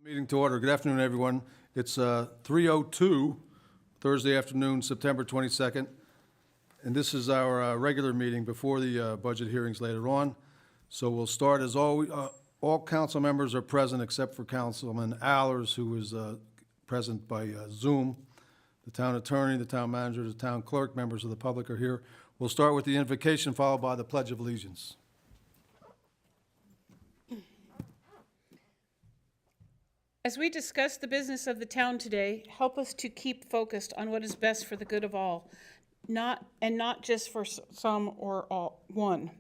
Meeting to order. Good afternoon, everyone. It's 3:02, Thursday afternoon, September 22nd, and this is our regular meeting before the budget hearings later on. So we'll start as always. All council members are present except for Councilman Allers, who is present by Zoom. The town attorney, the town manager, the town clerk, members of the public are here. We'll start with the invocation, followed by the Pledge of Allegiance. As we discuss the business of the town today, help us to keep focused on what is best for the good of all, not just for some or all one.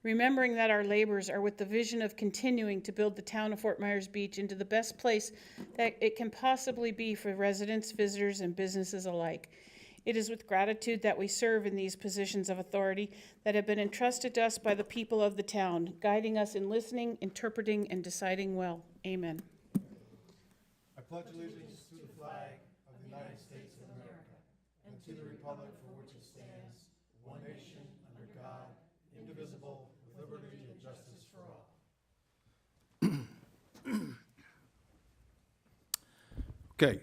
Remembering that our labors are with the vision of continuing to build the town of Fort Myers Beach into the best place that it can possibly be for residents, visitors, and businesses alike. It is with gratitude that we serve in these positions of authority that have been entrusted to us by the people of the town, guiding us in listening, interpreting, and deciding well. Amen. I pledge allegiance to the flag of the United States of America and to the republic for which it stands, one nation, under God, indivisible, with liberty and justice for all. Okay.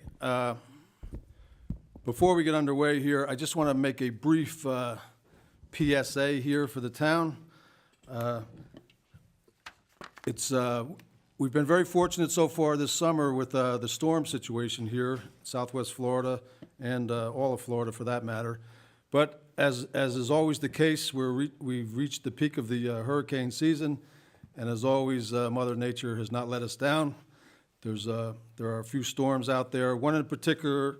Before we get underway here, I just want to make a brief PSA here for the town. We've been very fortunate so far this summer with the storm situation here, Southwest Florida, and all of Florida for that matter. But as is always the case, we've reached the peak of the hurricane season, and as always, Mother Nature has not let us down. There are a few storms out there. One in particular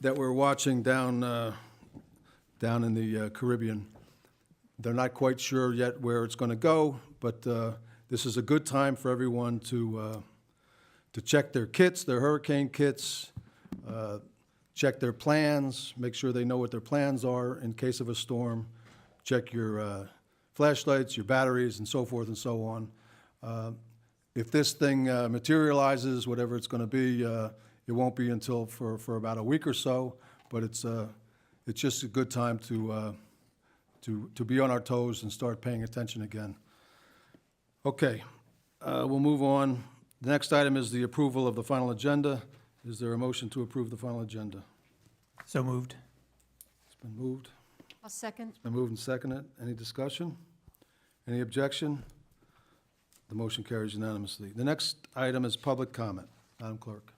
that we're watching down in the Caribbean. They're not quite sure yet where it's going to go, but this is a good time for everyone to check their kits, their hurricane kits, check their plans, make sure they know what their plans are in case of a storm, check your flashlights, your batteries, and so forth and so on. If this thing materializes, whatever it's going to be, it won't be until for about a week or so, but it's just a good time to be on our toes and start paying attention again. Okay, we'll move on. The next item is the approval of the final agenda. Is there a motion to approve the final agenda? So moved. It's been moved. I'll second. It's been moved and seconded. Any discussion? Any objection? The motion carries unanimously. The next item is public comment. Madam Clerk.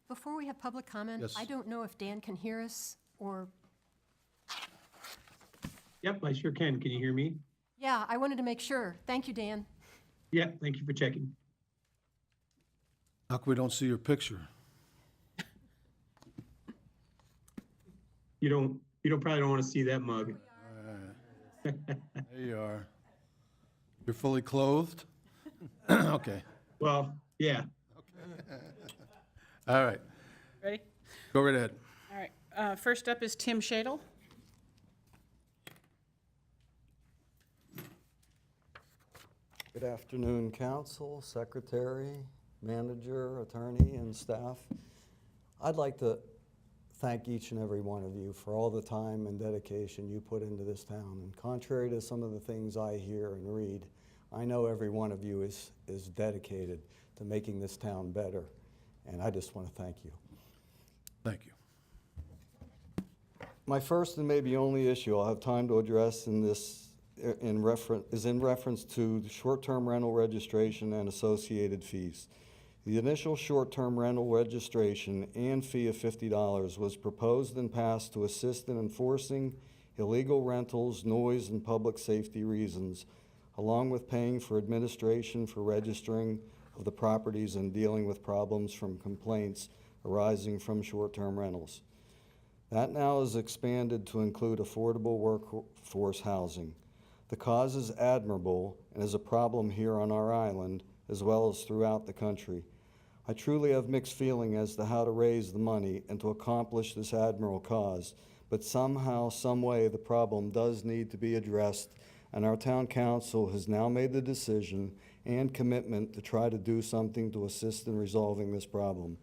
Before we have public comment, Yes. I don't know if Dan can hear us or, Yep, I sure can. Can you hear me? yeah, I wanted to make sure. Thank you, Dan. Yeah, thank you for checking. How come we don't see your picture? You probably don't want to see that mug. There you are. You're fully clothed? Okay. Well, yeah. All right. Ready? Go right ahead. All right. First up is Tim Shadle. Good afternoon, council, secretary, manager, attorney, and staff. I'd like to thank each and every one of you for all the time and dedication you put into this town. And contrary to some of the things I hear and read, I know every one of you is dedicated to making this town better. And I just want to thank you. Thank you. My first and maybe only issue I'll have time to address is in reference to the short-term rental registration and associated fees. The initial short-term rental registration and fee of $50 was proposed and passed to assist in enforcing illegal rentals, noise, and public safety reasons, along with paying for administration for registering of the properties and dealing with problems from complaints arising from short-term rentals. That now is expanded to include affordable workforce housing. The cause is admirable and is a problem here on our island as well as throughout the country. I truly have mixed feeling as to how to raise the money and to accomplish this admirable cause, but somehow, some way, the problem does need to be addressed, and our town council has now made the decision and commitment to try to do something to assist in resolving this problem.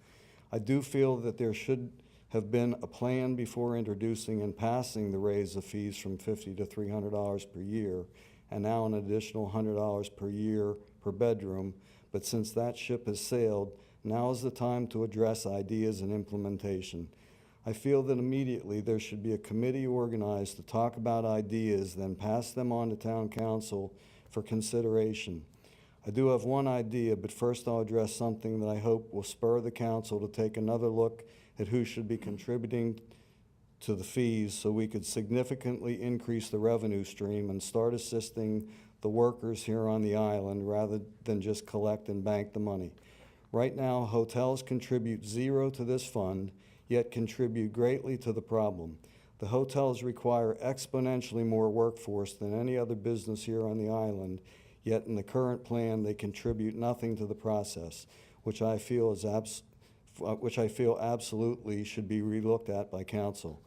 I do feel that there should have been a plan before introducing and passing the raise of fees from $50 to $300 per year, and now an additional $100 per year per bedroom. But since that ship has sailed, now is the time to address ideas and implementation. I feel that immediately there should be a committee organized to talk about ideas, then pass them on to town council for consideration. I do have one idea, but first I'll address something that I hope will spur the council to take another look at who should be contributing to the fees so we could significantly increase the revenue stream and start assisting the workers here on the island rather than just collect and bank the money. Right now, hotels contribute zero to this fund, yet contribute greatly to the problem. The hotels require exponentially more workforce than any other business here on the island, yet in the current plan, they contribute nothing to the process, which I feel absolutely should be relooked at by council.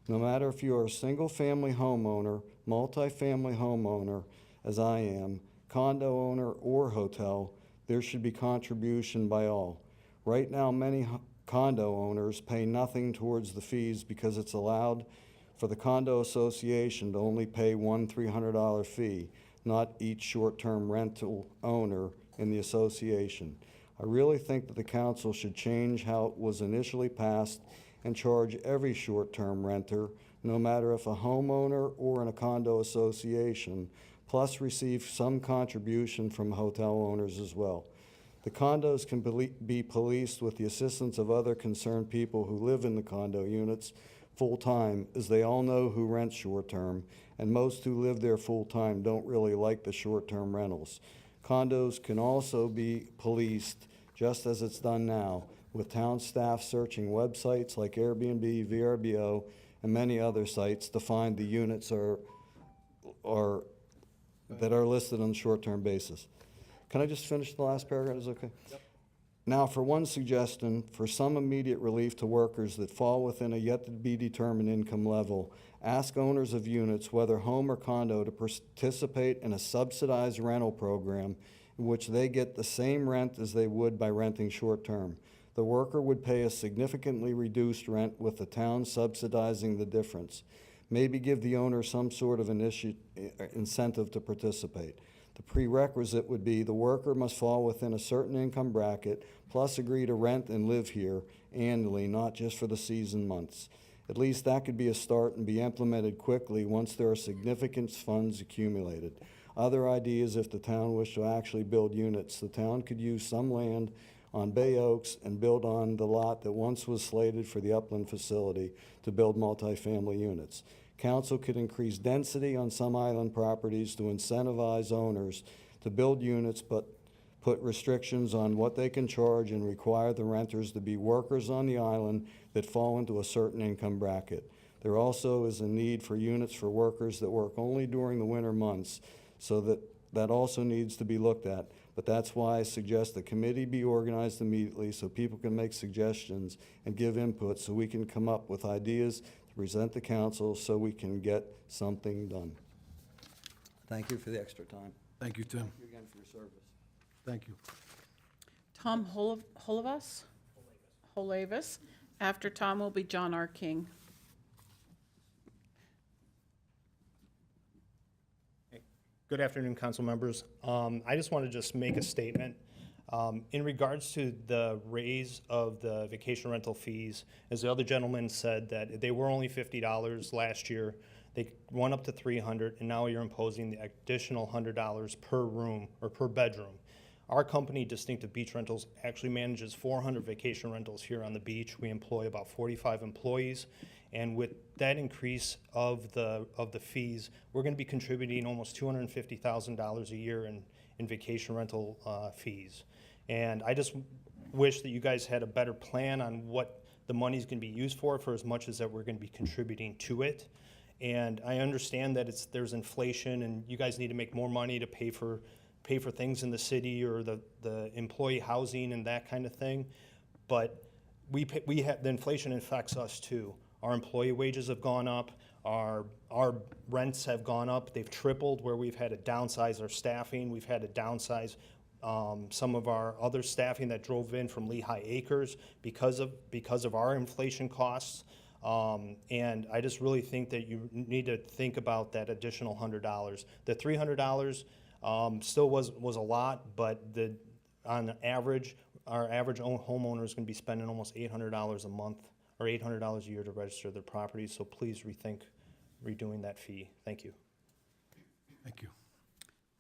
No matter if you are a single-family homeowner, multifamily homeowner, as I am, condo owner, or hotel, there should be contribution by all. Right now, many condo owners pay nothing towards the fees because it's allowed for the condo association to only pay one $300 fee, not each short-term rental owner in the association. I really think that the council should change how it was initially passed and charge every short-term renter, no matter if a homeowner or in a condo association, plus receive some contribution from hotel owners as well. The condos can be policed with the assistance of other concerned people who live in the condo units full-time, as they all know who rents short-term, and most who live there full-time don't really like the short-term rentals. Condos can also be policed, just as it's done now, with town staff searching websites like Airbnb, VRBO, and many other sites to find the units that are listed on a short-term basis. Can I just finish the last paragraph? Is it okay? Yep. Now, for one suggestion, for some immediate relief to workers that fall within a yet-to-be-determined income level, ask owners of units, whether home or condo, to participate in a subsidized rental program in which they get the same rent as they would by renting short-term. The worker would pay a significantly reduced rent with the town subsidizing the difference. Maybe give the owner some sort of incentive to participate. The prerequisite would be the worker must fall within a certain income bracket, plus agree to rent and live here annually, not just for the season months. At least that could be a start and be implemented quickly once there are significant funds accumulated. Other ideas, if the town wished to actually build units, the town could use some land on Bay Oaks and build on the lot that once was slated for the Upland facility to build multifamily units. Council could increase density on some island properties to incentivize owners to build units, but put restrictions on what they can charge and require the renters to be workers on the island that fall into a certain income bracket. There also is a need for units for workers that work only during the winter months, so that also needs to be looked at. But that's why I suggest the committee be organized immediately so people can make suggestions and give input so we can come up with ideas to present to council so we can get something done. Thank you for the extra time. Thank you, Tim. Thank you again for your service. Thank you. Tom Holavis. After Tom will be John R. King. Good afternoon, council members. I just want to just make a statement. In regards to the raise of the vacation rental fees, as the other gentleman said, that they were only $50 last year. They went up to $300, and now you're imposing the additional $100 per room or per bedroom. Our company, Distinctive Beach Rentals, actually manages 400 vacation rentals here on the beach. We employ about 45 employees. And with that increase of the fees, we're going to be contributing almost $250,000 a year in vacation rental fees. And I just wish that you guys had a better plan on what the money's going to be used for as much as that we're going to be contributing to it. And I understand that there's inflation, and you guys need to make more money to pay for things in the city or the employee housing and that kind of thing. But we have the inflation affects us too. Our employee wages have gone up, our rents have gone up, they've tripled where we've had to downsize our staffing, we've had to downsize some of our other staffing that drove in from Lehigh Acres because of our inflation costs. And I just really think that you need to think about that additional $100. The $300 still was a lot, but on average, our average homeowner is going to be spending almost $800 a month or $800 a year to register their property. So please rethink redoing that fee. Thank you. Thank you.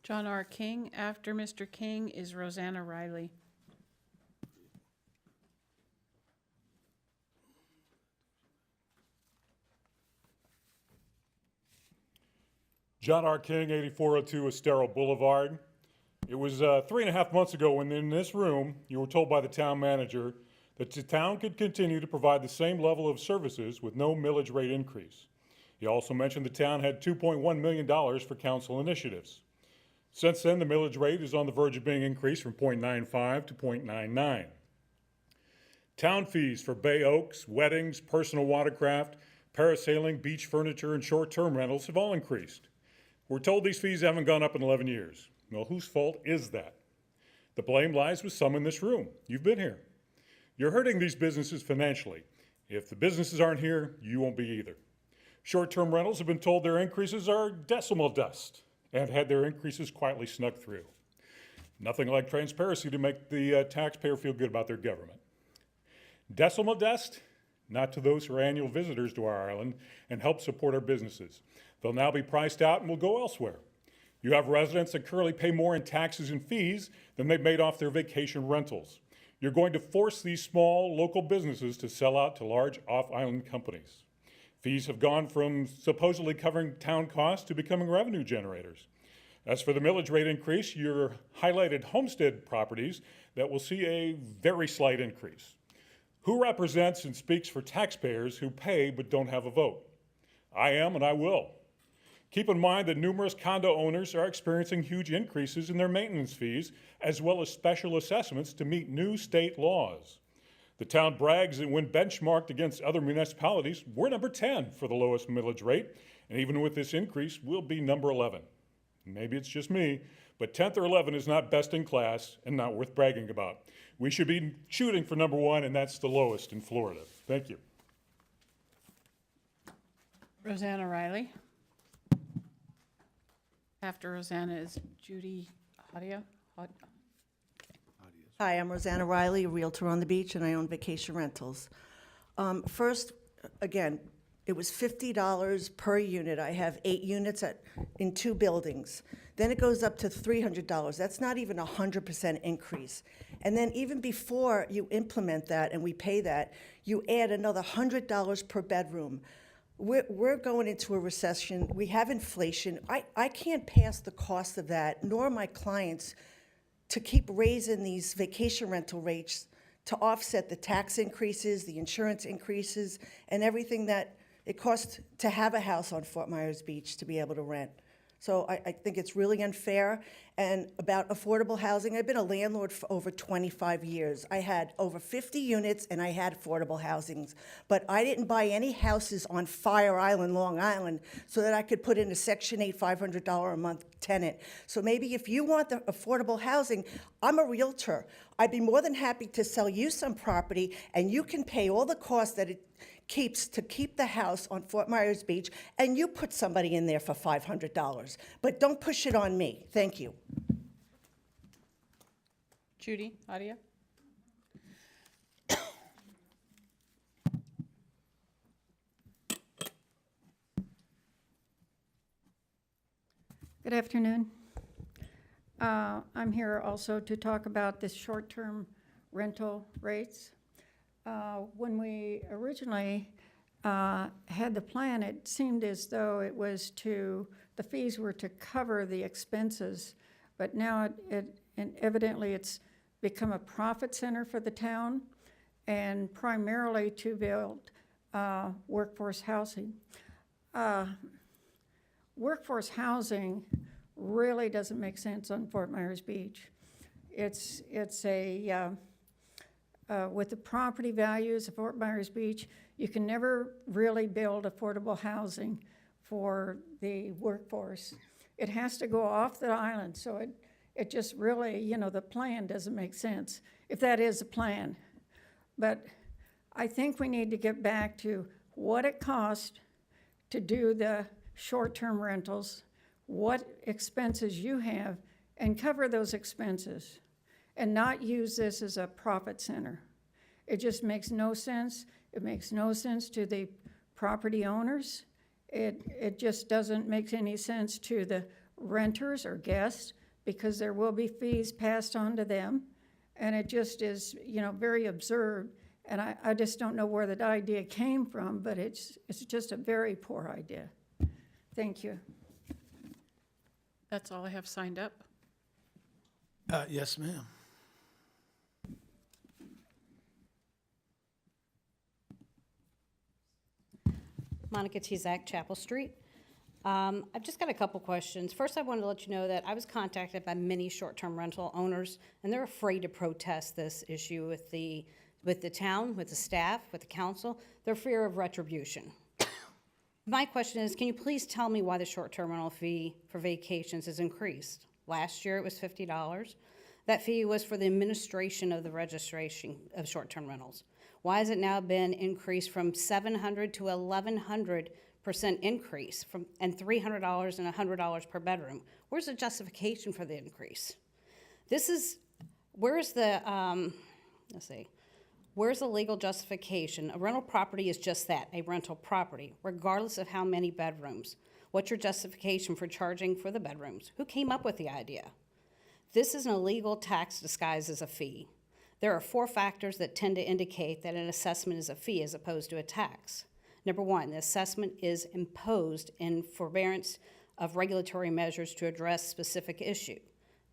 John R. King. After Mr. King is Rosanna Riley. John R. King, 8402 Estero Boulevard. It was 3.5 months ago when in this room, you were told by the town manager that the town could continue to provide the same level of services with no millage rate increase. He also mentioned the town had $2.1 million for council initiatives. Since then, the millage rate is on the verge of being increased from 0.95 to 0.99. Town fees for Bay Oaks, weddings, personal watercraft, parasailing, beach furniture, and short-term rentals have all increased. We're told these fees haven't gone up in 11 years. Well, whose fault is that? The blame lies with some in this room. You've been here. You're hurting these businesses financially. If the businesses aren't here, you won't be either. Short-term rentals have been told their increases are decimal dust and had their increases quietly snuck through. Nothing like transparency to make the taxpayer feel good about their government. Decimal dust? Not to those who are annual visitors to our island and help support our businesses. They'll now be priced out and will go elsewhere. You have residents that currently pay more in taxes and fees than they've made off their vacation rentals. You're going to force these small local businesses to sell out to large off-island companies. Fees have gone from supposedly covering town costs to becoming revenue generators. As for the millage rate increase, you're highlighted homestead properties that will see a very slight increase. Who represents and speaks for taxpayers who pay but don't have a vote? I am, and I will. Keep in mind that numerous condo owners are experiencing huge increases in their maintenance fees, as well as special assessments to meet new state laws. The town brags that when benchmarked against other municipalities, we're number 10 for the lowest millage rate, and even with this increase, we'll be number 11. Maybe it's just me, but 10th or 11th is not best in class and not worth bragging about. We should be shooting for number 1, and that's the lowest in Florida. Thank you. Rosanna Riley. After Rosanna is Judy Hadia. Hi, I'm Rosanna Riley, a Realtor on the beach, and I own Vacation Rentals. First, again, it was $50 per unit. I have 8 units in 2 buildings. Then it goes up to $300. That's not even a 100% increase. And then even before you implement that and we pay that, you add another $100 per bedroom. We're going into a recession. We have inflation. I can't pass the cost of that, nor my clients, to keep raising these vacation rental rates to offset the tax increases, the insurance increases, and everything that it costs to have a house on Fort Myers Beach to be able to rent. So I think it's really unfair. And about affordable housing, I've been a landlord for over 25 years. I had over 50 units and I had affordable housings. But I didn't buy any houses on Fire Island, Long Island, so that I could put in a Section 8 $500 a month tenant. So maybe if you want the affordable housing, I'm a realtor. I'd be more than happy to sell you some property and you can pay all the costs that it keeps to keep the house on Fort Myers Beach, and you put somebody in there for $500. But don't push it on me. Thank you. Judy Hadia. Good afternoon. I'm here also to talk about the short-term rental rates. When we originally had the plan, it seemed as though it was the fees were to cover the expenses, but now and evidently it's become a profit center for the town and primarily to build workforce housing. Workforce housing really doesn't make sense on Fort Myers Beach. It's with the property values of Fort Myers Beach, you can never really build affordable housing for the workforce. It has to go off the island, so it just really, the plan doesn't make sense, if that is a plan. But I think we need to get back to what it cost to do the short-term rentals, what expenses you have, and cover those expenses, and not use this as a profit center. It just makes no sense. It makes no sense to the property owners. It just doesn't make any sense to the renters or guests, because there will be fees passed on to them. And it just is, very absurd. And I just don't know where that idea came from, but it's just a very poor idea. Thank you. That's all I have signed up. Yes, ma'am. Monica Tezak, Chapel Street. I've just got a couple questions. First, I wanted to let you know that I was contacted by many short-term rental owners, and they're afraid to protest this issue with the town, with the staff, with the council. They're fear of retribution. My question is, can you please tell me why the short-term rental fee for vacations is increased? Last year, it was $50. That fee was for the administration of the registration of short-term rentals. Why has it now been increased from $700 to $1,100% increase and $300 and $100 per bedroom? Where's the justification for the increase? Where's the legal justification? A rental property is just that, a rental property, regardless of how many bedrooms. What's your justification for charging for the bedrooms? Who came up with the idea? This is an illegal tax disguised as a fee. There are 4 factors that tend to indicate that an assessment is a fee as opposed to a tax. Number 1, the assessment is imposed in forbearance of regulatory measures to address specific issue.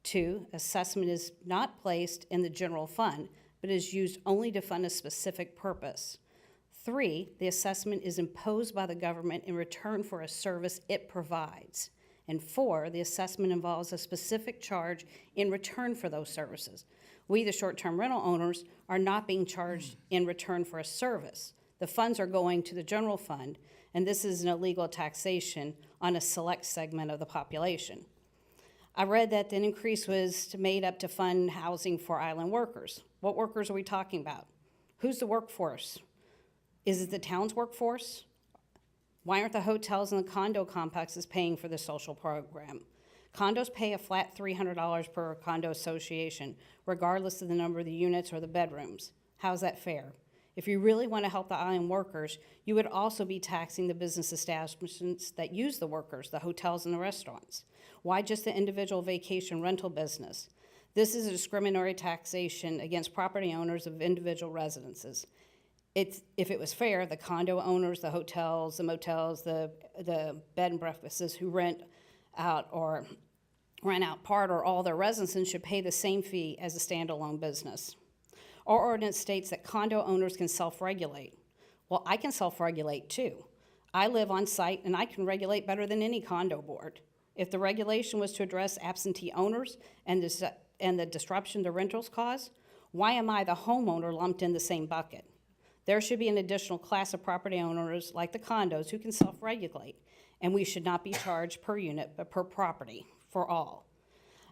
2, assessment is not placed in the general fund, but is used only to fund a specific purpose. 3, the assessment is imposed by the government in return for a service it provides. And 4, the assessment involves a specific charge in return for those services. We, the short-term rental owners, are not being charged in return for a service. The funds are going to the general fund, and this is an illegal taxation on a select segment of the population. I read that the increase was made up to fund housing for island workers. What workers are we talking about? Who's the workforce? Is it the town's workforce? Why aren't the hotels and the condo complexes paying for the social program? Condos pay a flat $300 per condo association, regardless of the number of the units or the bedrooms. How's that fair? If you really want to help the island workers, you would also be taxing the business establishments that use the workers, the hotels and the restaurants. Why just the individual vacation rental business? This is a discriminatory taxation against property owners of individual residences. If it was fair, the condo owners, the hotels, the motels, the bed and breakfasts who rent out part or all their residences should pay the same fee as a standalone business. Our ordinance states that condo owners can self-regulate. Well, I can self-regulate too. I live on site and I can regulate better than any condo board. If the regulation was to address absentee owners and the disruption the rentals cause, why am I, the homeowner, lumped in the same bucket? There should be an additional class of property owners like the condos who can self-regulate, and we should not be charged per unit but per property for all.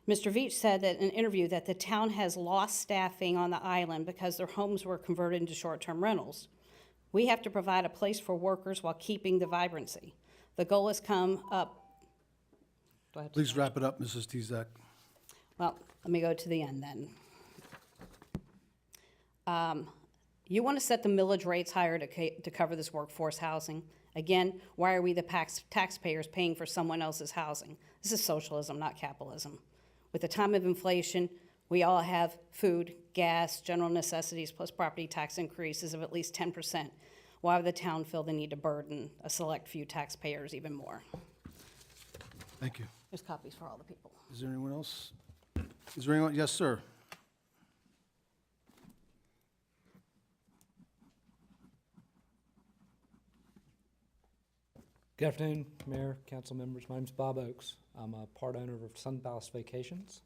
Mr. Veach said that in an interview that the town has lost staffing on the island because their homes were converted into short-term rentals. We have to provide a place for workers while keeping the vibrancy. The goal has come up. Do I have to Please stop? wrap it up, Mrs. Tezak. Well, let me go to the end then. You want to set the millage rates higher to cover this workforce housing. Again, why are we the taxpayers paying for someone else's housing? This is socialism, not capitalism. With the time of inflation, we all have food, gas, general necessities, plus property tax increases of at least 10%. Why would the town feel the need to burden a select few taxpayers even more? Thank you. There's copies for all the people. Is there anyone else? Is there anyone? Yes, sir. Good afternoon, Mayor, council members. My name's Bob Oakes. I'm a part owner of Sun Palace Vacations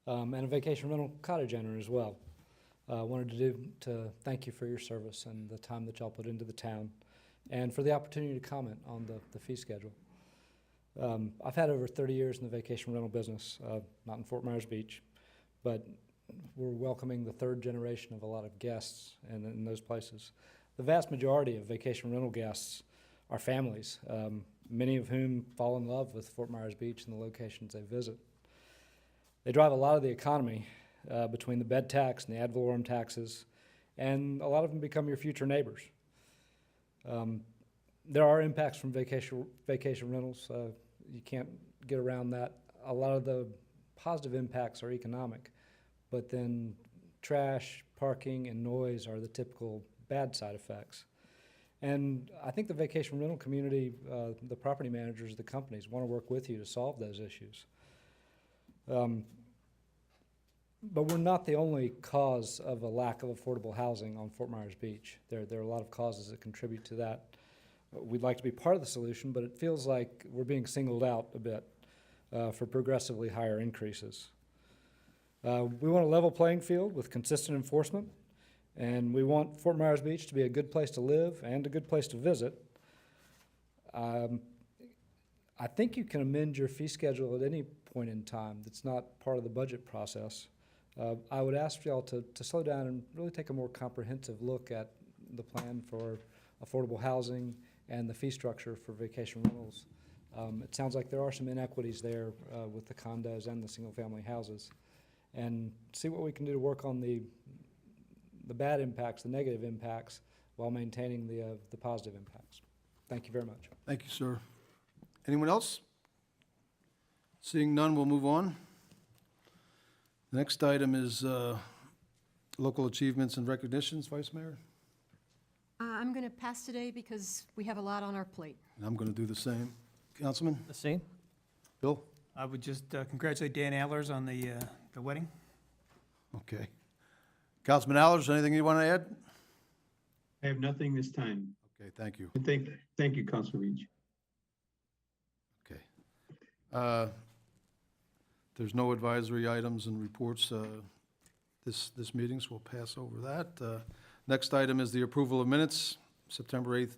and a vacation rental cottage owner as well. Wanted to thank you for your service and the time that y'all put into the town and for the opportunity to comment on the fee schedule. I've had over 30 years in the vacation rental business, not in Fort Myers Beach, but we're welcoming the third generation of a lot of guests in those places. the vast majority of vacation rental guests are families, many of whom fall in love with Fort Myers Beach and the locations they visit. They drive a lot of the economy between the bed tax and the ad valorem taxes, and a lot of them become your future neighbors. There are impacts from vacation rentals. You can't get around that. A lot of the positive impacts are economic, but then trash, parking, and noise are the typical bad side effects. And I think the vacation rental community, the property managers, the companies, want to work with you to solve those issues. But we're not the only cause of a lack of affordable housing on Fort Myers Beach. There are a lot of causes that contribute to that. We'd like to be part of the solution, but it feels like we're being singled out a bit for progressively higher increases. We want a level playing field with consistent enforcement, and we want Fort Myers Beach to be a good place to live and a good place to visit. I think you can amend your fee schedule at any point in time. That's not part of the budget process. I would ask y'all to slow down and really take a more comprehensive look at the plan for affordable housing and the fee structure for vacation rentals. It sounds like there are some inequities there with the condos and the single-family houses. And see what we can do to work on the bad impacts, the negative impacts, while maintaining the positive impacts. Thank you very much. Thank you, sir. Anyone else? Seeing none, we'll move on. The next item is local achievements and recognitions, Vice Mayor. I'm going to pass today because we have a lot on our plate. And I'm going to do the same. Councilman? The same. Bill? I would just congratulate Dan Allers on the wedding. Okay. Councilman Allers, anything you want to add? I have nothing this time. Okay, thank you. And thank you, Councilor Reach. Okay. There's no advisory items and reports this meeting, so we'll pass over that. Next item is the approval of minutes, September 8th,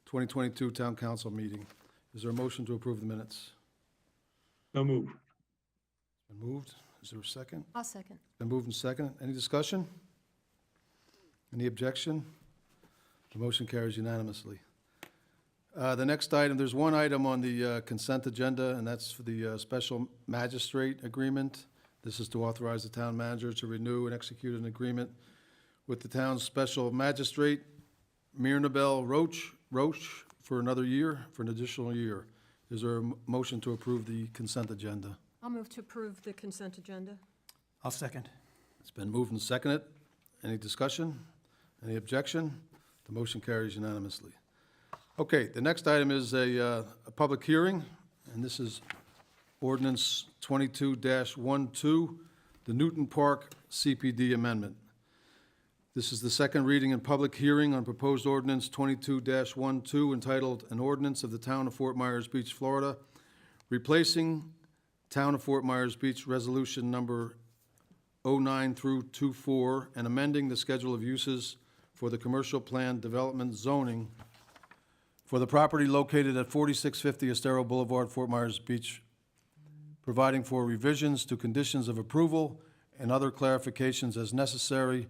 2022 Town Council meeting. Is there a motion to approve the minutes? So move. Been moved. Is there a second? I'll second. Been moved and second. Any discussion? Any objection? The motion carries unanimously. The next item, there's one item on the consent agenda, and that's for the special magistrate agreement. This is to authorize the town manager to renew and execute an agreement with the town's special magistrate, Mirnabel Roach, for another year, for an additional year. Is there a motion to approve the consent agenda? I'll move to approve the consent agenda. I'll second. It's been moved and seconded. Any discussion? Any objection? The motion carries unanimously. Okay, the next item is a public hearing, and this is ordinance 22-12, the Newton Park CPD amendment. This is the second reading and public hearing on proposed ordinance 22-12 entitled An Ordinance of the Town of Fort Myers Beach, Florida, replacing Town of Fort Myers Beach Resolution Number 09 through 24 and amending the schedule of uses for the commercial plan development zoning for the property located at 4650 Estero Boulevard, Fort Myers Beach, providing for revisions to conditions of approval and other clarifications as necessary,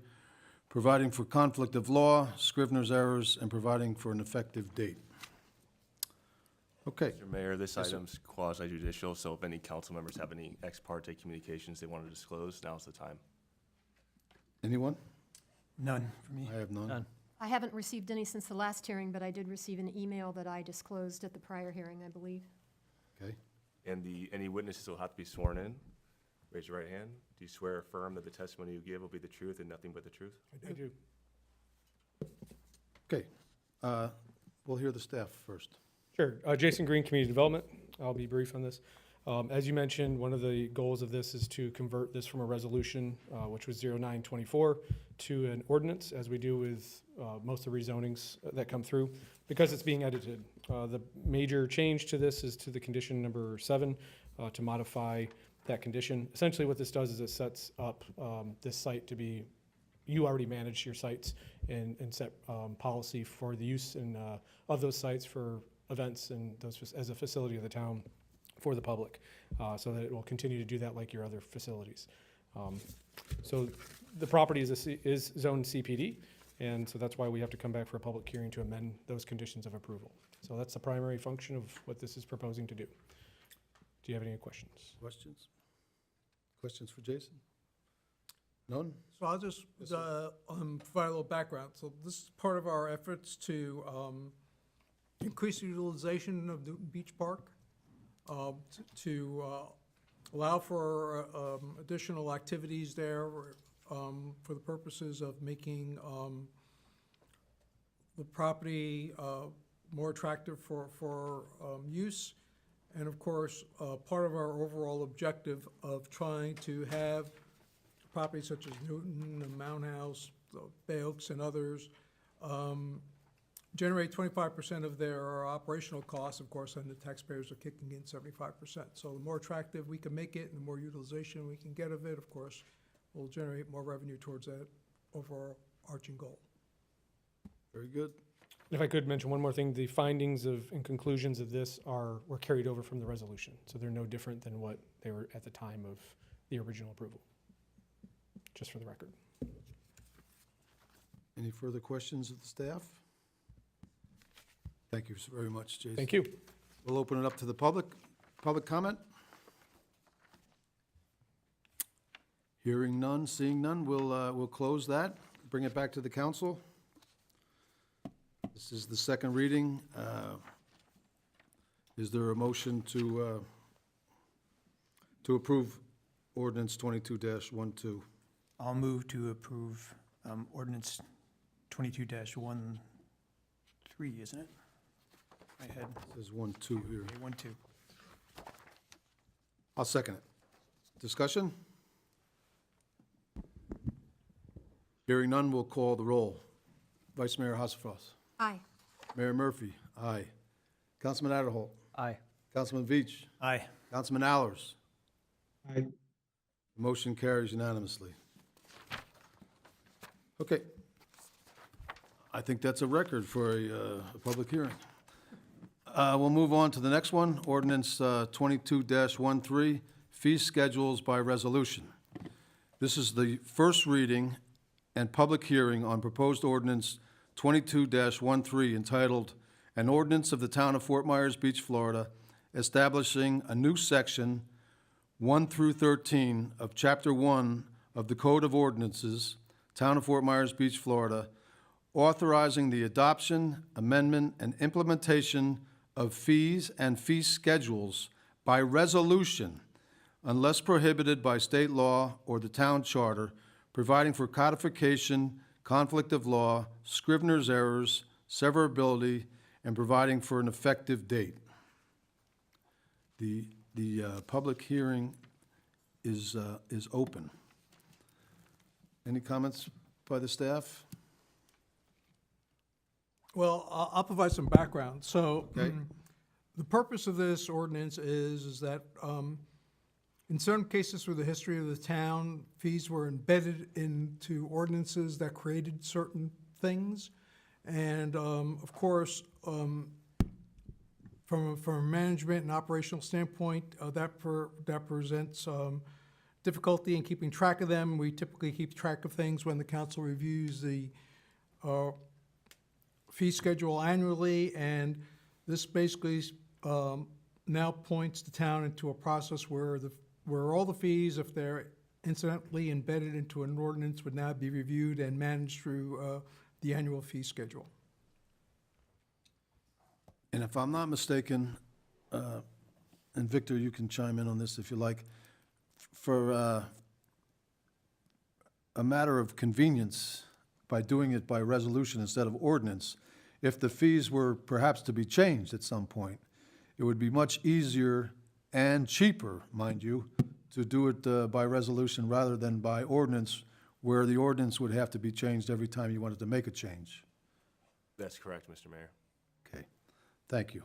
providing for conflict of law, Scrivener's errors, and providing for an effective date. Okay. Mr. Mayor, this Yes, sir. item's quasi judicial, so if any council members have any ex parte communications they want to disclose, now's the time. Anyone? None for me. I have none. None. I haven't received any since the last hearing, but I did receive an email that I disclosed at the prior hearing, I believe. Okay. And any witnesses will have to be sworn in. Raise your right hand. Do you swear or affirm that the testimony you give will be the truth and nothing but the truth? I do. Okay. We'll hear the staff first. Sure. Jason Green, Community Development. I'll be brief on this. As you mentioned, one of the goals of this is to convert this from a resolution, which was 0924, to an ordinance, as we do with most of the rezonings that come through, because it's being edited. The major change to this is to the condition number 7, to modify that condition. Essentially what this does is it sets up this site to be, you already manage your sites and set policy for the use and of those sites for events and those as a facility of the town for the public, so that it will continue to do that like your other facilities. So the property is zoned CPD. And so that's why we have to come back for a public hearing to amend those conditions of approval. So that's the primary function of what this is proposing to do. Do you have any questions? Questions? Questions for Jason? None? So I'll just provide a little background. So this is part of our efforts to increase the utilization of the beach park, to allow for additional activities there for the purposes of making the property more attractive for use. And of course, part of our overall objective of trying to have properties such as Newton, the Mound House, the Bay Oaks, and others generate 25% of their operational costs, of course, and the taxpayers are kicking in 75%. So the more attractive we can make it and the more utilization we can get of it, of course, will generate more revenue towards that overarching goal. Very good. If I could mention one more thing, the findings and conclusions of this were carried over from the resolution. So they're no different than what they were at the time of the original approval, just for the record. Any further questions of the staff? Thank you very much, Jason. Thank you. We'll open it up to the public. Public comment? Hearing none, seeing none, we'll close that, bring it back to the council. This is the second reading. Is there a motion to approve ordinance 22-12? I'll move to approve ordinance 22-13, isn't it? I had, There's 1-2 here. okay, 1, 2. I'll second it. Discussion? Hearing none, we'll call the roll. Vice Mayor Hasselfrost. Aye. Mayor Murphy, aye. Councilman Adderholt. Aye. Councilman Veach. Aye. Councilman Allers. Aye. Motion carries unanimously. Okay. I think that's a record for a public hearing. We'll move on to the next one, ordinance 22-13, fee schedules by resolution. This is the first reading and public hearing on proposed ordinance 22-13 entitled, "An Ordinance of the Town of Fort Myers Beach, Florida, establishing a new section 1 through 13 of Chapter 1 of the Code of Ordinances, Town of Fort Myers Beach, Florida, authorizing the adoption, amendment, and implementation of fees and fee schedules by resolution, unless prohibited by state law or the town charter, providing for codification, conflict of law, scrivener's errors, severability, and providing for an effective date." The public hearing is open. Any comments by the staff? Well, I'll provide some background. So Okay. the purpose of this ordinance is that in certain cases through the history of the town, fees were embedded into ordinances that created certain things. And of course, from a management and operational standpoint, that presents difficulty in keeping track of them. We typically keep track of things when the council reviews the fee schedule annually, and this basically now points the town into a process where all the fees, if they're incidentally embedded into an ordinance, would now be reviewed and managed through the annual fee schedule. And if I'm not mistaken, and Victor, you can chime in on this if you like, for a matter of convenience, by doing it by resolution instead of ordinance, if the fees were perhaps to be changed at some point, it would be much easier and cheaper, mind you, to do it by resolution rather than by ordinance, where the ordinance would have to be changed every time you wanted to make a change. That's correct, Mr. Mayor. Okay, thank you.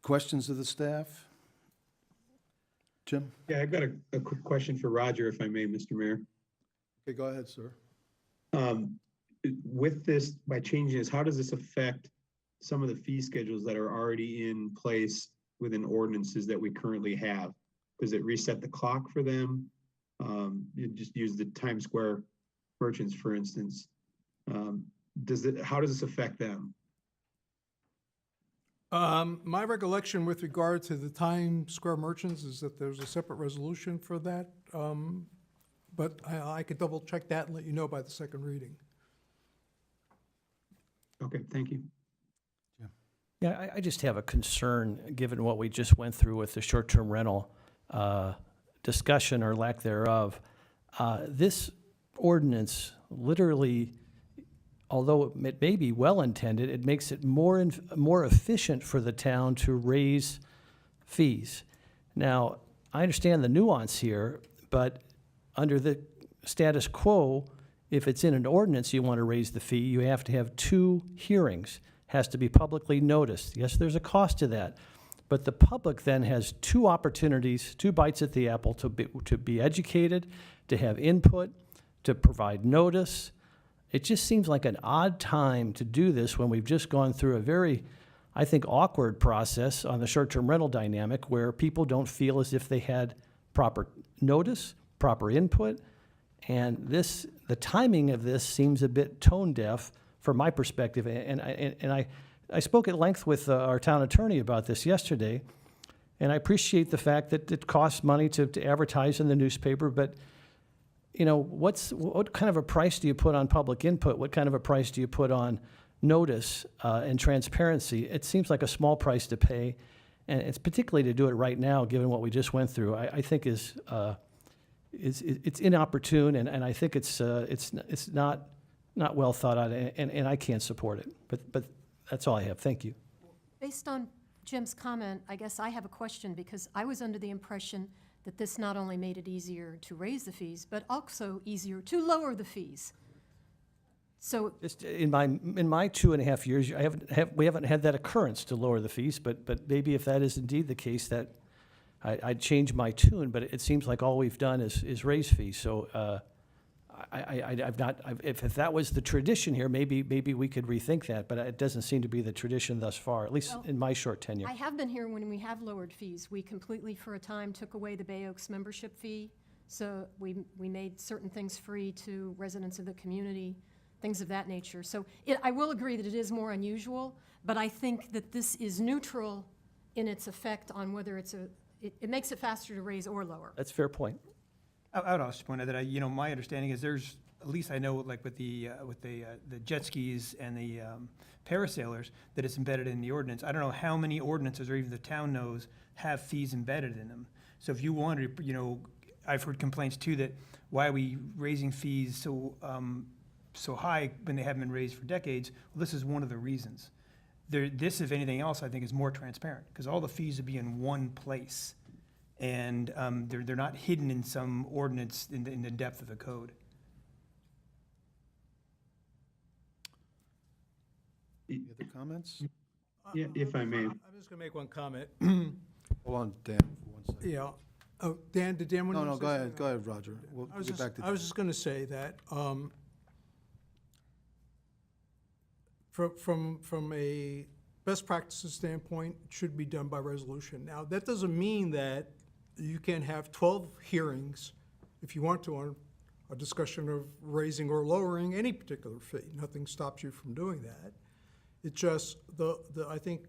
Questions of the staff? Jim? Yeah, I've got a quick question for Roger, if I may, Mr. Mayor. Okay, go ahead, sir. With this, by changing this, how does this affect some of the fee schedules that are already in place within ordinances that we currently have? Does it reset the clock for them? You just use the Times Square merchants, for instance, how does this affect them? My recollection with regard to the Times Square merchants is that there's a separate resolution for that. But I could double check that and let you know by the second reading. Okay, thank you. Yeah, I just have a concern, given what we just went through with the short-term rental discussion or lack thereof. This ordinance literally, although it may be well-intended, it makes it more efficient for the town to raise fees. Now, I understand the nuance here, but under the status quo, if it's in an ordinance you want to raise the fee, you have to have 2 hearings. Has to be publicly noticed. Yes, there's a cost to that. But the public then has 2 opportunities, 2 bites at the apple to be educated, to have input, to provide notice. It just seems like an odd time to do this when we've just gone through a very, I think, awkward process on the short-term rental dynamic where people don't feel as if they had proper notice, proper input. And the timing of this seems a bit tone deaf from my perspective. And I spoke at length with our town attorney about this yesterday, and I appreciate the fact that it costs money to advertise in the newspaper, but you know, what kind of a price do you put on public input? What kind of a price do you put on notice and transparency? It seems like a small price to pay, and it's particularly to do it right now, given what we just went through, I think is inopportune, and I think it's not well thought out, and I can't support it. But that's all I have. Thank you. Based on Jim's comment, I guess I have a question, because I was under the impression that this not only made it easier to raise the fees, but also easier to lower the fees. So Just in my 2.5 years, we haven't had that occurrence to lower the fees, but maybe if that is indeed the case, that I'd change my tune. But it seems like all we've done is raise fees. So if that was the tradition here, maybe we could rethink that. But it doesn't seem to be the tradition thus far, at least in my short tenure. I have been here when we have lowered fees. We completely, for a time, took away the Bay Oaks membership fee. So we made certain things free to residents of the community, things of that nature. So I will agree that it is more unusual, but I think that this is neutral in its effect on whether it makes it faster to raise or lower. That's a fair point. I would also point out that, my understanding is there's, at least I know, like with the jet skis and the parasailers, that it's embedded in the ordinance. I don't know how many ordinances, or even the town knows, have fees embedded in them. So if you wanted, I've heard complaints too that why are we raising fees so high when they haven't been raised for decades? Well, this is one of the reasons. This, if anything else, I think is more transparent, because all the fees would be in one place. And they're not hidden in some ordinance in the depth of the code. Any other comments? Yeah, if I may. I'm just going to make one comment. Hold on, Dan, for 1 second. Yeah. Oh, Dan, did Dan want to No, say go something? ahead, go ahead, Roger. We'll get back to I was just going to say that from a best practices standpoint, it should be done by resolution. Now, that doesn't mean that you can have 12 hearings, if you want to, on a discussion of raising or lowering any particular fee. Nothing stops you from doing that. It just, I think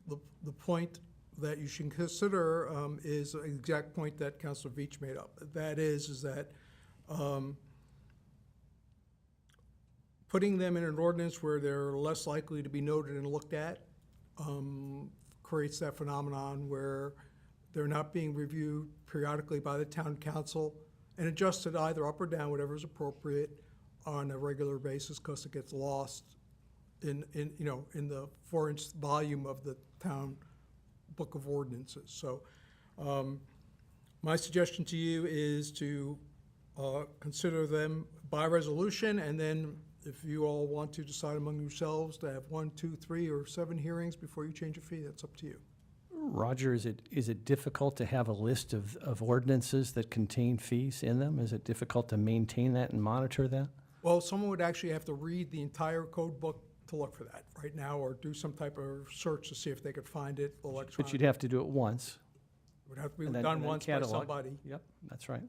the point that you should consider is the exact point that Councilor Veach made up. That is that putting them in an ordinance where they're less likely to be noted and looked at creates that phenomenon where they're not being reviewed periodically by the town council and adjusted either up or down, whatever is appropriate, on a regular basis, because it gets lost in the 4-inch volume of the town book of ordinances. So my suggestion to you is to consider them by resolution, and then if you all want to decide among yourselves to have 1, 2, 3, or 7 hearings before you change a fee, that's up to you. Roger, is it difficult to have a list of ordinances that contain fees in them? Is it difficult to maintain that and monitor that? Well, someone would actually have to read the entire code book to look for that right now, or do some type of search to see if they could find it electronically. But you'd have to do it once. It would have to be and then- done and then once by catalog. somebody. Yep, that's right.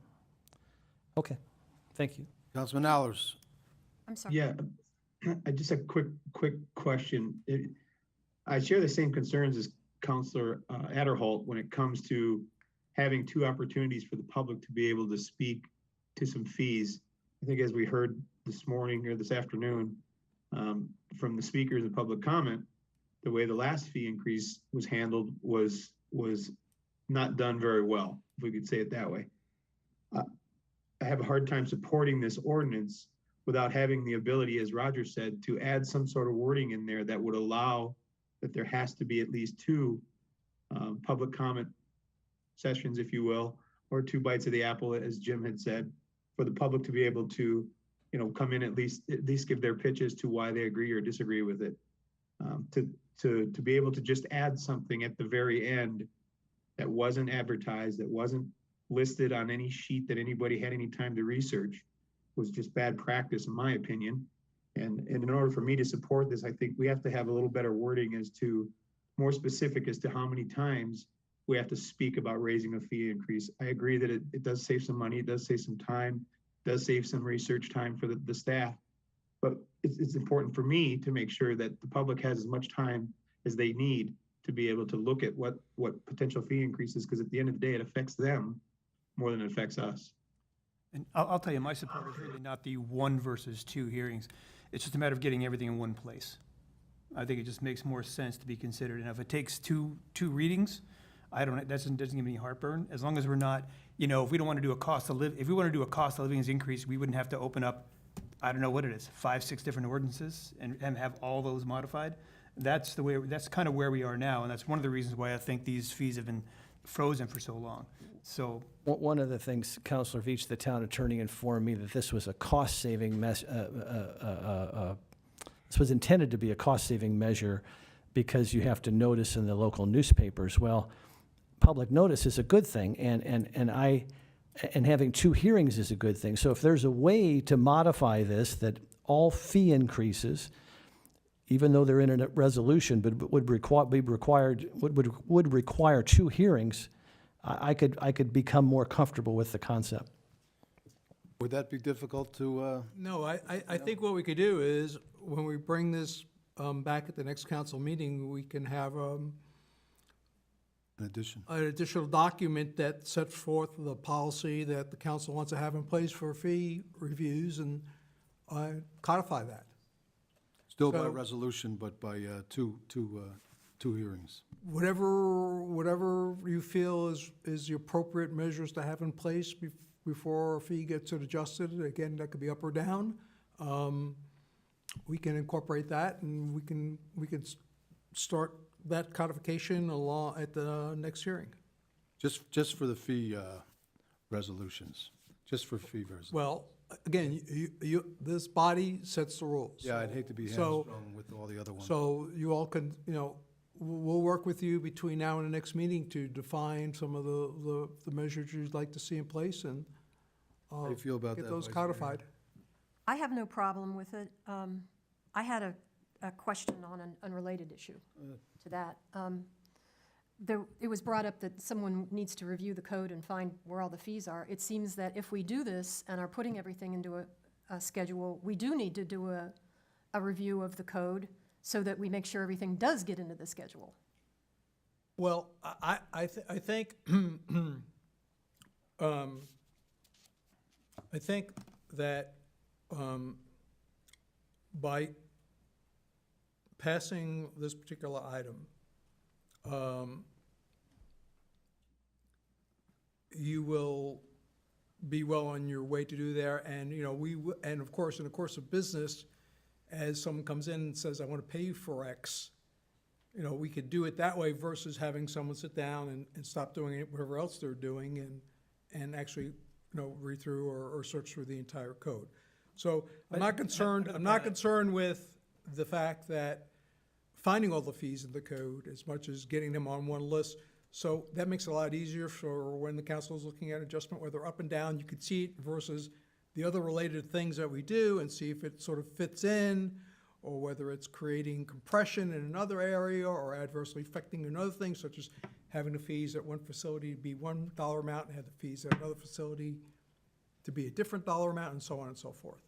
Okay, thank you. Councilman Allers. I'm sorry. Yeah, I just a quick question. I share the same concerns as Counselor Adderholt when it comes to having two opportunities for the public to be able to speak to some fees. I think as we heard this morning or this afternoon from the speakers in public comment, the way the last fee increase was handled was not done very well, if we could say it that way. I have a hard time supporting this ordinance without having the ability, as Roger said, to add some sort of wording in there that would allow that there has to be at least two public comment sessions, if you will, or two bites of the apple, as Jim had said, for the public to be able to, come in at least give their pitches to why they agree or disagree with it. To be able to just add something at the very end that wasn't advertised, that wasn't listed on any sheet that anybody had any time to research was just bad practice, in my opinion. And in order for me to support this, I think we have to have a little better wording as to more specific as to how many times we have to speak about raising a fee increase. I agree that it does save some money, it does save some time, does save some research time for the staff. But it's important for me to make sure that the public has as much time as they need to be able to look at what potential fee increases, because at the end of the day, it affects them more than it affects us. And I'll tell you, my support is really not the 1 versus 2 hearings. It's just a matter of getting everything in one place. I think it just makes more sense to be considered. And if it takes two readings, that doesn't give me any heartburn. As long as we're not, if we don't want to do if we want to do a cost of living increase, we wouldn't have to open up, I don't know what it is, 5, 6 different ordinances and have all those modified. That's kind of where we are now. And that's one of the reasons why I think these fees have been frozen for so long. So One of the things, Counselor Veach, the town attorney, informed me that this was a cost-saving this was intended to be a cost-saving measure because you have to notice in the local newspapers. Well, public notice is a good thing, and having 2 hearings is a good thing. So if there's a way to modify this, that all fee increases, even though they're in a resolution, but would require 2 hearings, I could become more comfortable with the concept. Would that be difficult to, No, I think what we could do is, when we bring this back at the next council meeting, we can have in addition? an additional document that sets forth the policy that the council wants to have in place for fee reviews and codify that. Still by So- resolution, but by two hearings. Whatever you feel is the appropriate measures to have in place before a fee gets adjusted. Again, that could be up or down. We can incorporate that, and we can start that codification at the next hearing. Just for the fee resolutions, just for fee resolutions. Well, again, this body sets the rules. Yeah, I'd hate to be So- hamstrung with all the other ones. So you all can, we'll work with you between now and the next meeting to define some of the measures you'd like to see in place and How do you feel about that, get those Vice Mayor? codified. I have no problem with it. I had a question on an unrelated issue to that. It was brought up that someone needs to review the code and find where all the fees are. It seems that if we do this and are putting everything into a schedule, we do need to do a review of the code so that we make sure everything does get into the schedule. Well, I think, I think that by passing this particular item, you will be well on your way to do there. And, and of course, in the course of business, as someone comes in and says, I want to pay you for X, we could do it that way versus having someone sit down and stop doing it, whatever else they're doing, and actually, read through or search through the entire code. So I'm not concerned with the fact that finding all the fees in the code as much as getting them on one list. So that makes it a lot easier for when the council is looking at adjustment, whether up and down, you could see it versus the other related things that we do and see if it sort of fits in, or whether it's creating compression in another area or adversely affecting another thing, such as having the fees at one facility be $1 amount and have the fees at another facility to be a different dollar amount, and so on and so forth.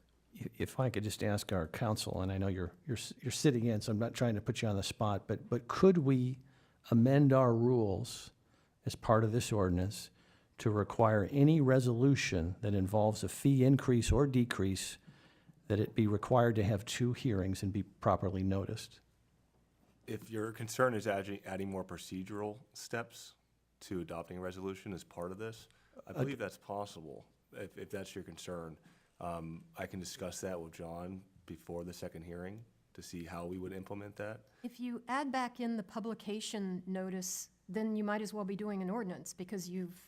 If I could just ask our counsel, and I know you're sitting in, so I'm not trying to put you on the spot, but could we amend our rules as part of this ordinance to require any resolution that involves a fee increase or decrease, that it be required to have 2 hearings and be properly noticed? If your concern is adding more procedural steps to adopting a resolution as part of this, I believe that's possible, if that's your concern. I can discuss that with John before the second hearing to see how we would implement that. If you add back in the publication notice, then you might as well be doing an ordinance, because you've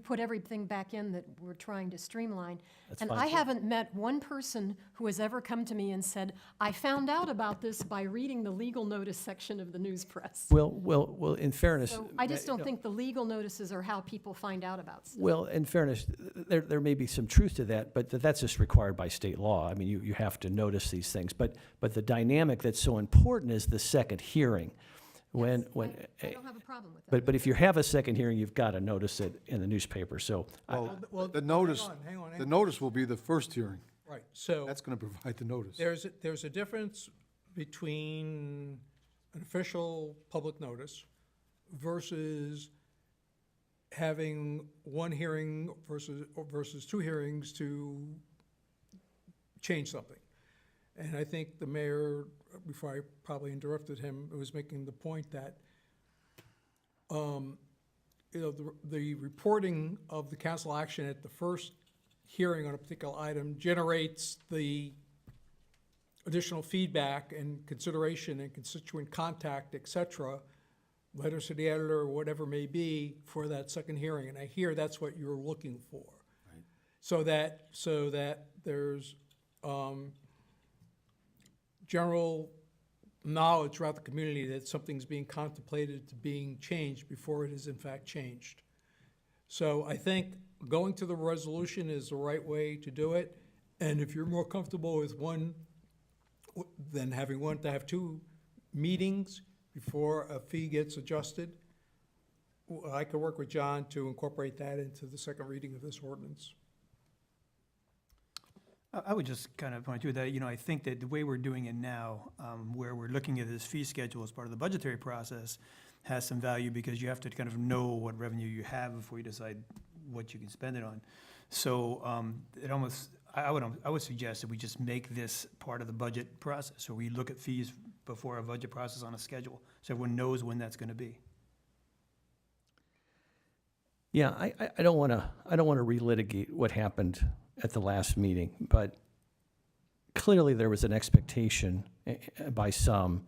put everything back in that we're trying to streamline. That's And fine, I too. haven't met one person who has ever come to me and said, I found out about this by reading the legal notice section of the news press. Well, in fairness. So I just don't think the legal notices are how people find out about stuff. Well, in fairness, there may be some truth to that, but that's just required by state law. I mean, you have to notice these things. But the dynamic that's so important is the second hearing. When I don't have a problem with that. but if you have a second hearing, you've got to notice it in the newspaper. So Well, the notice, hang on. the notice will be the first hearing. Right, so That's going to provide the notice. there's a difference between an official public notice versus having one hearing versus 2 hearings to change something. And I think the mayor, before I probably interrupted him, was making the point that, the reporting of the council action at the first hearing on a particular item generates the additional feedback and consideration and constituent contact, et cetera, letters to the editor, or whatever may be, for that second hearing. And I hear that's what you're looking for. Right. So that there's, general knowledge throughout the community that something's being contemplated to being changed before it is in fact changed. So I think going to the resolution is the right way to do it. And if you're more comfortable with one, than having one to have 2 meetings before a fee gets adjusted, I could work with John to incorporate that into the second reading of this ordinance. I would just kind of point to that, I think that the way we're doing it now, where we're looking at this fee schedule as part of the budgetary process, has some value, because you have to kind of know what revenue you have before you decide what you can spend it on. So I would suggest that we just make this part of the budget process, so we look at fees before a budget process on a schedule, so everyone knows when that's going to be. yeah, I don't want to relitigate what happened at the last meeting, but clearly there was an expectation by some,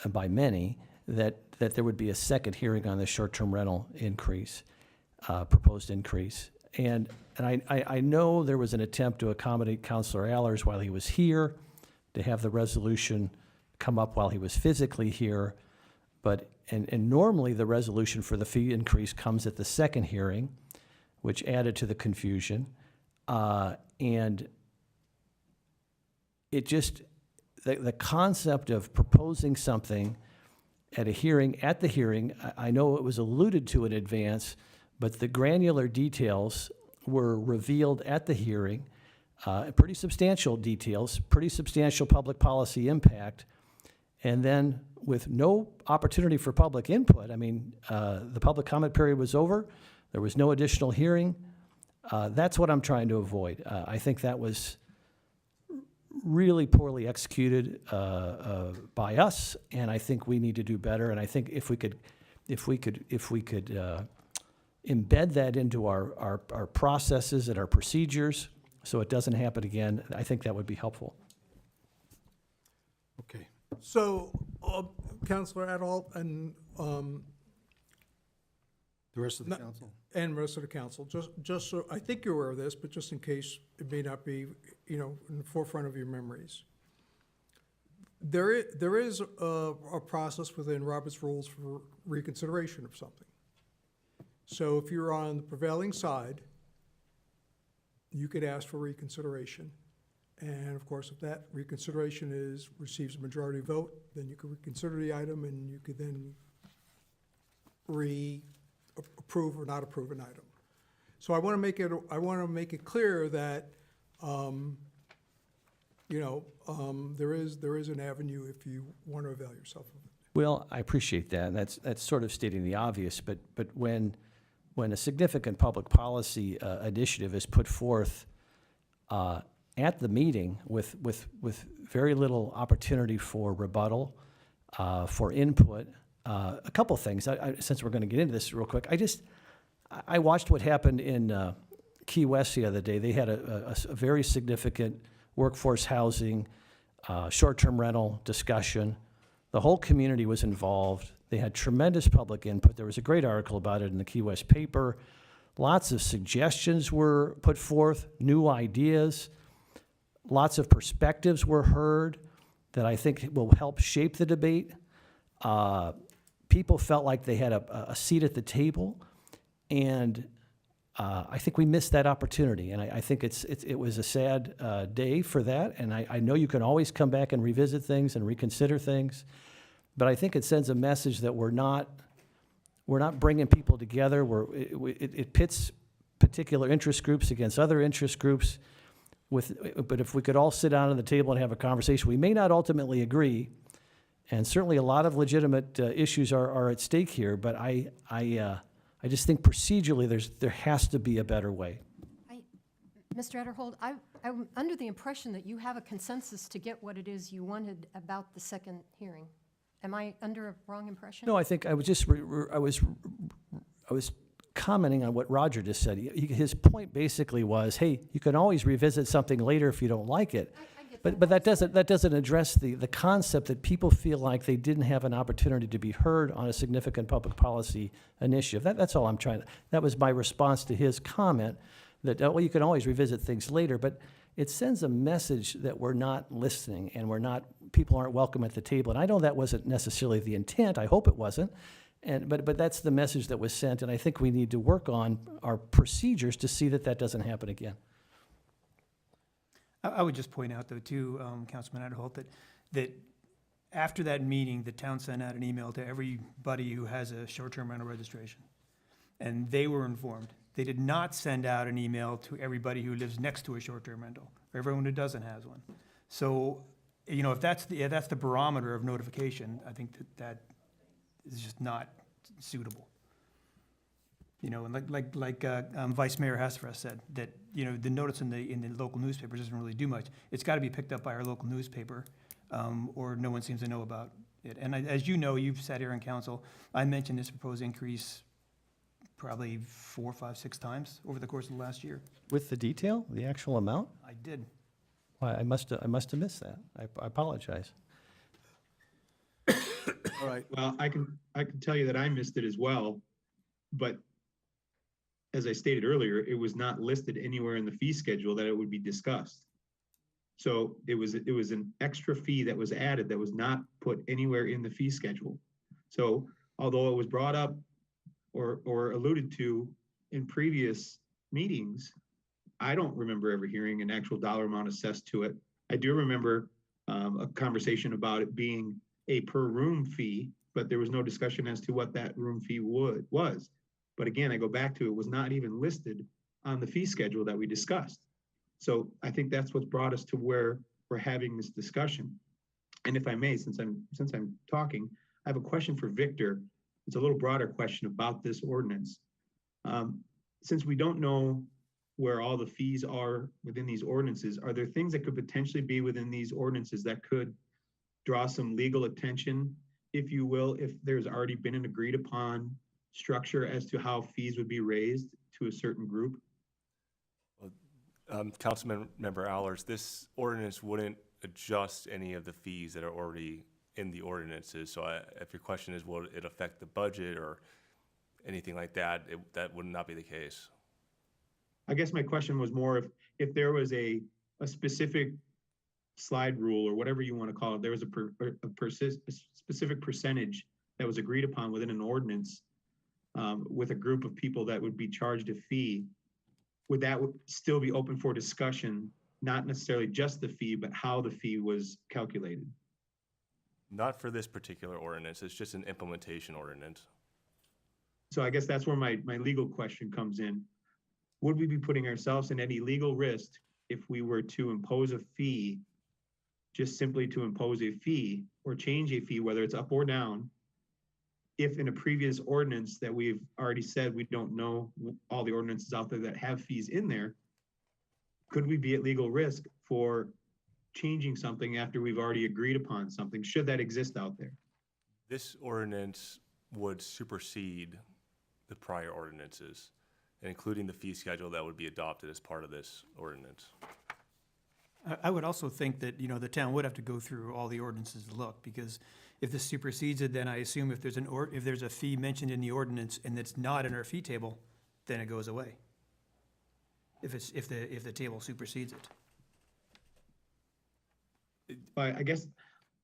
by many, that there would be a second hearing on the short-term rental increase, proposed increase. And I know there was an attempt to accommodate Councilor Allers while he was here, to have the resolution come up while he was physically here. But, and normally the resolution for the fee increase comes at the second hearing, which added to the confusion. And it just, the concept of proposing something at the hearing, I know it was alluded to in advance, but the granular details were revealed at the hearing, pretty substantial details, pretty substantial public policy impact, and then with no opportunity for public input. I mean, the public comment period was over, there was no additional hearing. That's what I'm trying to avoid. I think that was really poorly executed by us, and I think we need to do better. And I think if we could embed that into our processes and our procedures, so it doesn't happen again, I think that would be helpful. Okay. So, Councilor Adult and The rest of the No. council? and the rest of the council, just so, I think you're aware of this, but just in case it may not be, in the forefront of your memories. There is a process within Robert's Rules for reconsideration of something. So if you're on the prevailing side, you could ask for reconsideration. And of course, if that reconsideration receives a majority vote, then you could reconsider the item, and you could then approve or not approve an item. So I want to make it clear that, there is an avenue if you want to avail yourself of it. Well, I appreciate that, and that's sort of stating the obvious, but when a significant public policy initiative is put forth at the meeting with very little opportunity for rebuttal, for input, a couple things. Since we're going to get into this real quick, I watched what happened in Key West the other day. They had a very significant workforce housing, short-term rental discussion. The whole community was involved. They had tremendous public input. There was a great article about it in the Key West paper. Lots of suggestions were put forth, new ideas. Lots of perspectives were heard that I think will help shape the debate. People felt like they had a seat at the table, and I think we missed that opportunity. And I think it was a sad day for that. And I know you can always come back and revisit things and reconsider things, but I think it sends a message that we're not bringing people together. It pits particular interest groups against other interest groups. But if we could all sit down at the table and have a conversation, we may not ultimately agree, and certainly a lot of legitimate issues are at stake here. But I just think procedurally there has to be a better way. Mr. Adderhold, I'm under the impression that you have a consensus to get what it is you wanted about the second hearing. Am I under a wrong impression? No, I think I was just I was commenting on what Roger just said. His point basically was, hey, you can always revisit something later if you don't like it. But that doesn't address the concept that people feel like they didn't have an opportunity to be heard on a significant public policy initiative. That's all I'm trying to. That was my response to his comment that you can always revisit things later. But it sends a message that we're not listening and people aren't welcome at the table. And I know that wasn't necessarily the intent. I hope it wasn't. But that's the message that was sent, and I think we need to work on our procedures to see that doesn't happen again. I would just point out, though, too, Councilman Adderholt, that after that meeting, the town sent out an email to everybody who has a short-term rental registration, and they were informed. They did not send out an email to everybody who lives next to a short-term rental, or everyone who doesn't have one. So, if that's the barometer of notification, I think that is just not suitable. And like Vice Mayor Hasselfrest said, that, the notice in the local newspapers doesn't really do much. It's got to be picked up by our local newspaper, or no one seems to know about it. And as you know, you've sat here in council, I mentioned this proposed increase probably 4, 5, 6 times over the course of the last year. With the detail, the actual amount? I did. Why, I must have missed that. I apologize. All right. Well, I can tell you that I missed it as well, but as I stated earlier, it was not listed anywhere in the fee schedule that it would be discussed. So it was an extra fee that was added that was not put anywhere in the fee schedule. So although it was brought up or alluded to in previous meetings, I don't remember ever hearing an actual dollar amount assessed to it. I do remember a conversation about it being a per room fee, but there was no discussion as to what that room fee was. But again, I go back to, it was not even listed on the fee schedule that we discussed. So I think that's what's brought us to where we're having this discussion. And if I may, since I'm talking, I have a question for Victor. It's a little broader question about this ordinance. Since we don't know where all the fees are within these ordinances, are there things that could potentially be within these ordinances that could draw some legal attention, if you will, if there's already been an agreed upon structure as to how fees would be raised to a certain group? Councilmember Allers, this ordinance wouldn't adjust any of the fees that are already in the ordinances. So if your question is, will it affect the budget or anything like that, that would not be the case. I guess my question was more if there was a specific slide rule or whatever you want to call it, there was a specific percentage that was agreed upon within an ordinance with a group of people that would be charged a fee, would that still be open for discussion, not necessarily just the fee, but how the fee was calculated? Not for this particular ordinance. It's just an implementation ordinance. So I guess that's where my legal question comes in. would we be putting ourselves in any legal risk if we were to impose a fee, just simply to impose a fee or change a fee, whether it's up or down, if in a previous ordinance that we've already said we don't know all the ordinances out there that have fees in there, could we be at legal risk for changing something after we've already agreed upon something, should that exist out there? This ordinance would supersede the prior ordinances, including the fee schedule that would be adopted as part of this ordinance. I would also think that, you know, the town would have to go through all the ordinances to look, because if this supersedes it, then I assume if there's a fee mentioned in the ordinance and it's not in our fee table, then it goes away. If the table supersedes it. I guess,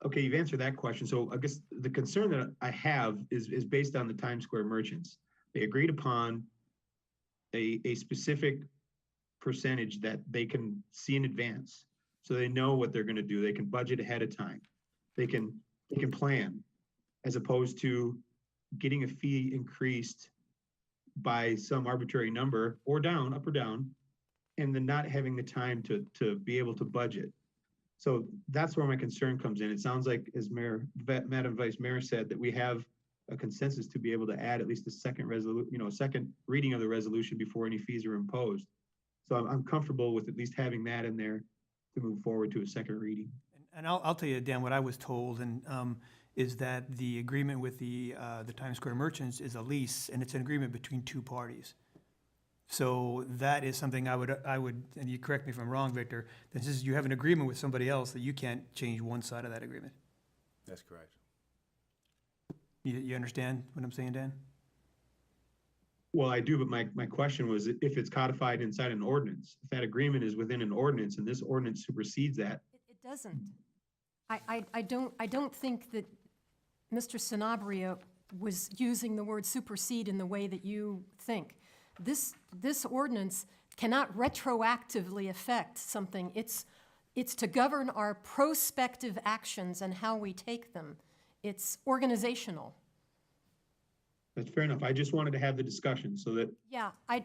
okay, you've answered that question. So I guess the concern that I have is based on the Times Square merchants. They agreed upon a specific percentage that they can see in advance. So they know what they're gonna do. They can budget ahead of time. They can plan, as opposed to getting a fee increased by some arbitrary number or down, up or down, and then not having the time to be able to budget. So that's where my concern comes in. It sounds like, as Madam Vice Mayor said, that we have a consensus to be able to add at least a second second reading of the resolution before any fees are imposed. So I'm comfortable with at least having that in there to move forward to a second reading. And I'll tell you, Dan, what I was told, and is that the agreement with the Times Square merchants is a lease, and it's an agreement between two parties. So that is something I would, and you correct me if I'm wrong, Victor, that says you have an agreement with somebody else that you can't change one side of that agreement. That's correct. You understand what I'm saying, Dan? Well, I do, but my question was if it's codified inside an ordinance, if that agreement is within an ordinance and this ordinance supersedes that. It doesn't. I don't think that Mr. Sanabria was using the word supersede in the way that you think. This ordinance cannot retroactively affect something. It's to govern our prospective actions and how we take them. It's organizational. That's fair enough. I just wanted to have the discussion so that. Yeah, I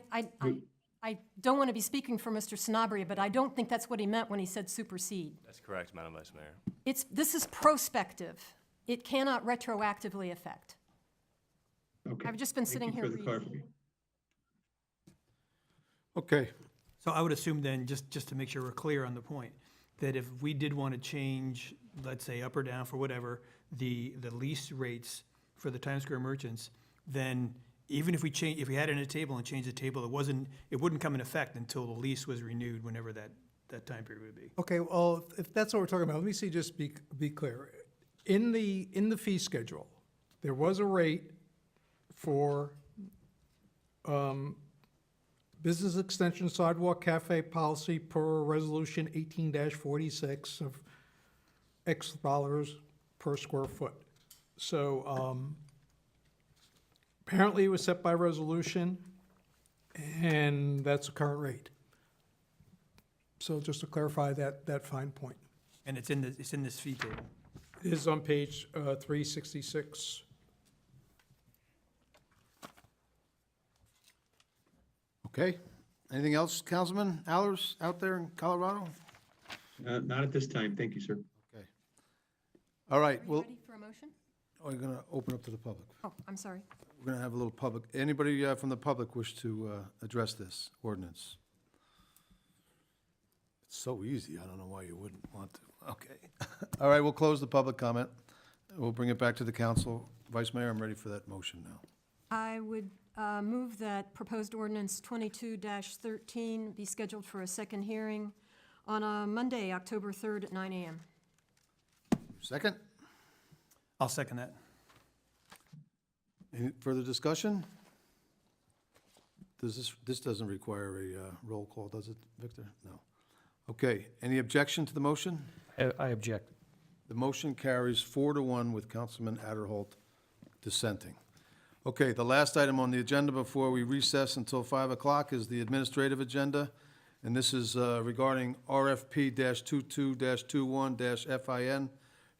don't want to be speaking for Mr. Sanabria, but I don't think that's what he meant when he said supersede. That's correct, Madam Vice Mayor. This is prospective. It cannot retroactively affect. Okay. I've just been sitting here Thank you for the reading. clarification. Okay, So I would assume then, just to make sure we're clear on the point, that if we did want to change, let's say up or down for whatever, the lease rates for the Times Square merchants, then even if we had it in a table and changed the table, it wouldn't come in effect until the lease was renewed, whenever that time period would be. Okay, well, if that's what we're talking about, let me see, just be clear. In the fee schedule, there was a rate for business extension sidewalk cafe policy per resolution 18-46 of X dollars per square foot. So apparently it was set by resolution, and that's the current rate. So just to clarify that fine point. And it's in this fee table. It is on page 366. okay. Anything else, Councilman Allers out there in Colorado? Not at this time. Thank you, sir. Okay. All right, Are you well, ready for a motion? we're going to open up to the public. Oh, I'm sorry. We're going to have a little public, anybody from the public wish to address this ordinance? It's so easy, I don't know why you wouldn't want to. Okay. All right, we'll close the public comment. We'll bring it back to the council. Vice Mayor, I'm ready for that motion now. I would move that proposed ordinance 22-13 be scheduled for a second hearing on a Monday, October 3rd at 9 a.m. Second? I'll second that. Any further discussion? This doesn't require a roll call, does it, Victor? No. Okay, any objection to the motion? I object. The motion carries 4-1 with Councilman Adderholt dissenting. Okay, the last item on the agenda before we recess until 5 o'clock is the administrative agenda, and this is regarding RFP-22-21-FIN,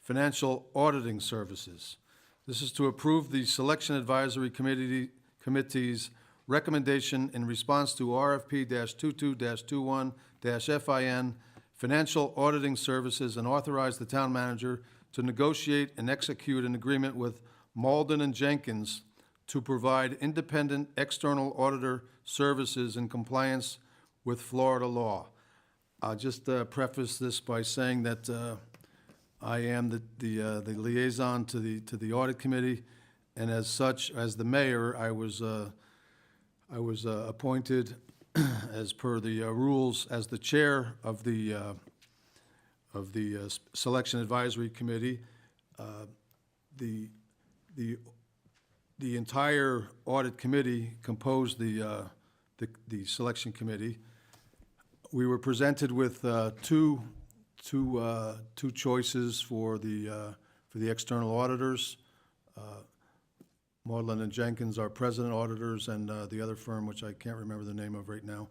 Financial Auditing Services. This is to approve the Selection Advisory Committee's recommendation in response to RFP-22-21-FIN, financial auditing services, and authorize the town manager to negotiate and execute an agreement with Malden and Jenkins to provide independent external auditor services in compliance with Florida law. I'll just preface this by saying that I am the liaison to the audit committee, and as such, as the mayor, I was appointed as per the rules as the chair of the Selection Advisory Committee. The entire audit committee composed the selection committee. We were presented with two choices for the external auditors. Maudlin and Jenkins are president auditors, and the other firm, which I can't remember the name of right now.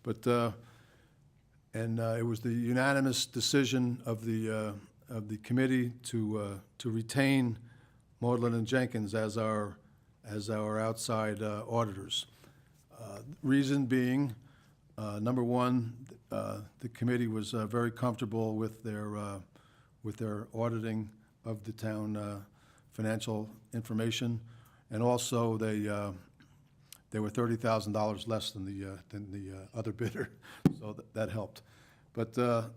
But it was the unanimous decision of the committee to retain Maudlin and Jenkins as our outside auditors. Reason being, number one, the committee was very comfortable with their auditing of the town financial information, and also they were $30,000 less than the other bidder, so that helped. But the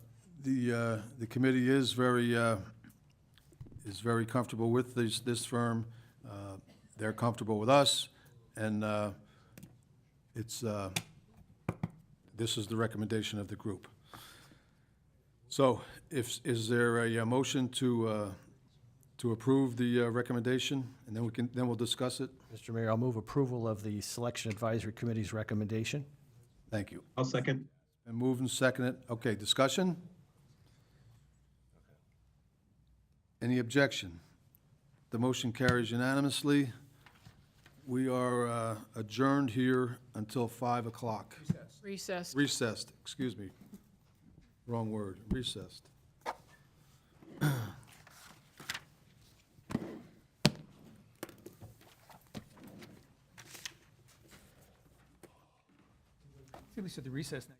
committee is very comfortable with this firm. They're comfortable with us, and this is the recommendation of the group. So, is there a motion to approve the recommendation, and then we'll discuss it? Mr. Mayor, I'll move approval of the Selection Advisory Committee's recommendation. Thank you. I'll second. And move and second it. Okay, discussion? Any objection? The motion carries unanimously. We are adjourned here until 5 o'clock. Recessed. Recessed, excuse me. Wrong word, recessed. At least at the recess night.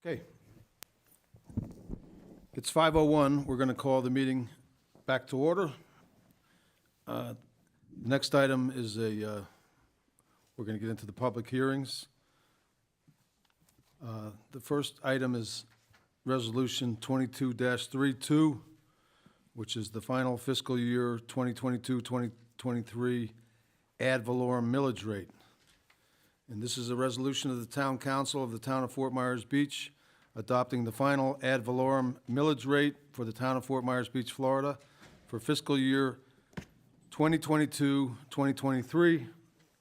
Okay. It's 5:01. We're going to call the meeting back to order. Next item is we're going to get into the public hearings. The first item is Resolution 22-32, which is the final fiscal year 2022-2023 ad valorem millage rate. And this is a resolution of the Town Council of the Town of Fort Myers Beach adopting the final ad valorem millage rate for the Town of Fort Myers Beach, Florida for fiscal year 2022-2023,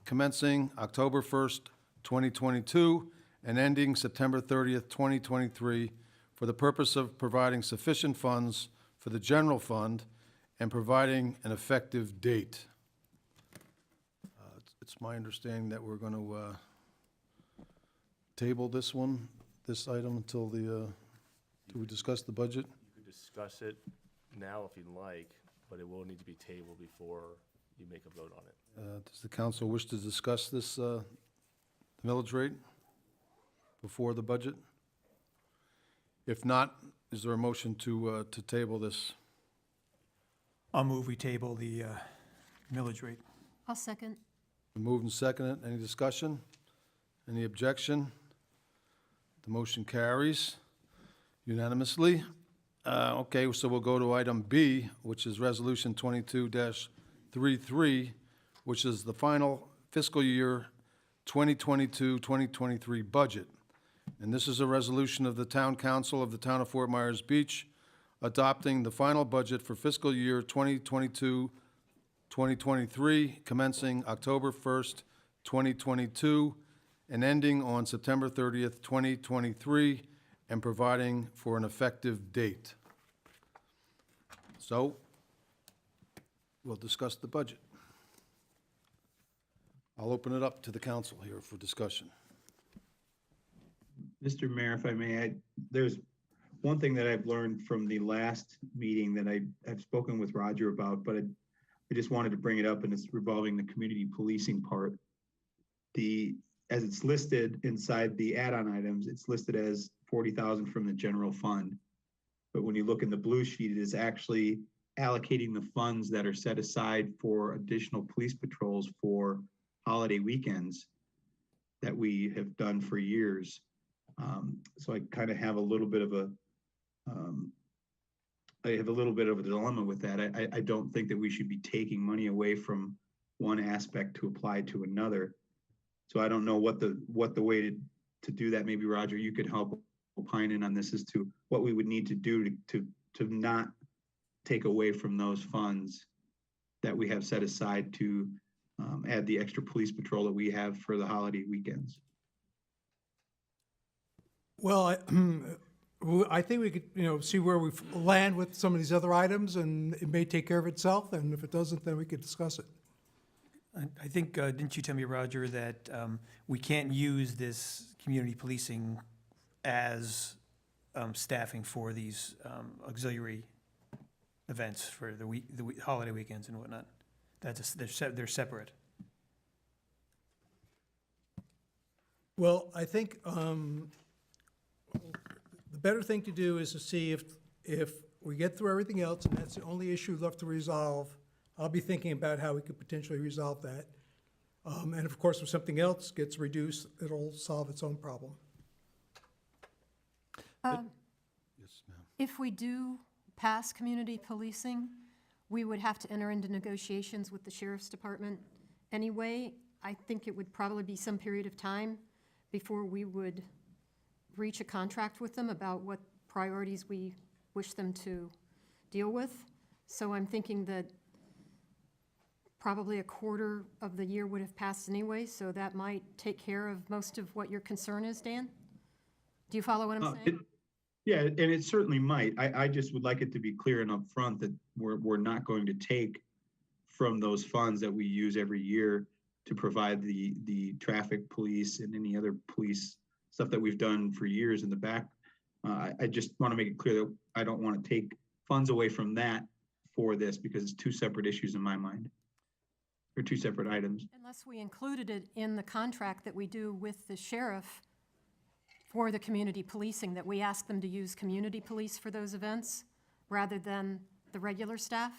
commencing October 1st, 2022, and ending September 30th, 2023, for the purpose of providing sufficient funds for the general fund and providing an effective date. It's my understanding that we're going to table this item until we discuss the budget. You can discuss it now if you'd like, but it will need to be tabled before you make a vote on it. Does the council wish to discuss this millage rate before the budget? If not, is there a motion to table this? I'll move we table the millage rate. I'll second. Moved and seconded. Any discussion? Any objection? The motion carries unanimously. Okay, so we'll go to item B, which is Resolution 22-33, which is the final fiscal year 2022-2023 budget. And this is a resolution of the Town Council of the Town of Fort Myers Beach adopting the final budget for fiscal year 2022-2023, commencing October 1st, 2022, and ending on September 30th, 2023, and providing for an effective date. So, we'll discuss the budget. I'll open it up to the council here for discussion. Mr. Mayor, if I may, there's one thing that I've learned from the last meeting that I've spoken with Roger about, but I just wanted to bring it up, and it's revolving the community policing part. As it's listed inside the add-on items, it's listed as 40,000 from the general fund. But when you look in the blue sheet, it is actually allocating the funds that are set aside for additional police patrols for holiday weekends that we have done for years. So I kind of have a little bit of a dilemma with that. I don't think that we should be taking money away from one aspect to apply to another. So I don't know what the way to do that. Maybe Roger, you could help opine in on this as to what we would need to do to not take away from those funds that we have set aside to add the extra police patrol that we have for the holiday weekends. Well, I think we could, see where we land with some of these other items, and it may take care of itself, and if it doesn't, then we could discuss it. I think, didn't you tell me, Roger, that we can't use this community policing as staffing for these auxiliary events for the holiday weekends and whatnot? They're separate. Well, I think the better thing to do is to see if we get through everything else, and that's the only issue left to resolve. I'll be thinking about how we could potentially resolve that. And of course, if something else gets reduced, it'll solve its own problem. Yes, ma'am. If we do pass community policing, we would have to enter into negotiations with the sheriff's department anyway. I think it would probably be some period of time before we would reach a contract with them about what priorities we wish them to deal with. So I'm thinking that probably a quarter of the year would have passed anyway, so that might take care of most of what your concern is, Dan? Do you follow what I'm saying? Yeah, and it certainly might. I just would like it to be clear and upfront that we're not going to take from those funds that we use every year to provide the traffic police and any other police stuff that we've done for years in the back. I just want to make it clear that I don't want to take funds away from that for this, because it's two separate issues in my mind, or two separate items. Unless we included it in the contract that we do with the sheriff for the community policing, that we ask them to use community police for those events rather than the regular staff?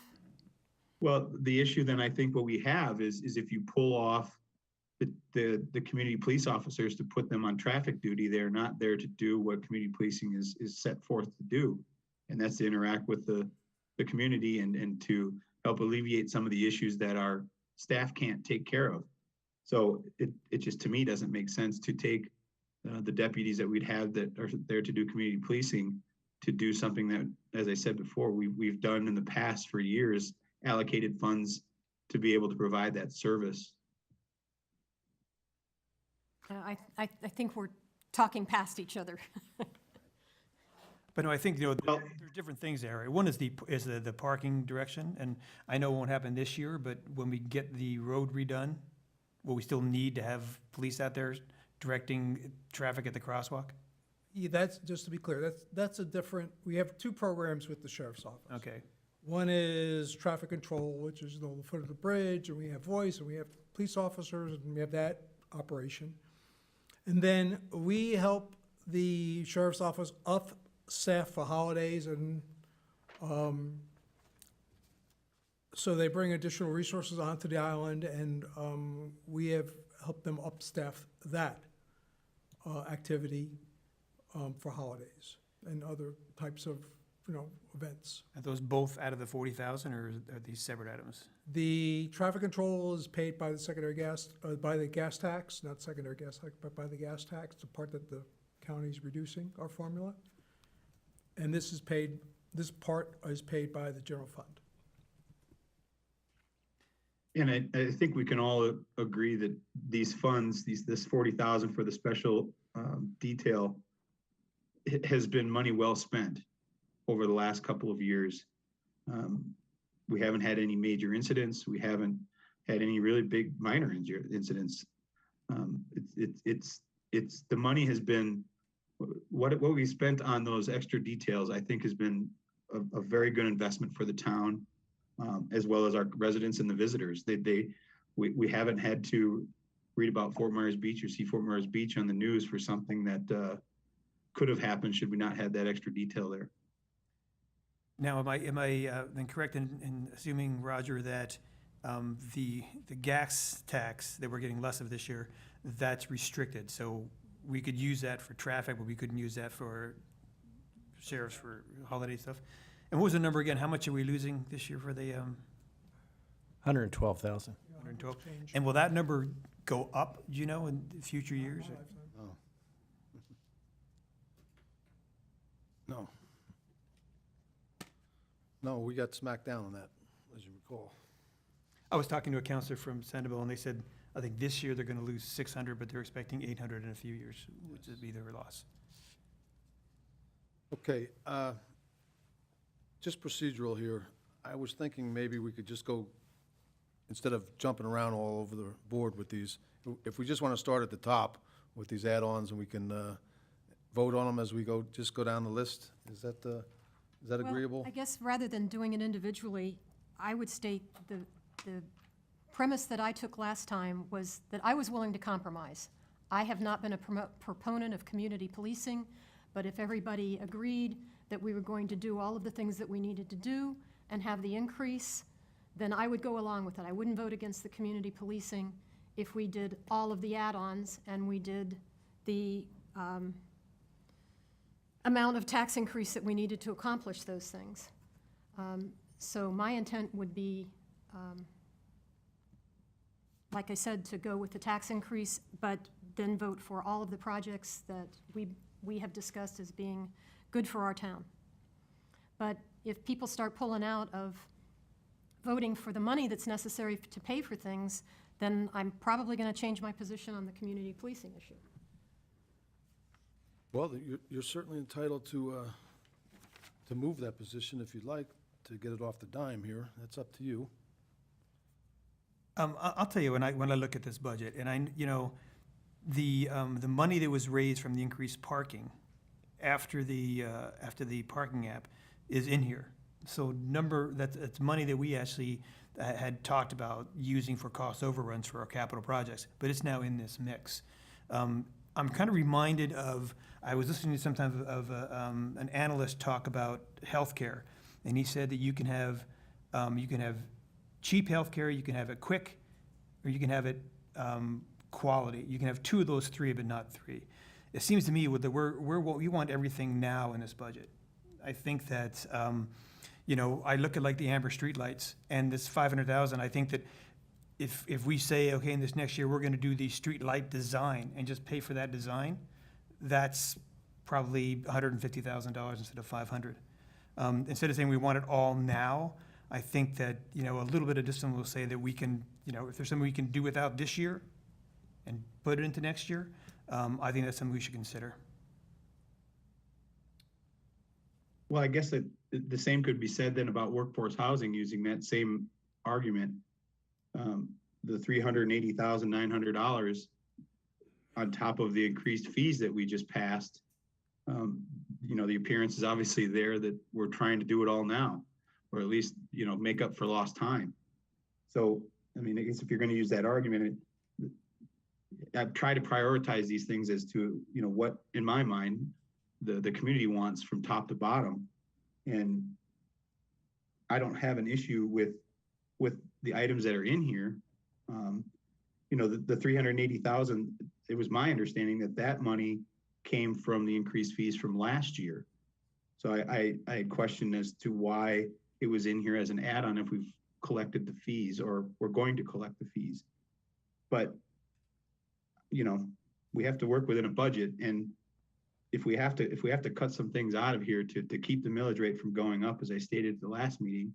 Well, the issue then I think what we have is if you pull off the community police officers to put them on traffic duty, they're not there to do what community policing is set forth to do. And that's to interact with the community and to help alleviate some of the issues that our staff can't take care of. So it just, to me, doesn't make sense to take the deputies that we'd have that are there to do community policing to do something that, as I said before, we've done in the past for years, allocated funds to be able to provide that service. I think we're talking past each other. But no, I think, there are different things there. One is the parking direction, and I know it won't happen this year, but when we get the road redone, will we still need to have police out there directing traffic at the crosswalk? Yeah, that's, just to be clear, that's a different, we have two programs with the sheriff's office. Okay. One is traffic control, which is the foot of the bridge, and we have voice, and we have police officers, and we have that operation. And then we help the sheriff's office up staff for holidays, and so they bring additional resources onto the island, and we have helped them up staff that activity for holidays and other types of, events. Are those both out of the 40,000, or are these separate items? The traffic control is paid by the secondary gas, by the gas tax, not secondary gas tax, but by the gas tax, the part that the county's reducing our formula. And this part is paid by the general fund. And I think we can all agree that these funds, this 40,000 for the special detail, it has been money well spent over the last couple of years. We haven't had any major incidents. We haven't had any really big minor incidents. It's the money has been, what we spent on those extra details, I think has been a very good investment for the town, as well as our residents and the visitors. We haven't had to read about Fort Myers Beach or see Fort Myers Beach on the news for something that could have happened should we not had that extra detail there. Now, am I then correct in assuming, Roger, that the gas tax that we're getting less of this year, that's restricted? So we could use that for traffic, but we couldn't use that for sheriffs for holiday stuff? And what was the number again? How much are we losing this year for the 112,000. 112? And will that number go up, do you know, in future years? No. No, we got smacked down on that, as you recall. I was talking to a counselor from Sanibel, and they said, I think this year they're going to lose 600, but they're expecting 800 in a few years, which would be their loss. Okay, just procedural here. I was thinking maybe we could just go, instead of jumping around all over the board with these, if we just want to start at the top with these add-ons and we can vote on them as we go, just go down the list. Is that agreeable? Well, I guess rather than doing it individually, I would state the premise that I took last time was that I was willing to compromise. I have not been a proponent of community policing, but if everybody agreed that we were going to do all of the things that we needed to do and have the increase, then I would go along with it. I wouldn't vote against the community policing if we did all of the add-ons and we did the amount of tax increase that we needed to accomplish those things. So my intent would be, like I said, to go with the tax increase, but then vote for all of the projects that we have discussed as being good for our town. But if people start pulling out of voting for the money that's necessary to pay for things, then I'm probably going to change my position on the community policing issue. Well, you're certainly entitled to move that position if you'd like, to get it off the dime here. That's up to you. I'll tell you, when I look at this budget, and the money that was raised from the increased parking after the parking app is in here. So that's money that we actually had talked about using for cost overruns for our capital projects, but it's now in this mix. I'm kind of reminded of, I was listening to sometimes of an analyst talk about healthcare, and he said that you can have cheap healthcare, you can have it quick, or you can have it quality. You can have two of those three, but not three. It seems to me with we want everything now in this budget. I think that, I look at like the Amber streetlights and this 500,000, I think that if we say, okay, in this next year, we're gonna do the street light design and just pay for that design, that's probably $150,000 instead of 500. Instead of saying we want it all now, I think that, a little bit of discipline will say that we can, if there's something we can do without this year and put it into next year, I think that's something we should consider. Well, I guess that the same could be said then about workforce housing using that same argument. The $380,900 on top of the increased fees that we just passed. The appearance is obviously there that we're trying to do it all now, or at least, make up for lost time. So, I guess if you're going to use that argument, I've tried to prioritize these things as to, what, in my mind, the community wants from top to bottom. And I don't have an issue with the items that are in here. The 380,000, it was my understanding that money came from the increased fees from last year. So I questioned as to why it was in here as an add-on if we've collected the fees or we're going to collect the fees. But, we have to work within a budget, and if we have to cut some things out of here to keep the millage rate from going up, as I stated at the last meeting,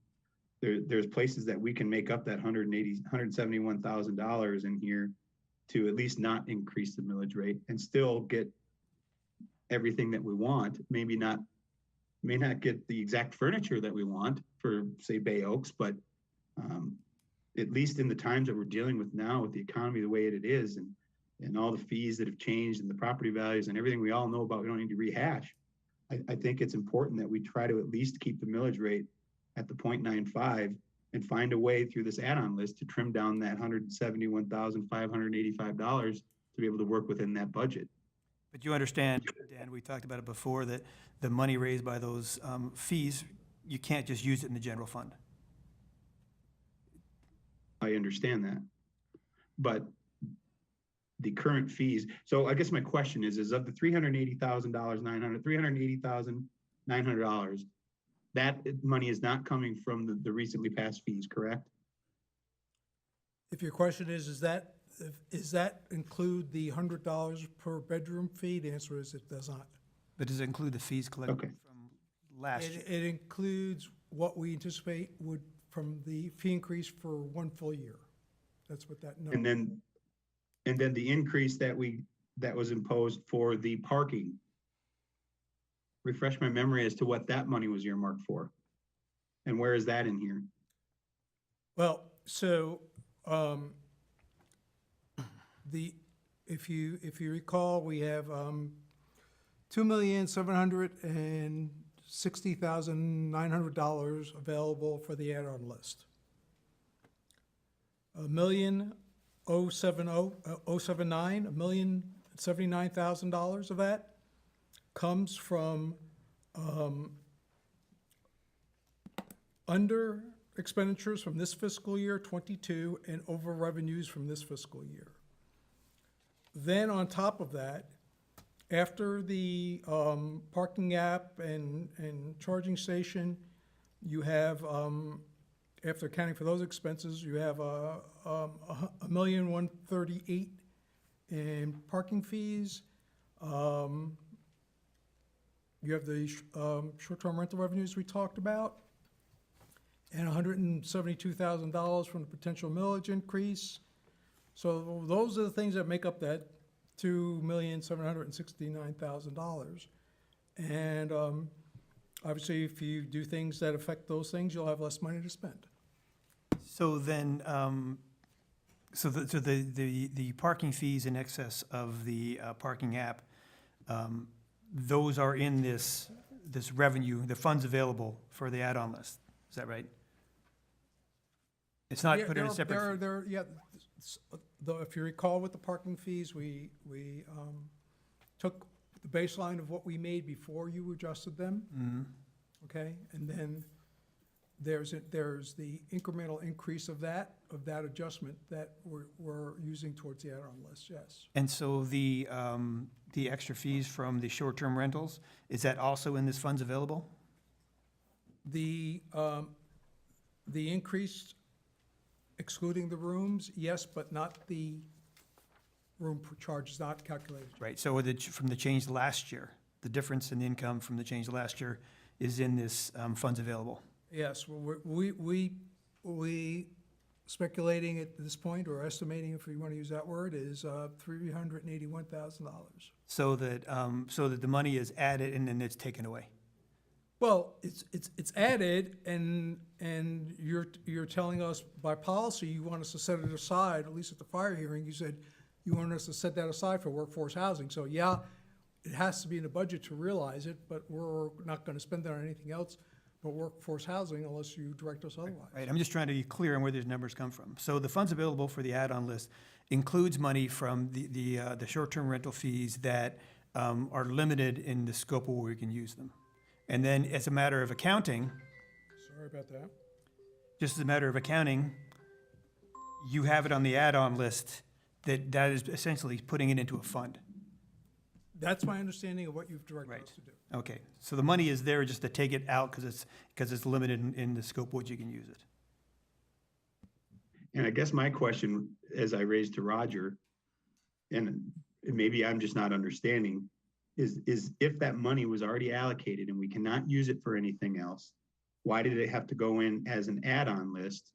there's places that we can make up that $171,000 in here to at least not increase the millage rate and still get everything that we want. May not get the exact furniture that we want for, say, Bay Oaks, but at least in the times that we're dealing with now with the economy the way it is and all the fees that have changed and the property values and everything we all know about, we don't need to rehash. I think it's important that we try to at least keep the millage rate at the 0.95 and find a way through this add-on list to trim down that $171,585 to be able to work within that budget. But you understand, Dan, we talked about it before, that the money raised by those fees, you can't just use it in the general fund. I understand that. But the current fees, so I guess my question is of the $380,900, that money is not coming from the recently passed fees, correct? If your question is that include the $100 per bedroom fee? The answer is it does not. But does it include the fees collected from last year? It includes what we anticipate from the fee increase for one full year. That's what that number. And then the increase that was imposed for the parking. Refresh my memory as to what that money was earmarked for. And where is that in here? Well, so if you recall, we have $2,760,900 available for the add-on list. $1,079,000 of that comes from under expenditures from this fiscal year 22 and over revenues from this fiscal year. Then on top of that, after the parking app and charging station, you have after accounting for those expenses, you have $1,138,000 in parking fees. You have the short-term rental revenues we talked about, and $172,000 from the potential millage increase. So those are the things that make up that $2,769,000. And obviously, if you do things that affect those things, you'll have less money to spend. So then, the parking fees in excess of the parking app, those are in this revenue, the funds available for the add-on list. Is that right? It's not put in a separate. If you recall with the parking fees, we took the baseline of what we made before you adjusted them. Okay, and then there's the incremental increase of that adjustment that we're using towards the add-on list, yes. And so the extra fees from the short-term rentals, is that also in this funds available? The increase excluding the rooms, yes, but not the room charge is not calculated. Right, so from the change last year, the difference in income from the change last year is in this funds available? Yes, well, we speculating at this point, or estimating, if you want to use that word, is $381,000. So that the money is added and then it's taken away? Well, it's added, and you're telling us by policy, you want us to set it aside, at least at the fire hearing, you said you want us to set that aside for workforce housing. So yeah, it has to be in the budget to realize it, but we're not going to spend that on anything else but workforce housing unless you direct us otherwise. Right, I'm just trying to be clear on where these numbers come from. So the funds available for the add-on list includes money from the short-term rental fees that are limited in the scope of where we can use them. And then as a matter of accounting, Sorry about that. just as a matter of accounting, you have it on the add-on list that is essentially putting it into a fund. That's my understanding of what you've directed us to do. Okay, so the money is there just to take it out because it's limited in the scope of what you can use it. And I guess my question, as I raised to Roger, and maybe I'm just not understanding, is if that money was already allocated and we cannot use it for anything else, why did it have to go in as an add-on list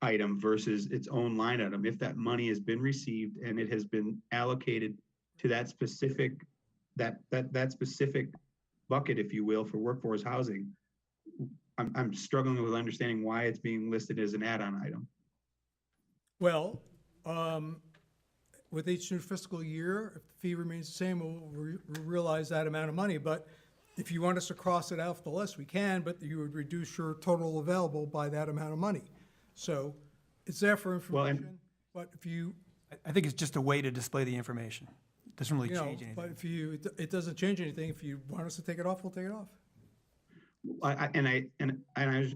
item versus its own line item? If that money has been received and it has been allocated to that specific specific bucket, if you will, for workforce housing, I'm struggling with understanding why it's being listed as an add-on item. Well, with each new fiscal year, if the fee remains the same, we'll realize that amount of money. But if you want us to cross it off the list, we can, but you would reduce your total available by that amount of money. So it's there for information, but if you, I think it's just a way to display the information. It doesn't really you know, change anything. but if you, it doesn't change anything. If you want us to take it off, we'll take it off. I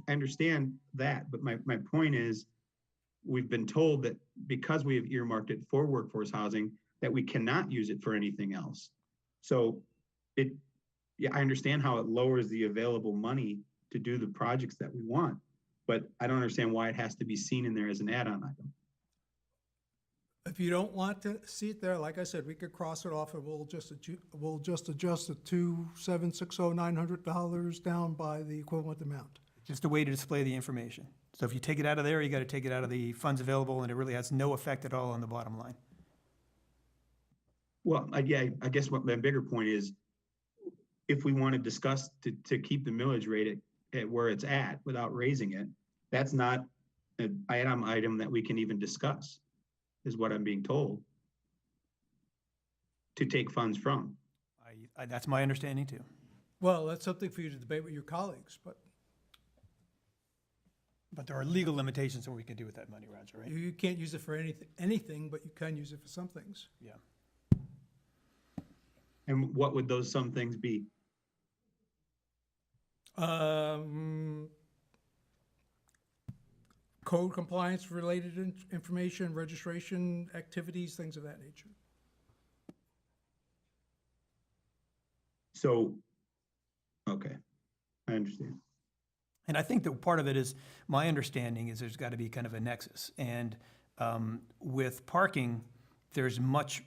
understand that, but my point is, we've been told that because we have earmarked it for workforce housing, that we cannot use it for anything else. So I understand how it lowers the available money to do the projects that we want, but I don't understand why it has to be seen in there as an add-on item. If you don't want to see it there, like I said, we could cross it off and we'll just adjust it to $760,900 down by the equivalent amount. Just a way to display the information. So if you take it out of there, you got to take it out of the funds available, and it really has no effect at all on the bottom line. Well, I guess what my bigger point is, if we want to discuss to keep the millage rate at where it's at without raising it, that's not an item that we can even discuss, is what I'm being told, to take funds from. That's my understanding too. Well, that's something for you to debate with your colleagues, but there are legal limitations on what we can do with that money, Roger, right? you can't use it for anything, but you can use it for some things. Yeah. And what would those some things be? Code compliance related information, registration activities, things of that nature. So, okay, I understand. And I think that part of it is, my understanding is there's got to be kind of a nexus. And with parking, it's much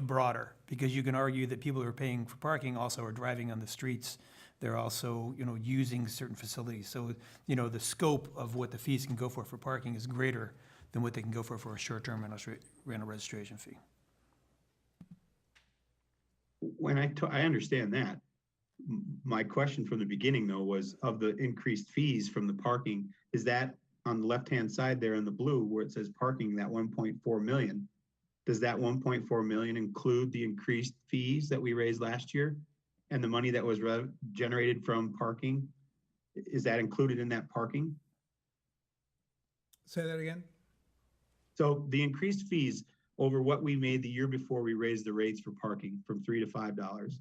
broader, because you can argue that people who are paying for parking also are driving on the streets. They're also, using certain facilities. So, the scope of what the fees can go for parking is greater than what they can go for a short-term rental registration fee. When I understand that. My question from the beginning, though, was of the increased fees from the parking, is that on the left-hand side there in the blue where it says parking, that 1.4 million, does that 1.4 million include the increased fees that we raised last year? And the money that was generated from parking, is that included in that parking? Say that again? So the increased fees over what we made the year before we raised the rates for parking from $3 to $5.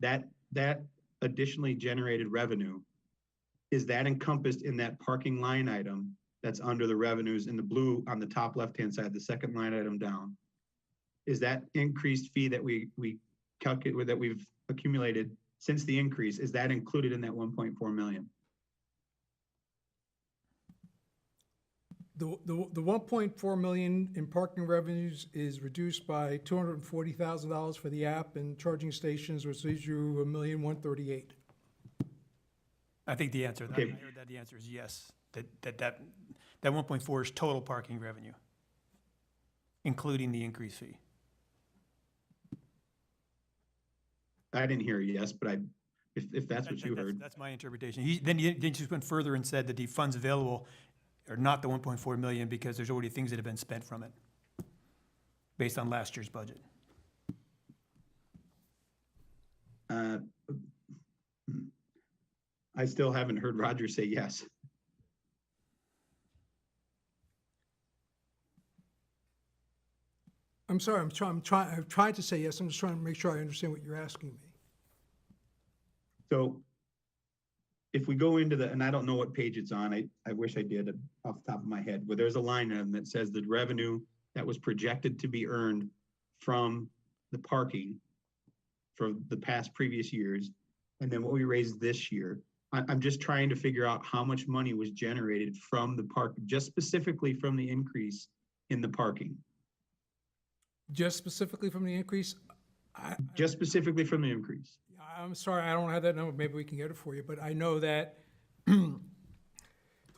That additionally generated revenue, is that encompassed in that parking line item that's under the revenues in the blue on the top left-hand side, the second line item down? Is that increased fee that we calculate, that we've accumulated since the increase, is that included in that 1.4 million? The 1.4 million in parking revenues is reduced by $240,000 for the app and charging stations, which leaves you $1,138,000. I think the answer, I Okay. heard that the answer is yes, that 1.4 is total parking revenue, including the increased fee. I didn't hear a yes, but if that's what you heard. That's my interpretation. Then you just went further and said that the funds available are not the 1.4 million because there's already things that have been spent from it, based on last year's budget. I still haven't heard Roger say yes. I'm sorry, I'm trying to say yes, I'm just trying to make sure I understand what you're asking me. So if we go into and I don't know what page it's on, I wish I did off the top of my head, but there's a line item that says the revenue that was projected to be earned from the parking for the previous years, and then what we raised this year. I'm just trying to figure out how much money was generated from the park, just specifically from the increase in the parking. Just specifically from the increase? Just specifically from the increase. I'm sorry, I don't have that number, maybe we can get it for you, but I know that the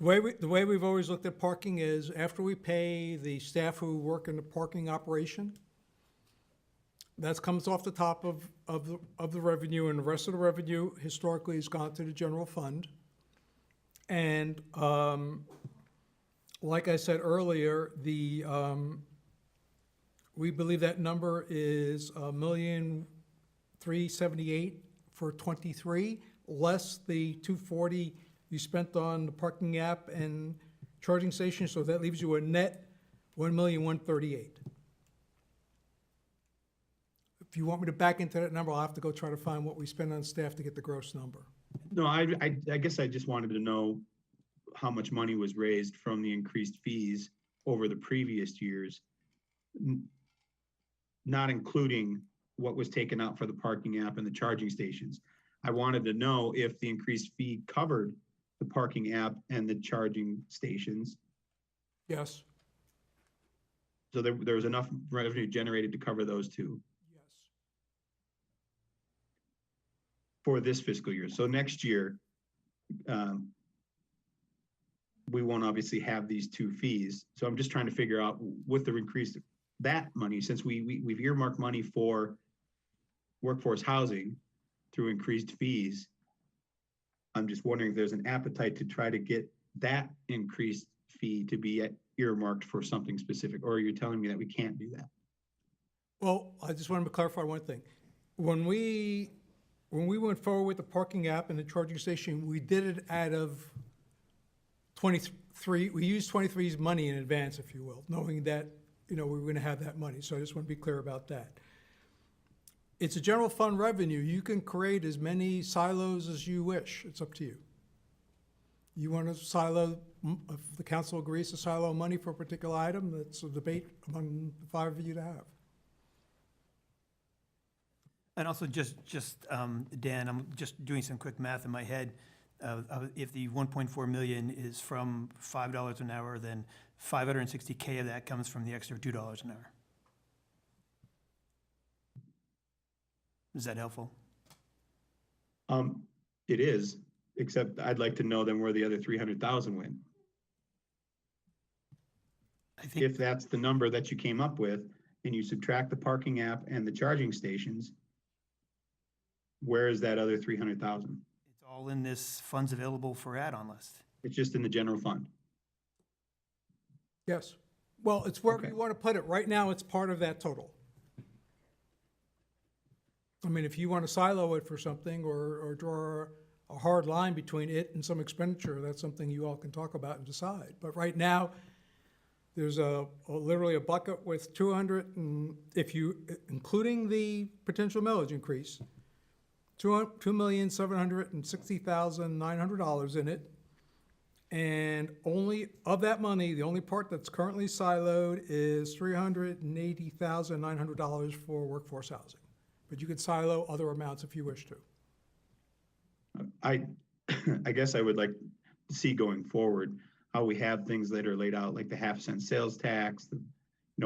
way we've always looked at parking is after we pay the staff who work in the parking operation, that comes off the top of the revenue, and the rest of the revenue historically has gone to the general fund. And like I said earlier, we believe that number is $1,378,000 for '23, less the $240,000 you spent on the parking app and charging station, so that leaves you a net $1,138,000. If you want me to back into that number, I'll have to go try to find what we spend on staff to get the gross number. No, I guess I just wanted to know how much money was raised from the increased fees over the previous years, not including what was taken out for the parking app and the charging stations. I wanted to know if the increased fee covered the parking app and the charging stations. Yes, So there was enough revenue generated to cover those two yes. for this fiscal year. So next year, we won't obviously have these two fees. So I'm just trying to figure out with the increase that money, since we've earmarked money for workforce housing through increased fees. I'm just wondering if there's an appetite to try to get that increased fee to be earmarked for something specific, or are you telling me that we can't do that? Well, I just wanted to clarify one thing. When we went forward with the parking app and the charging station, we did it out of 23, we used 23's money in advance, if you will, knowing that, we were gonna have that money. So I just want to be clear about that. It's a general fund revenue. You can create as many silos as you wish. It's up to you. You want to silo, if the council agrees to silo money for a particular item, that's a debate among the five of you to have. And also Dan, I'm just doing some quick math in my head. If the 1.4 million is from $5 an hour, then 560K of that comes from the extra $2 an hour. Is that helpful? It is, except I'd like to know then where the other 300,000 went. I think If that's the number that you came up with and you subtract the parking app and the charging stations, where is that other 300,000? it's all in this funds available for add-on list. It's just in the general fund. Yes. Well, it's wherever Okay. you want to put it. Right now, it's part of that total. I mean, if you want to silo it for something or draw a hard line between it and some expenditure, that's something you all can talk about and decide. But right now, There's literally a bucket with 200, and if you, including the potential millage increase, $2,760,900 in it. And only, of that money, the only part that's currently siloed is $380,900 for workforce housing. But you could silo other amounts if you wish to. I guess I would like to see going forward how we have things that are laid out, like the half-cent sales tax, the,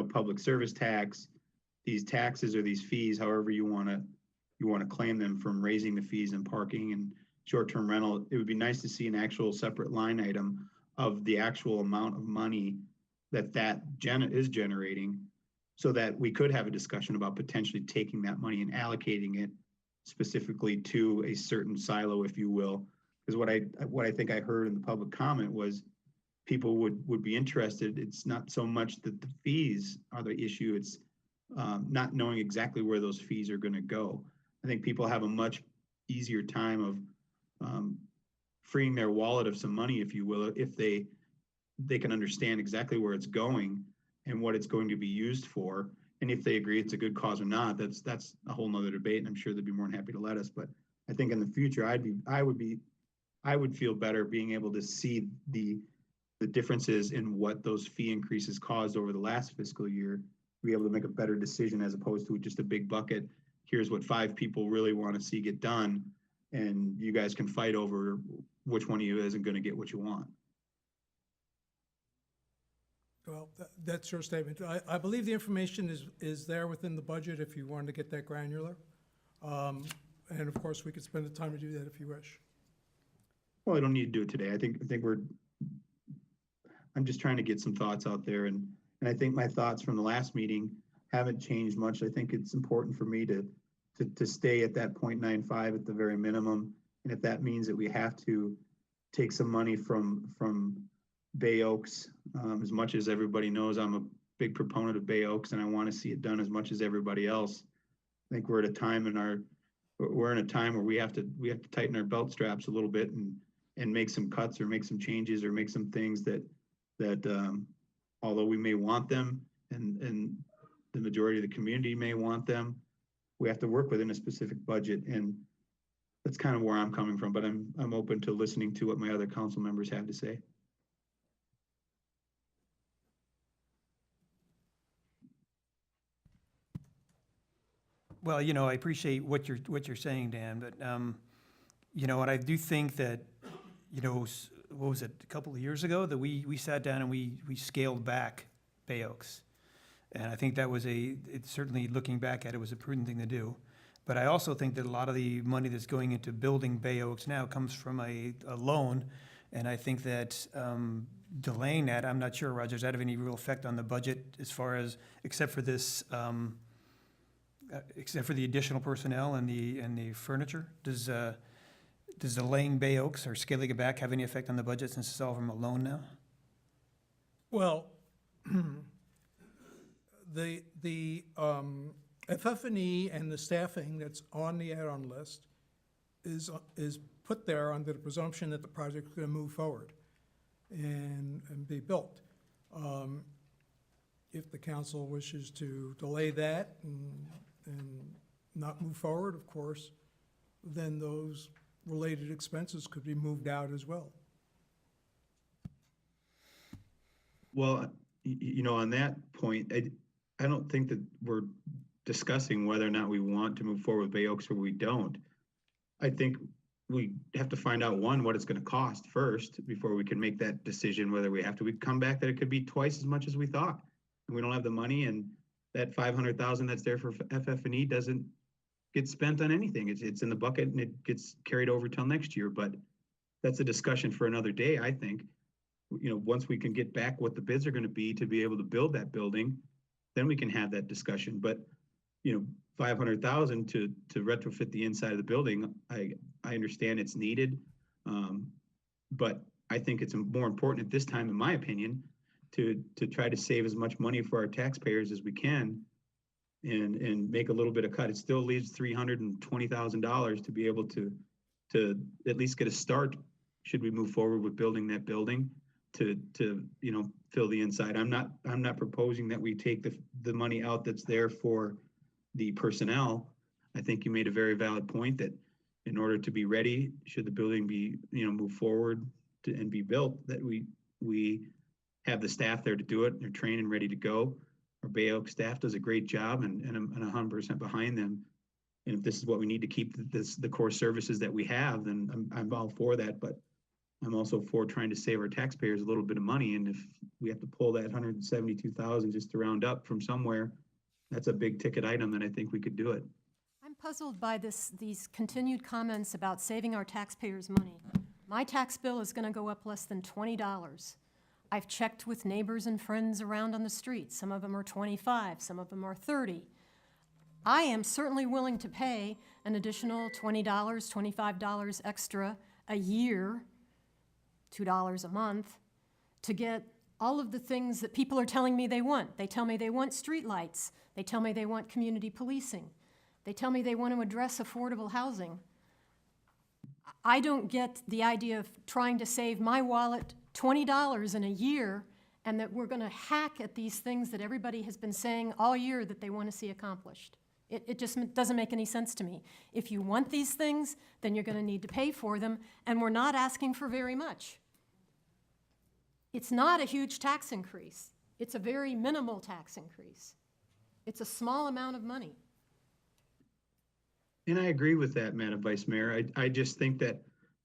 public service tax, these taxes or these fees, however you want to claim them, from raising the fees and parking and short-term rental. It would be nice to see an actual separate line item of the actual amount of money that is generating, so that we could have a discussion about potentially taking that money and allocating it specifically to a certain silo, if you will. Because what I think I heard in the public comment was people would be interested. It's not so much that the fees are the issue, it's not knowing exactly where those fees are going to go. I think people have a much easier time of freeing their wallet of some money, if you will, if they can understand exactly where it's going and what it's going to be used for. And if they agree it's a good cause or not, that's a whole nother debate, and I'm sure they'd be more than happy to let us. But I think in the future, I would feel better being able to see the differences in what those fee increases caused over the last fiscal year, be able to make a better decision as opposed to just a big bucket. Here's what 5 people really want to see get done, and you guys can fight over which one of you isn't going to get what you want. Well, that's your statement. I believe the information is there within the budget if you wanted to get that granular. And of course, we could spend the time to do that if you wish. Well, I don't need to do it today. I think I'm just trying to get some thoughts out there, and I think my thoughts from the last meeting haven't changed much. I think it's important for me to stay at that 0.95 at the very minimum. And if that means that we have to take some money from Bay Oaks, as much as everybody knows I'm a big proponent of Bay Oaks and I want to see it done as much as everybody else. I think we're in a time where we have to tighten our belt straps a little bit and make some cuts or make some changes or make some things that although we may want them and the majority of the community may want them, we have to work within a specific budget. And that's kind of where I'm coming from, but I'm open to listening to what my other council members have to say. Well, I appreciate what you're saying, Dan, but, and I do think that, what was it, a couple of years ago that we sat down and we scaled back Bay Oaks. And I think that was certainly looking back at it was a prudent thing to do. But I also think that a lot of the money that's going into building Bay Oaks now comes from a loan. And I think that delaying that, I'm not sure, Roger, does that have any real effect on the budget as far as, except for the additional personnel and the furniture? Does delaying Bay Oaks or scaling it back have any effect on the budget since it's all from a loan now? Well, the FF&E and the staffing that's on the add-on list is put there under the presumption that the project's going to move forward and be built. If the council wishes to delay that and not move forward, of course, then those related expenses could be moved out as well. Well, on that point, I don't think that we're discussing whether or not we want to move forward with Bay Oaks or we don't. I think we have to find out, one, what it's going to cost first before we can make that decision whether we have to. We come back that it could be twice as much as we thought, and we don't have the money, and that $500,000 that's there for FF&E doesn't get spent on anything. It's in the bucket and it gets carried over till next year. But that's a discussion for another day, I think. Once we can get back what the bids are going to be able to build that building, then we can have that discussion. But $500,000 to retrofit the inside of the building, I understand it's needed, but I think it's more important at this time, in my opinion, to try to save as much money for our taxpayers as we can and make a little bit of cut. It still leaves $320,000 to be able to at least get a start should we move forward with building that building. you know, fill the inside. I'm not proposing that we take the money out that's there for the personnel. I think you made a very valid point that in order to be ready, should the building be, you know, move forward and be built, that we have the staff there to do it. They're trained and ready to go. Our Bay Oak staff does a great job, and I'm 100% behind them. And if this is what we need to keep the core services that we have, then I'm all for that. But I'm also for trying to save our taxpayers a little bit of money. And if we have to pull that 172,000 just to round up from somewhere, that's a big ticket item, and I think we could do it. I'm puzzled by these continued comments about saving our taxpayers' money. My tax bill is going to go up less than $20. I've checked with neighbors and friends around on the street. Some of them are 25, some of them are 30. I am certainly willing to pay an additional $20, $25 extra a year, $2 a month, to get all of the things that people are telling me they want. They tell me they want streetlights. They tell me they want community policing. They tell me they want to address affordable housing. I don't get the idea of trying to save my wallet $20 in a year and that we're going to hack at these things that everybody has been saying all year that they want to see accomplished. It just doesn't make any sense to me. If you want these things, then you're going to need to pay for them, and we're not asking for very much. It's not a huge tax increase. It's a very minimal tax increase. It's a small amount of money. And I agree with that, Madam Vice Mayor. I just think that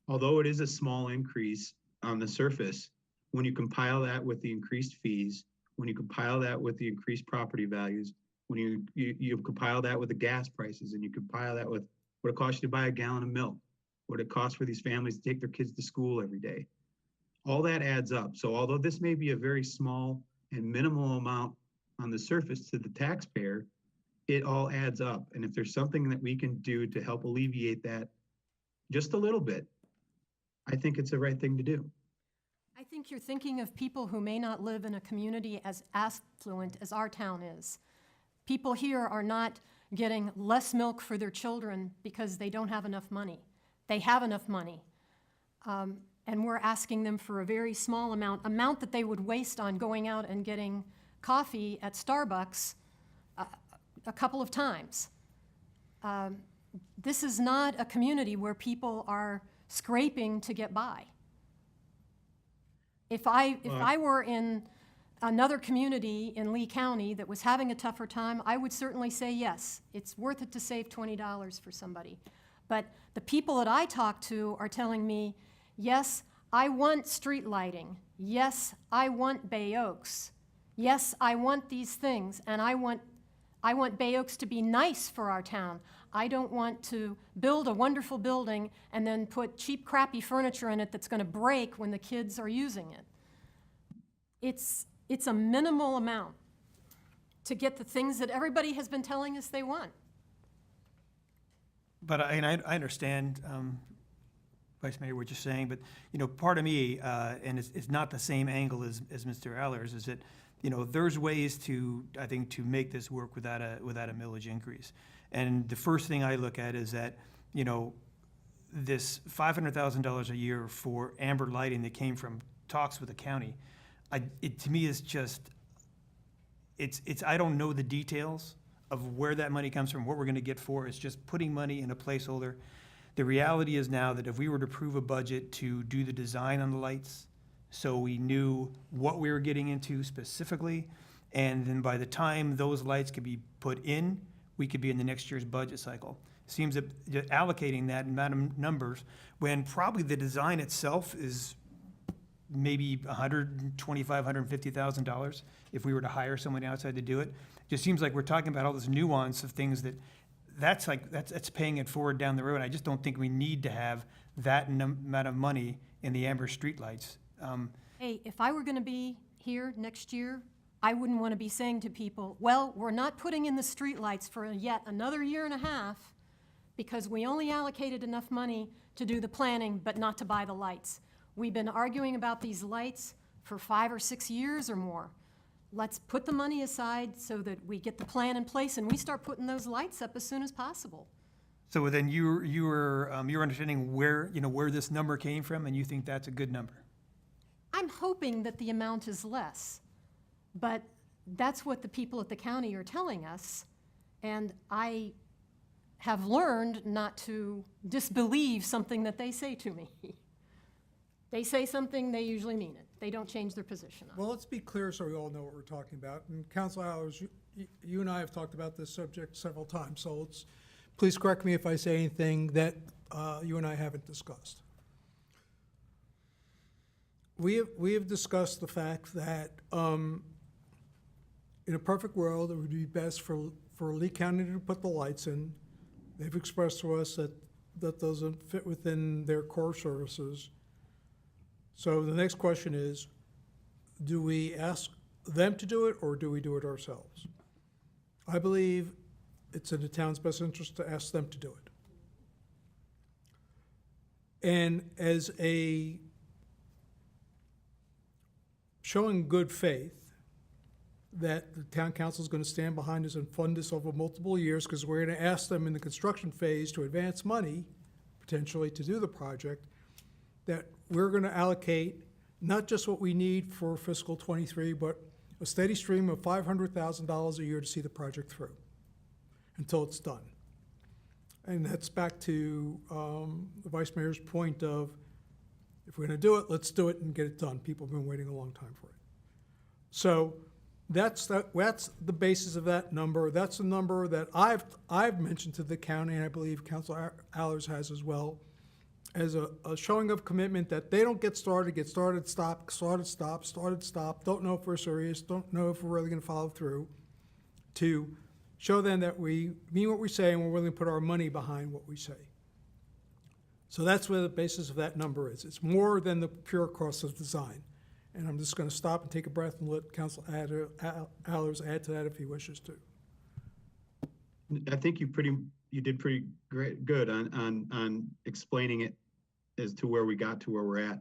although it is a small increase on the surface, when you compile that with the increased fees, when you compile that with the increased property values, when you compile that with the gas prices, and you compile that with what it costs you to buy a gallon of milk, what it costs for these families to take their kids to school every day, all that adds up. So although this may be a very small and minimal amount on the surface to the taxpayer, it all adds up. And if there's something that we can do to help alleviate that just a little bit, I think it's the right thing to do. I think you're thinking of people who may not live in a community as affluent as our town is. People here are not getting less milk for their children because they don't have enough money. They have enough money. And we're asking them for a very small amount that they would waste on going out and getting coffee at Starbucks a couple of times. This is not a community where people are scraping to get by. If I were in another community in Lee County that was having a tougher time, I would certainly say yes, it's worth it to save $20 for somebody. But the people that I talk to are telling me, yes, I want street lighting. Yes, I want Bay Oaks. Yes, I want these things, and I want Bay Oaks to be nice for our town. I don't want to build a wonderful building and then put cheap, crappy furniture in it that's going to break when the kids are using it. It's a minimal amount to get the things that everybody has been telling us they want. But I understand, Vice Mayor, what you're saying, but, you know, part of me, and it's not the same angle as Mr. Allers, is that, you know, there's ways to, I think, to make this work without a millage increase. And the first thing I look at is that, you know, this $500,000 a year for amber lighting that came from talks with the county, it to me is just, I don't know the details of where that money comes from, what we're going to get for. It's just putting money in a placeholder. The reality is now that if we were to approve a budget to do the design on the lights, so we knew what we were getting into specifically, and then by the time those lights could be put in, we could be in the next year's budget cycle. Seems that allocating that amount of numbers when probably the design itself is maybe $125,000, $150,000 if we were to hire someone outside to do it. Just seems like we're talking about all this nuance of things that's paying it forward down the road. I just don't think we need to have that amount of money in the amber streetlights. Hey, if I were going to be here next year, I wouldn't want to be saying to people, well, we're not putting in the streetlights for yet another year and a half because we only allocated enough money to do the planning but not to buy the lights. We've been arguing about these lights for 5 or 6 years or more. Let's put the money aside so that we get the plan in place and we start putting those lights up as soon as possible. So then you're understanding where this number came from, and you think that's a good number? I'm hoping that the amount is less, but that's what the people at the county are telling us, and I have learned not to disbelieve something that they say to me. They say something, they usually mean it. They don't change their position on it. Well, let's be clear so we all know what we're talking about. And Councilor Allers, you and I have talked about this subject several times, so please correct me if I say anything that you and I haven't discussed. We have discussed the fact that in a perfect world, it would be best for Lee County to put the lights in. They've expressed to us that that doesn't fit within their core services. So the next question is, do we ask them to do it, or do we do it ourselves? I believe it's in the town's best interest to ask them to do it. And as a showing good faith that the town council is going to stand behind us and fund this over multiple years, because we're going to ask them in the construction phase to advance money, potentially to do the project, that we're going to allocate not just what we need for fiscal '23, but a steady stream of $500,000 a year to see the project through until it's done. And that's back to the Vice Mayor's point of, if we're going to do it, let's do it and get it done. People have been waiting a long time for it. So that's the basis of that number. That's the number that I've mentioned to the county, and I believe Councilor Allers has as well, as a showing of commitment that they don't get started, stop, started, stop, don't know if we're serious, don't know if we're really going to follow through, to show them that we mean what we say and we're willing to put our money behind what we say. So that's where the basis of that number is. It's more than the pure cost of design. And I'm just going to stop and take a breath and let Councilor Allers add to that if he wishes to. I think you did pretty good on explaining it as to where we got to where we're at.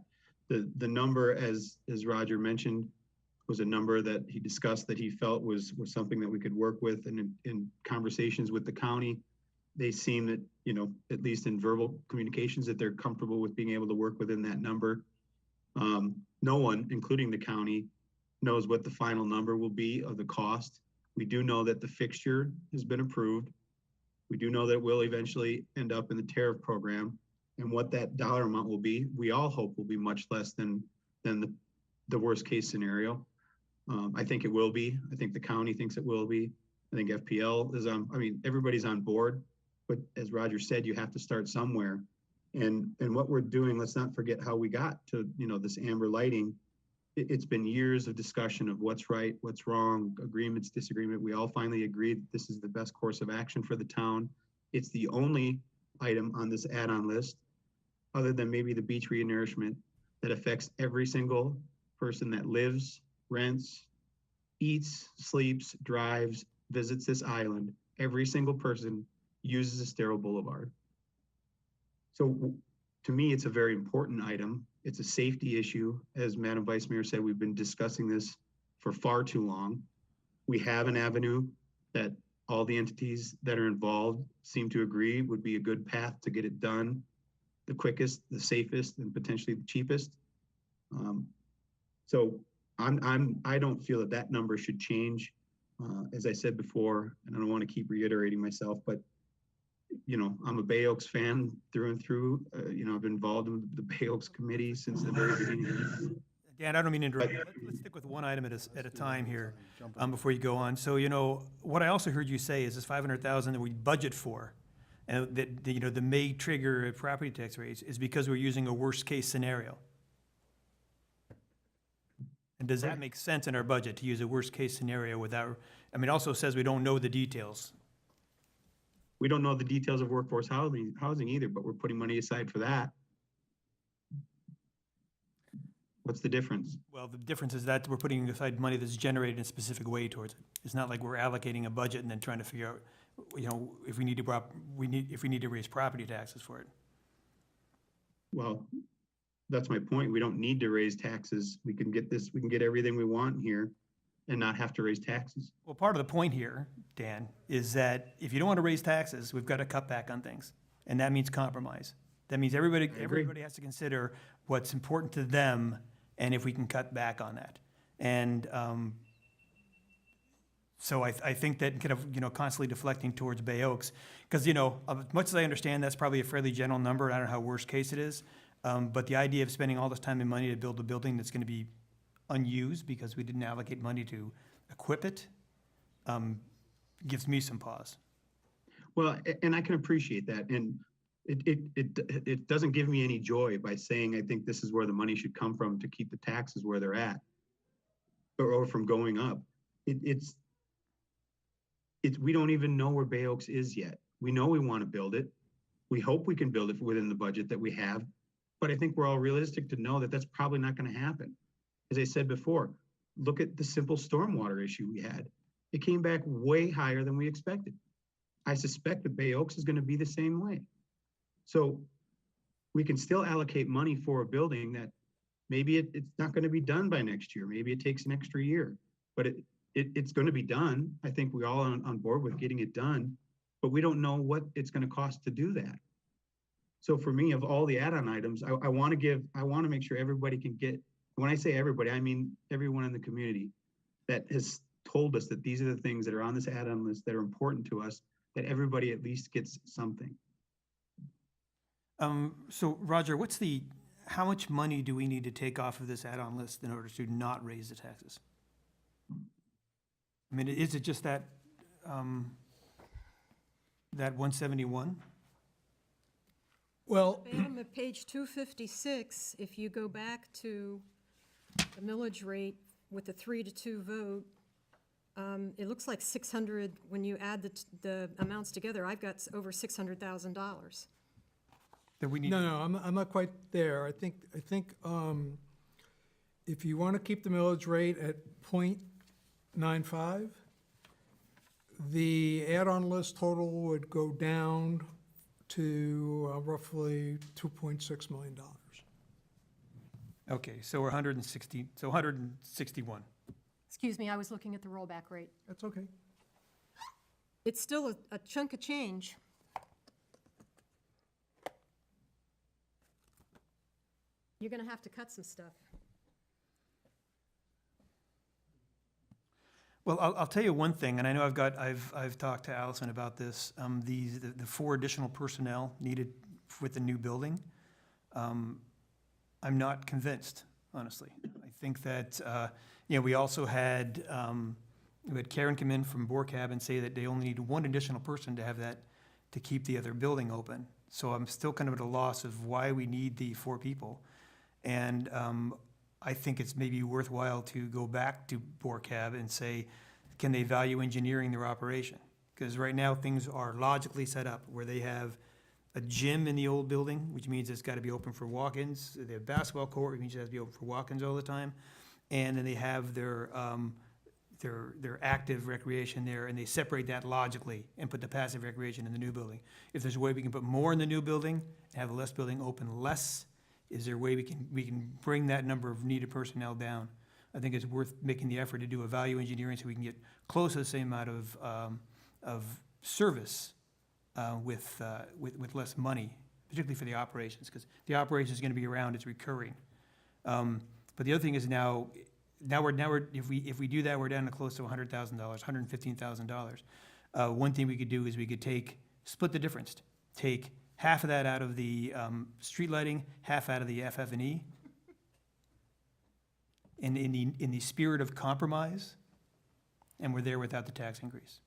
The number, as Roger mentioned, was a number that he discussed that he felt was something that we could work with. And in conversations with the county, they seem that, at least in verbal communications, that they're comfortable with being able to work within that number. No one, including the county, knows what the final number will be of the cost. We do know that the fixture has been approved. We do know that we'll eventually end up in the tariff program, and what that dollar amount will be, we all hope will be much less than the worst case scenario. I think it will be. I think the county thinks it will be. I think FPL is on, everybody's on board, but as Roger said, you have to start somewhere. And what we're doing, let's not forget how we got to, this amber lighting. It's been years of discussion of what's right, what's wrong, agreements, disagreement. We all finally agreed that this is the best course of action for the town. It's the only item on this add-on list, other than maybe the beach renourishment, that affects every single person that lives, rents, eats, sleeps, drives, visits this island. Every single person uses Estero Boulevard. So to me, it's a very important item. It's a safety issue. As Madam Vice Mayor said, we've been discussing this for far too long. We have an avenue that all the entities that are involved seem to agree would be a good path to get it done, the quickest, the safest, and potentially the cheapest. So I don't feel that number should change. As I said before, and I don't want to keep reiterating myself, but I'm a Bay Oaks fan through and through. I've been involved in the Bay Oaks committee since the very beginning. Dan, I don't mean to interrupt. Let's stick with one item at a time here before you go on. So, what I also heard you say is this $500,000 that we budget for, and that may trigger property tax rates, is because we're using a worst case scenario. And does that make sense in our budget to use a worst case scenario without? It also says we don't know the details. We don't know the details of workforce housing either, but we're putting money aside for that. What's the difference? Well, the difference is that we're putting aside money that's generated in a specific way towards it. It's not like we're allocating a budget and then trying to figure out, if we need to raise property taxes for it. Well, that's my point. We don't need to raise taxes. We can get everything we want here and not have to raise taxes. Well, part of the point here, Dan, is that if you don't want to raise taxes, we've got to cut back on things. And that means compromise. That means everybody has to consider what's important to them and if we can cut back on that. And so I think that kind of, constantly deflecting towards Bay Oaks, because, as much as I understand, that's probably a fairly general number. I don't know how worst case it is. But the idea of spending all this time and money to build a building that's going to be unused because we didn't allocate money to equip it, gives me some pause. Well, and I can appreciate that. And it doesn't give me any joy by saying I think this is where the money should come from to keep the taxes where they're at, or from going up. It's we don't even know where Bay Oaks is yet. We know we want to build it. We hope we can build it within the budget that we have. But I think we're all realistic to know that that's probably not going to happen. As I said before, look at the simple stormwater issue we had. It came back way higher than we expected. I suspect that Bay Oaks is going to be the same way. So we can still allocate money for a building that maybe it's not going to be done by next year. Maybe it takes an extra year, but it's going to be done. I think we all are on board with getting it done, but we don't know what it's going to cost to do that. So for me, of all the add-on items, I want to make sure everybody can get, when I say everybody, I mean everyone in the community that has told us that these are the things that are on this add-on list that are important to us, that everybody at least gets something. So Roger, how much money do we need to take off of this add-on list in order to not raise the taxes? I mean, is it just that 171? Well, Bottom of page 256, if you go back to the millage rate with the 3-2 vote, it looks like 600, when you add the amounts together, I've got over $600,000. That we need? no, I'm not quite there. I think if you want to keep the millage rate at 0.95, the add-on list total would go down to roughly $2.6 million. Okay, so we're 161. Excuse me, I was looking at the rollback rate. That's okay. It's still a chunk of change. You're going to have to cut some stuff. Well, I'll tell you one thing, and I know I've talked to Allison about this. The 4 additional personnel needed with the new building, I'm not convinced, honestly. I think that we also had Karen come in from Borcab and say that they only need 1 additional person to have that to keep the other building open. So I'm still kind of at a loss of why we need the 4 people, and I think it's maybe worthwhile to go back to Borcab and say, can they value engineering their operation? Because right now, things are logically set up where they have a gym in the old building, which means it's got to be open for walk-ins. They have a basketball court, which means it has to be open for walk-ins all the time. And then they have their active recreation there, and they separate that logically and put the passive recreation in the new building. If there's a way we can put more in the new building, and have the less building open less, is there a way we can bring that number of needed personnel down? I think it's worth making the effort to do a value engineering so we can get close to the same amount of service with less money, particularly for the operations, because the operation is going to be around, it's recurring. But the other thing is now we're if we do that, we're down to close to $100,000, $115,000. One thing we could do is we could split the difference, take half of that out of the street lighting, half out of the FF&E. In the spirit of compromise, and we're there without the tax increase.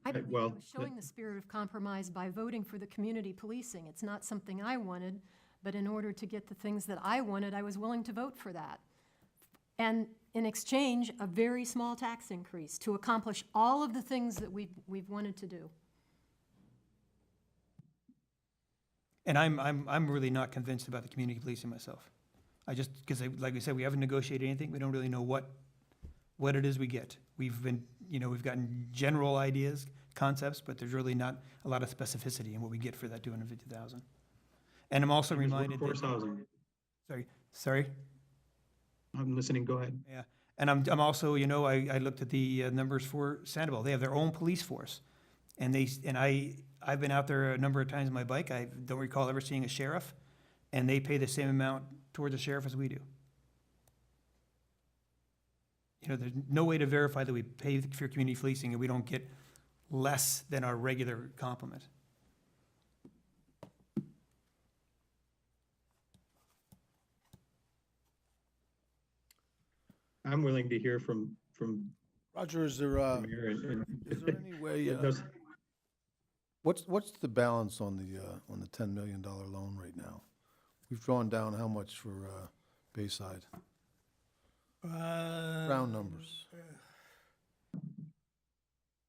I believe I well, was showing the spirit of compromise by voting for the community policing. It's not something I wanted, but in order to get the things that I wanted, I was willing to vote for that. And in exchange, a very small tax increase to accomplish all of the things that we've wanted to do. And I'm really not convinced about the community policing myself. Because like we said, we haven't negotiated anything. We don't really know what it is we get. We've gotten general ideas, concepts, but there's really not a lot of specificity in what we get for that $250,000. And I'm also reminded Workforce that, housing. sorry. I'm listening, go ahead. Yeah, and I'm also, I looked at the numbers for Sandoval. They have their own police force, and I've been out there a number of times on my bike. I don't recall ever seeing a sheriff, and they pay the same amount towards the sheriff as we do. there's no way to verify that we pay for community fleecing and we don't get less than our regular complement. I'm willing to hear from Roger, is there, Mayor and. is there any way, Those- what's the balance on the $10 million loan right now? We've drawn down how much for Bayside? Round numbers. I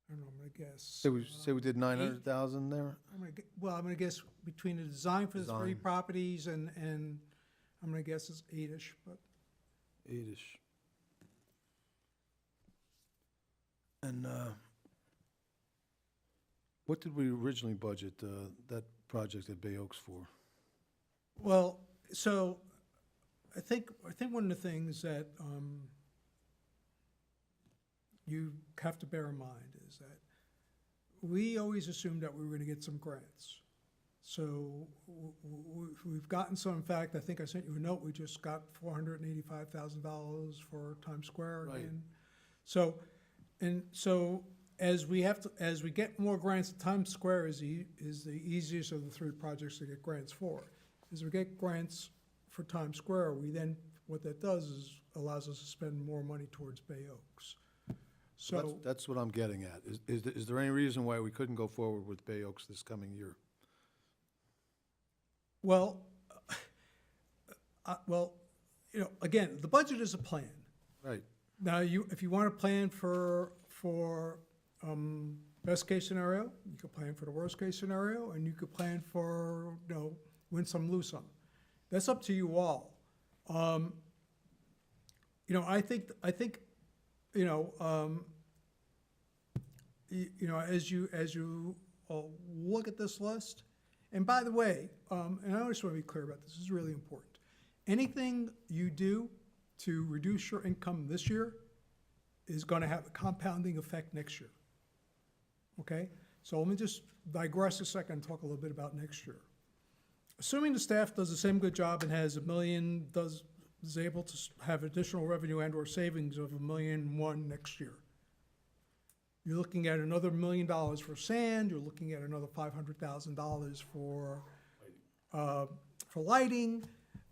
don't know, I'm gonna guess. Say we did 900,000 there? I'm gonna guess between the design for the three Design. properties and I'm gonna guess it's 8-ish, but 8-ish. And what did we originally budget that project at Bay Oaks for? well, so I think one of the things that you have to bear in mind is that we always assumed that we were gonna get some grants. So we've gotten some, in fact, I think I sent you a note, we just got $485,000 for Times Square Right. again. So as we get more grants, Times Square is the easiest of the three projects to get grants for. As we get grants for Times Square, what that does is allows us to spend more money towards Bay Oaks. So, That's what I'm getting at. Is there any reason why we couldn't go forward with Bay Oaks this coming year? well, again, the budget is a plan. Right. Now, if you want to plan for best case scenario, you could plan for the worst case scenario, and you could plan for, win some, lose some. That's up to you all. I think, as you all look at this list, and by the way, and I just want to be clear about this is really important. Anything you do to reduce your income this year is going to have a compounding effect next year. Okay? So let me just digress a second and talk a little bit about next year. Assuming the staff does the same good job and has is able to have additional revenue and/or savings of $1.1 million next year. You're looking at another $1 million for sand, you're looking at another $500,000 for lighting,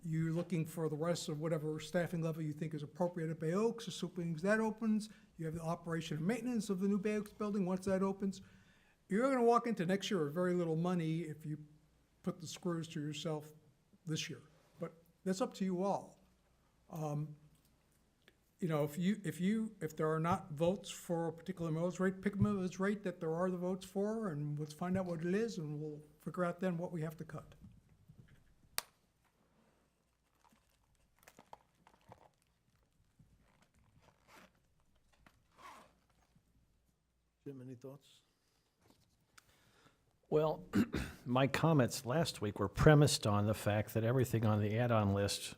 you're looking for the rest of whatever staffing level you think is appropriate at Bay Oaks, assuming that opens. You have the operation and maintenance of the new Bay Oaks building once that opens. You're gonna walk into next year with very little money if you put the screws to yourself this year. But that's up to you all. If there are not votes for a particular millage rate, pick a millage rate that there are the votes for, and let's find out what it is, and we'll figure out then what we have to cut. Jim, any thoughts? Well, my comments last week were premised on the fact that everything on the add-on list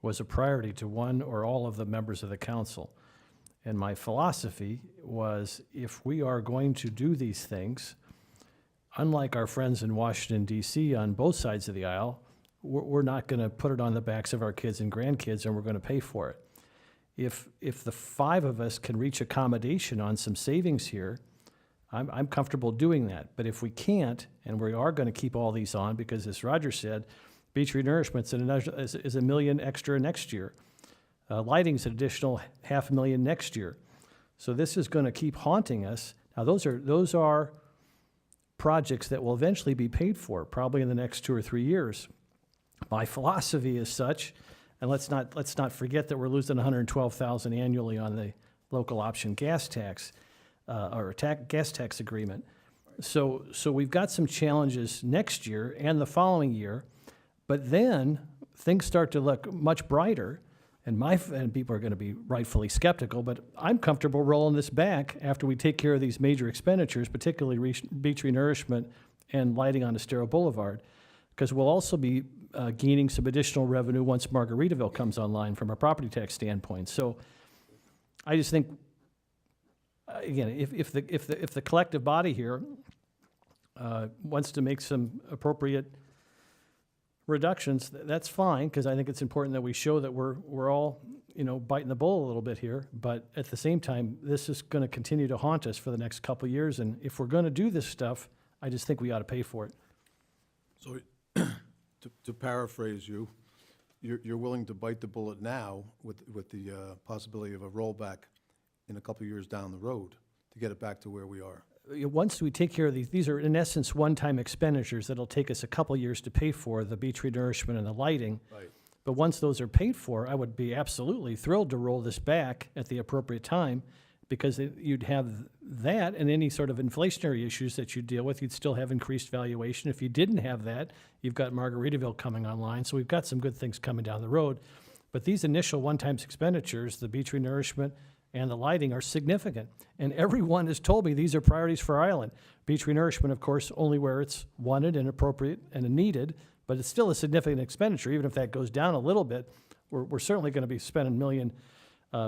was a priority to one or all of the members of the council. And my philosophy was, if we are going to do these things, unlike our friends in Washington, D.C. on both sides of the aisle, we're not going to put it on the backs of our kids and grandkids, and we're going to pay for it. If the five of us can reach accommodation on some savings here, I'm comfortable doing that. But if we can't, and we are going to keep all these on, because as Roger said, beach renourishment's is $1 million extra next year. Lighting's an additional $500,000 next year. So this is going to keep haunting us. Now, those are projects that will eventually be paid for, probably in the next 2 or 3 years. My philosophy is such, and let's not forget that we're losing $112,000 annually on the local option gas tax, gas tax agreement. So we've got some challenges next year and the following year, but then things start to look much brighter, and people are going to be rightfully skeptical, but I'm comfortable rolling this back after we take care of these major expenditures, particularly beach renourishment and lighting on Estero Boulevard, because we'll also be gaining some additional revenue once Margaritaville comes online from a property tax standpoint. So I just think, again, if the collective body here wants to make some appropriate reductions, that's fine, because I think it's important that we show that we're all biting the bullet a little bit here, but at the same time, this is going to continue to haunt us for the next couple of years, and if we're going to do this stuff, I just think we ought to pay for it. So, to paraphrase you, you're willing to bite the bullet now with the possibility of a rollback in a couple of years down the road to get it back to where we are. Once we take care of these are in essence one-time expenditures that'll take us a couple years to pay for, the beach renourishment and the lighting. Right. But once those are paid for, I would be absolutely thrilled to roll this back at the appropriate time, because you'd have that and any sort of inflationary issues that you deal with, you'd still have increased valuation. If you didn't have that, you've got Margaritaville coming online, so we've got some good things coming down the road. But these initial one-time expenditures, the beach renourishment and the lighting, are significant. And everyone has told me these are priorities for our island. Beach renourishment, of course, only where it's wanted and appropriate and needed, but it's still a significant expenditure. Even if that goes down a little bit, we're certainly going to be spending $1 million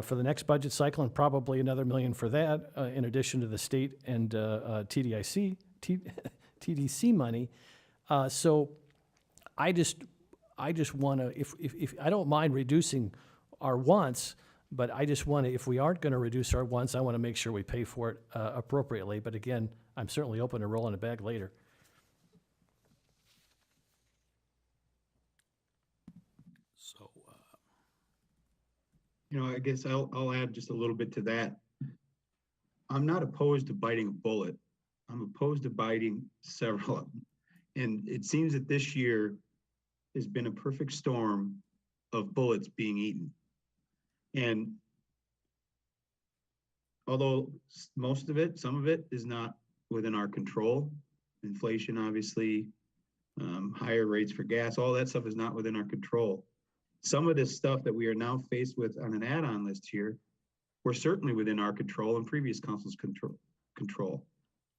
for the next budget cycle, and probably another $1 million for that, in addition to the state and TDC money. So I just want to, if I don't mind reducing our wants, but I just want to, if we aren't going to reduce our wants, I want to make sure we pay for it appropriately. But again, I'm certainly open to rolling it back later. So, I guess I'll add just a little bit to that. I'm not opposed to biting a bullet. I'm opposed to biting several of them. And it seems that this year has been a perfect storm of bullets being eaten. And although most of it, some of it is not within our control, inflation, obviously, higher rates for gas, all that stuff is not within our control. Some of this stuff that we are now faced with on an add-on list here, were certainly within our control and previous council's control,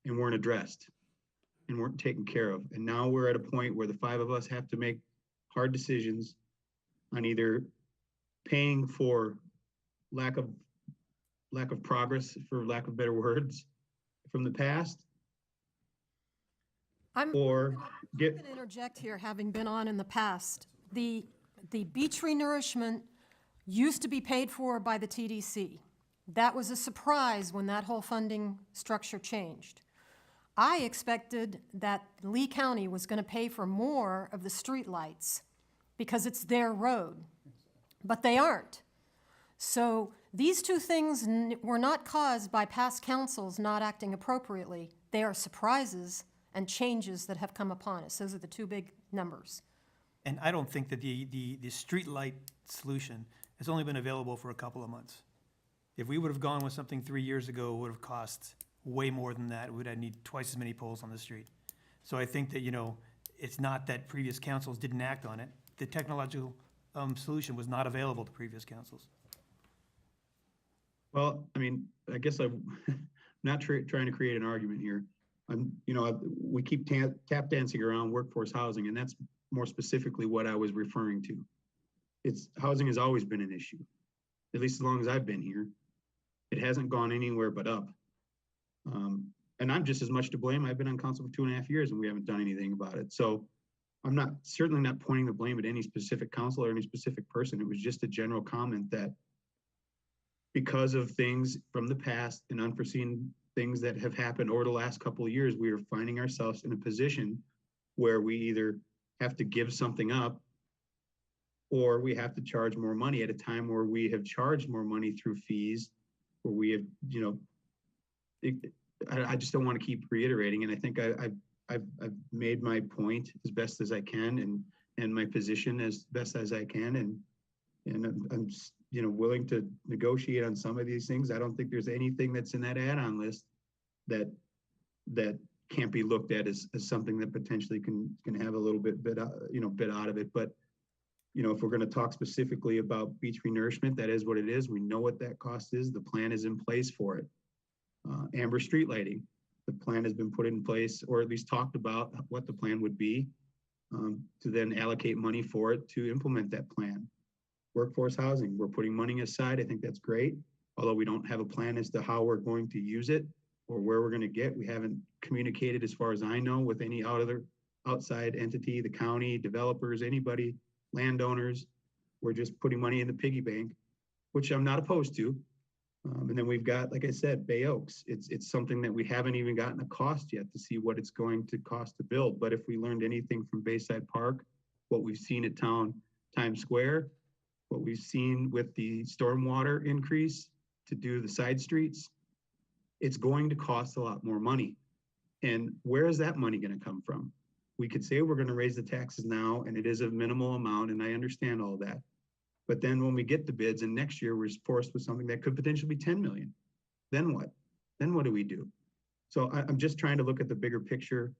and weren't addressed and weren't taken care of. And now we're at a point where the 5 of us have to make hard decisions on either paying for lack of progress, for lack of better words, from the past, or I'm going to interject here, having been on in the past. The beach renourishment used to be paid for by the TDC. That was a surprise when that whole funding structure changed. I expected that Lee County was going to pay for more of the streetlights because it's their road, but they aren't. So these two things were not caused by past councils not acting appropriately. They are surprises and changes that have come upon us. Those are the two big numbers. And I don't think that the street light solution has only been available for a couple of months. If we would have gone with something 3 years ago, it would have cost way more than that. We would have need twice as many poles on the street. So I think that, it's not that previous councils didn't act on it. The technological solution was not available to previous councils. well, I mean, I guess I'm not trying to create an argument here. We keep tap dancing around workforce housing, and that's more specifically what I was referring to. Housing has always been an issue, at least as long as I've been here. It hasn't gone anywhere but up. And I'm just as much to blame. I've been on council for 2.5 years and we haven't done anything about it. So I'm certainly not pointing the blame at any specific council or any specific person. It was just a general comment that because of things from the past and unforeseen things that have happened over the last couple of years, we are finding ourselves in a position where we either have to give something up or we have to charge more money at a time where we have charged more money through fees, where we have, I just don't want to keep reiterating. And I think I've made my point as best as I can and my position as best as I can. And I'm willing to negotiate on some of these things. I don't think there's anything that's in that add-on list that can't be looked at as something that potentially can have a little bit out of it. But if we're going to talk specifically about beach renourishment, that is what it is. We know what that cost is. The plan is in place for it. Amber street lighting, the plan has been put in place, or at least talked about what the plan would be, to then allocate money for it to implement that plan. Workforce housing, we're putting money aside. I think that's great. Although we don't have a plan as to how we're going to use it or where we're going to get. We haven't communicated, as far as I know, with any other outside entity, the county, developers, anybody, landowners. We're just putting money in the piggy bank which I'm not opposed to. And then we've got, like I said, Bay Oaks. It's something that we haven't even gotten a cost yet to see what it's going to cost to build. But if we learned anything from Bayside Park, what we've seen at Times Square, what we've seen with the stormwater increase to do the side streets, it's going to cost a lot more money. And where is that money going to come from? We could say we're going to raise the taxes now, and it is a minimal amount, and I understand all that. But then when we get the bids and next year we're forced with something that could potentially be 10 million, then what? Then what do we do? So I'm just trying to look at the bigger picture.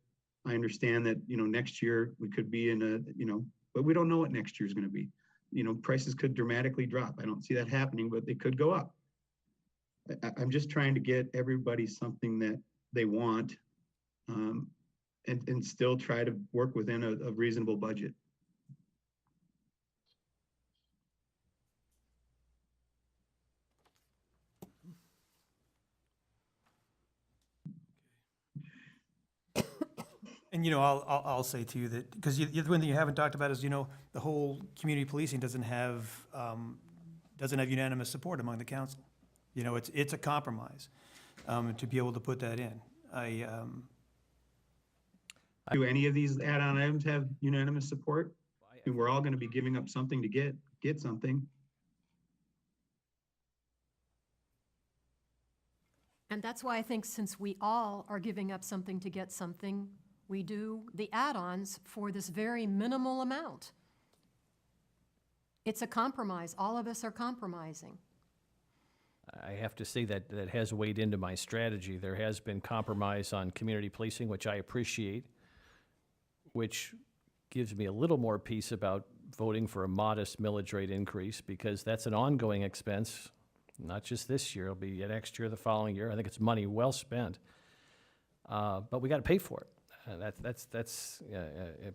I understand that, next year we could be in a, but we don't know what next year is going to be. Prices could dramatically drop. I don't see that happening, but they could go up. I'm just trying to get everybody something that they want, and still try to work within a reasonable budget. And, I'll say to you that, because the one thing you haven't talked about is, the whole community policing doesn't have unanimous support among the council. It's a compromise, to be able to put that in. Do any of these add-on items have unanimous support? I mean, we're all gonna be giving up something to get something. And that's why I think since we all are giving up something to get something, we do the add-ons for this very minimal amount. It's a compromise. All of us are compromising. I have to say that that has weighed into my strategy. There has been compromise on community policing, which I appreciate, which gives me a little more peace about voting for a modest millage rate increase, because that's an ongoing expense, not just this year. It'll be next year, the following year. I think it's money well spent, but we got to pay for it.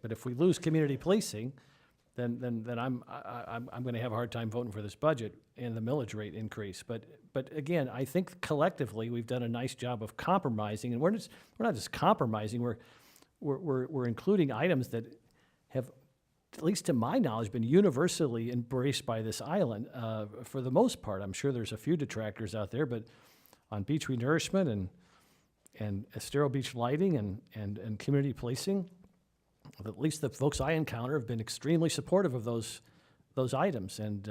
But if we lose community policing, then I'm going to have a hard time voting for this budget and the millage rate increase. But again, I think collectively we've done a nice job of compromising, and we're not just compromising. We're including items that have, at least to my knowledge, been universally embraced by this island for the most part. I'm sure there's a few detractors out there, but on beach renourishment and Estero Beach lighting and community policing, at least the folks I encounter have been extremely supportive of those items, and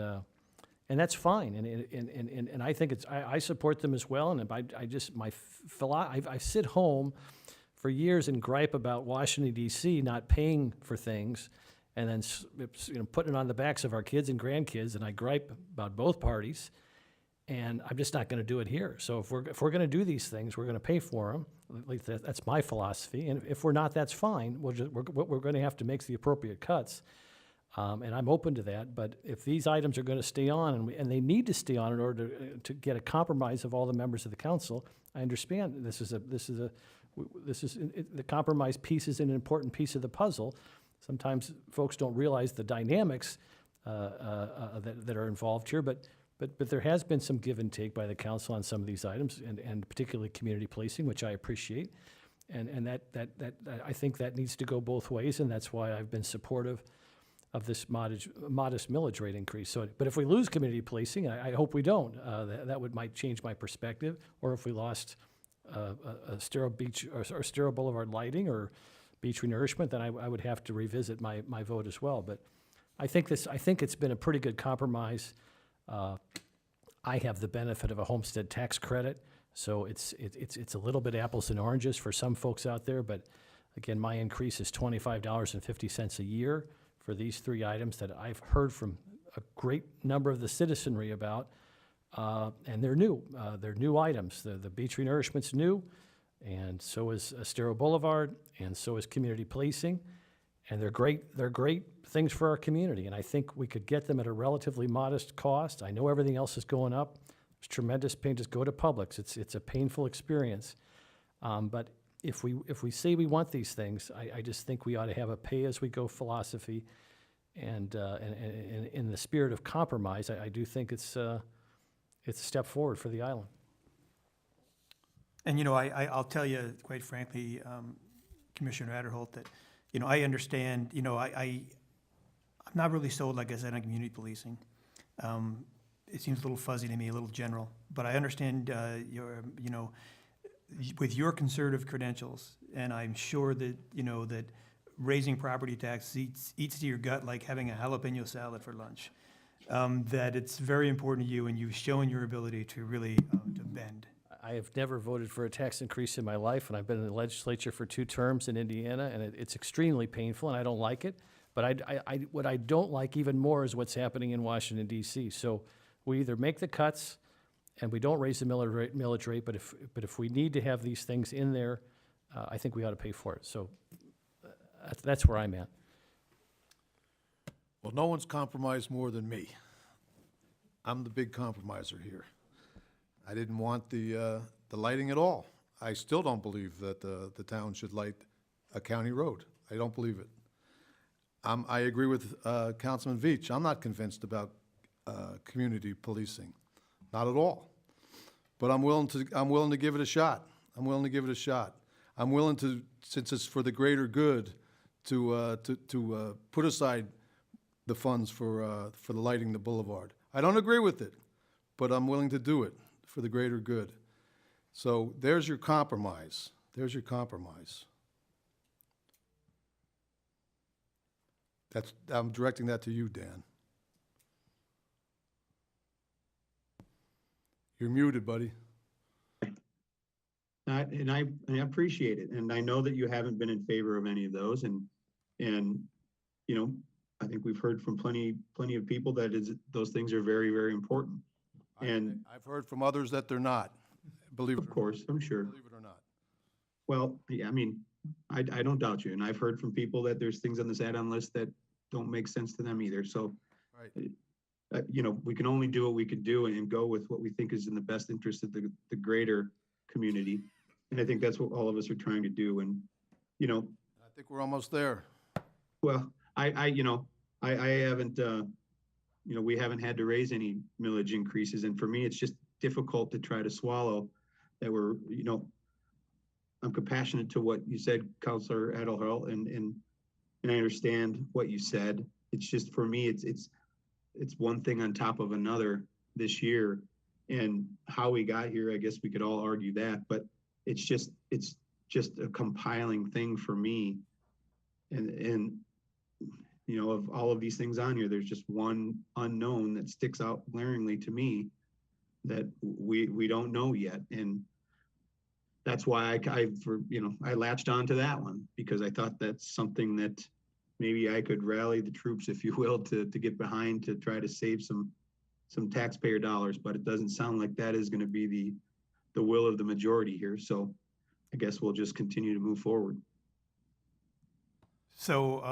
that's fine. And I think I support them as well. And I sit home for years and gripe about Washington D.C. not paying for things, and then putting it on the backs of our kids and grandkids. And I gripe about both parties. And I'm just not going to do it here. So if we're going to do these things, we're going to pay for them. At least that's my philosophy. And if we're not, that's fine. We're going to have to make the appropriate cuts, and I'm open to that. But if these items are going to stay on, and they need to stay on in order to get a compromise of all the members of the council, I understand the compromise piece is an important piece of the puzzle. Sometimes folks don't realize the dynamics that are involved here, but there has been some give and take by the council on some of these items, and particularly community policing, which I appreciate. And that I think that needs to go both ways, and that's why I've been supportive of this modest millage rate increase. So, but if we lose community policing, I hope we don't. That might change my perspective. Or if we lost Estero Beach or Estero Boulevard lighting or beach renourishment, then I would have to revisit my vote as well. But I think it's been a pretty good compromise. I have the benefit of a homestead tax credit, so it's a little bit apples and oranges for some folks out there. But again, my increase is $25.50 a year for these three items that I've heard from a great number of the citizenry about, and they're new. They're new items. The beach renourishment's new, and so is Estero Boulevard, and so is community policing. And they're great things for our community, and I think we could get them at a relatively modest cost. I know everything else is going up. There's tremendous pain. Just go to Publix. It's a painful experience. But if we say we want these things, I just think we ought to have a pay-as-we-go philosophy, and in the spirit of compromise, I do think it's a step forward for the island. And, I'll tell you, quite frankly, Commissioner Adderholt, that I understand, I'm not really sold, like I said, on community policing. it seems a little fuzzy to me, a little general. But I understand your, with your conservative credentials, and I'm sure that, that raising property tax eats to your gut like having a jalapeno salad for lunch. That it's very important to you, and you've shown your ability to really to bend. I have never voted for a tax increase in my life, and I've been in the legislature for 2 terms in Indiana, and it's extremely painful, and I don't like it. But what I don't like even more is what's happening in Washington DC. So we either make the cuts and we don't raise the millage rate, but if we need to have these things in there, I think we ought to pay for it. So that's where I'm at. Well, no one's compromised more than me. I'm the big compromiser here. I didn't want the lighting at all. I still don't believe that the town should light a county road. I don't believe it. I agree with Councilman Veach. I'm not convinced about community policing, not at all. But I'm willing to give it a shot. I'm willing to give it a shot. I'm willing to, since it's for the greater good, to put aside the funds for the lighting the boulevard. I don't agree with it, but I'm willing to do it for the greater good. So there's your compromise. There's your compromise. I'm directing that to you, Dan. You're muted, buddy. And I appreciate it, and I know that you haven't been in favor of any of those, and I think we've heard from plenty of people that those things are very, very important. And I've heard from others that they're not, believe it or not. of course, I'm sure. Believe it or not. Well, yeah, I mean, I don't doubt you, and I've heard from people that there's things on this add-on list that don't make sense to them either. So, Right. we can only do what we could do and go with what we think is in the best interest of the greater community. And I think that's what all of us are trying to do. And, I think we're almost there. well, I haven't, we haven't had to raise any millage increases. And for me, it's just difficult to try to swallow that we're, I'm compassionate to what you said, Councilor Adelhurl, and I understand what you said. It's just, for me, it's one thing on top of another this year. And how we got here, I guess we could all argue that, but it's just a compiling thing for me. And of all of these things on here, there's just one unknown that sticks out glaringly to me that we don't know yet. And that's why I latched onto that one, because I thought that's something that maybe I could rally the troops, if you will, to get behind, to try to save some taxpayer dollars. But it doesn't sound like that is going to be the will of the majority here. So I guess we'll just continue to move forward. So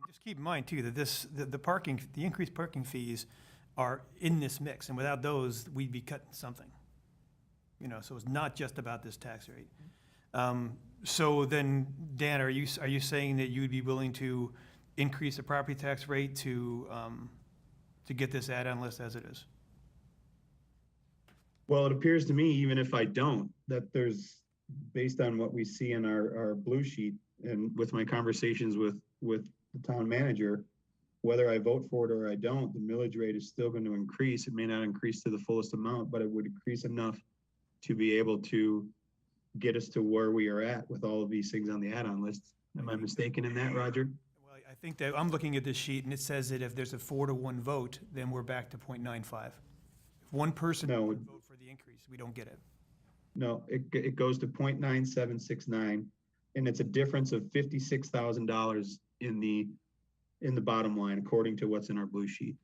just keep in mind too that the increased parking fees are in this mix, and without those, we'd be cutting something. So it's not just about this tax rate. So then, Dan, are you saying that you'd be willing to increase the property tax rate to get this add-on list as it is? Well, it appears to me, even if I don't, that there's, based on what we see in our blue sheet and with my conversations with the town manager, whether I vote for it or I don't, the millage rate is still going to increase. It may not increase to the fullest amount, but it would increase enough to be able to get us to where we are at with all of these things on the add-on list. Am I mistaken in that, Roger? Well, I think that I'm looking at this sheet, and it says that if there's a 4-to-1 vote, then we're back to 0.95. If one person would vote for the increase, we don't get it. No, it goes to 0.9769, and it's a difference of $56,000 in the bottom line, according to what's in our blue sheet.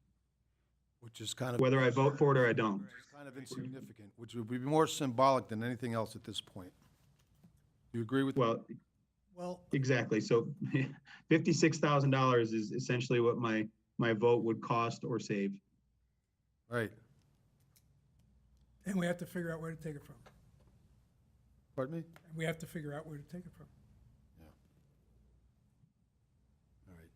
Which is kind of. Whether I vote for it or I don't. Kind of insignificant, which would be more symbolic than anything else at this point. You agree with? Well, exactly. So $56,000 is essentially what my vote would cost or save. Right. And we have to figure out where to take it from. Pardon me? We have to figure out where to take it from. All right.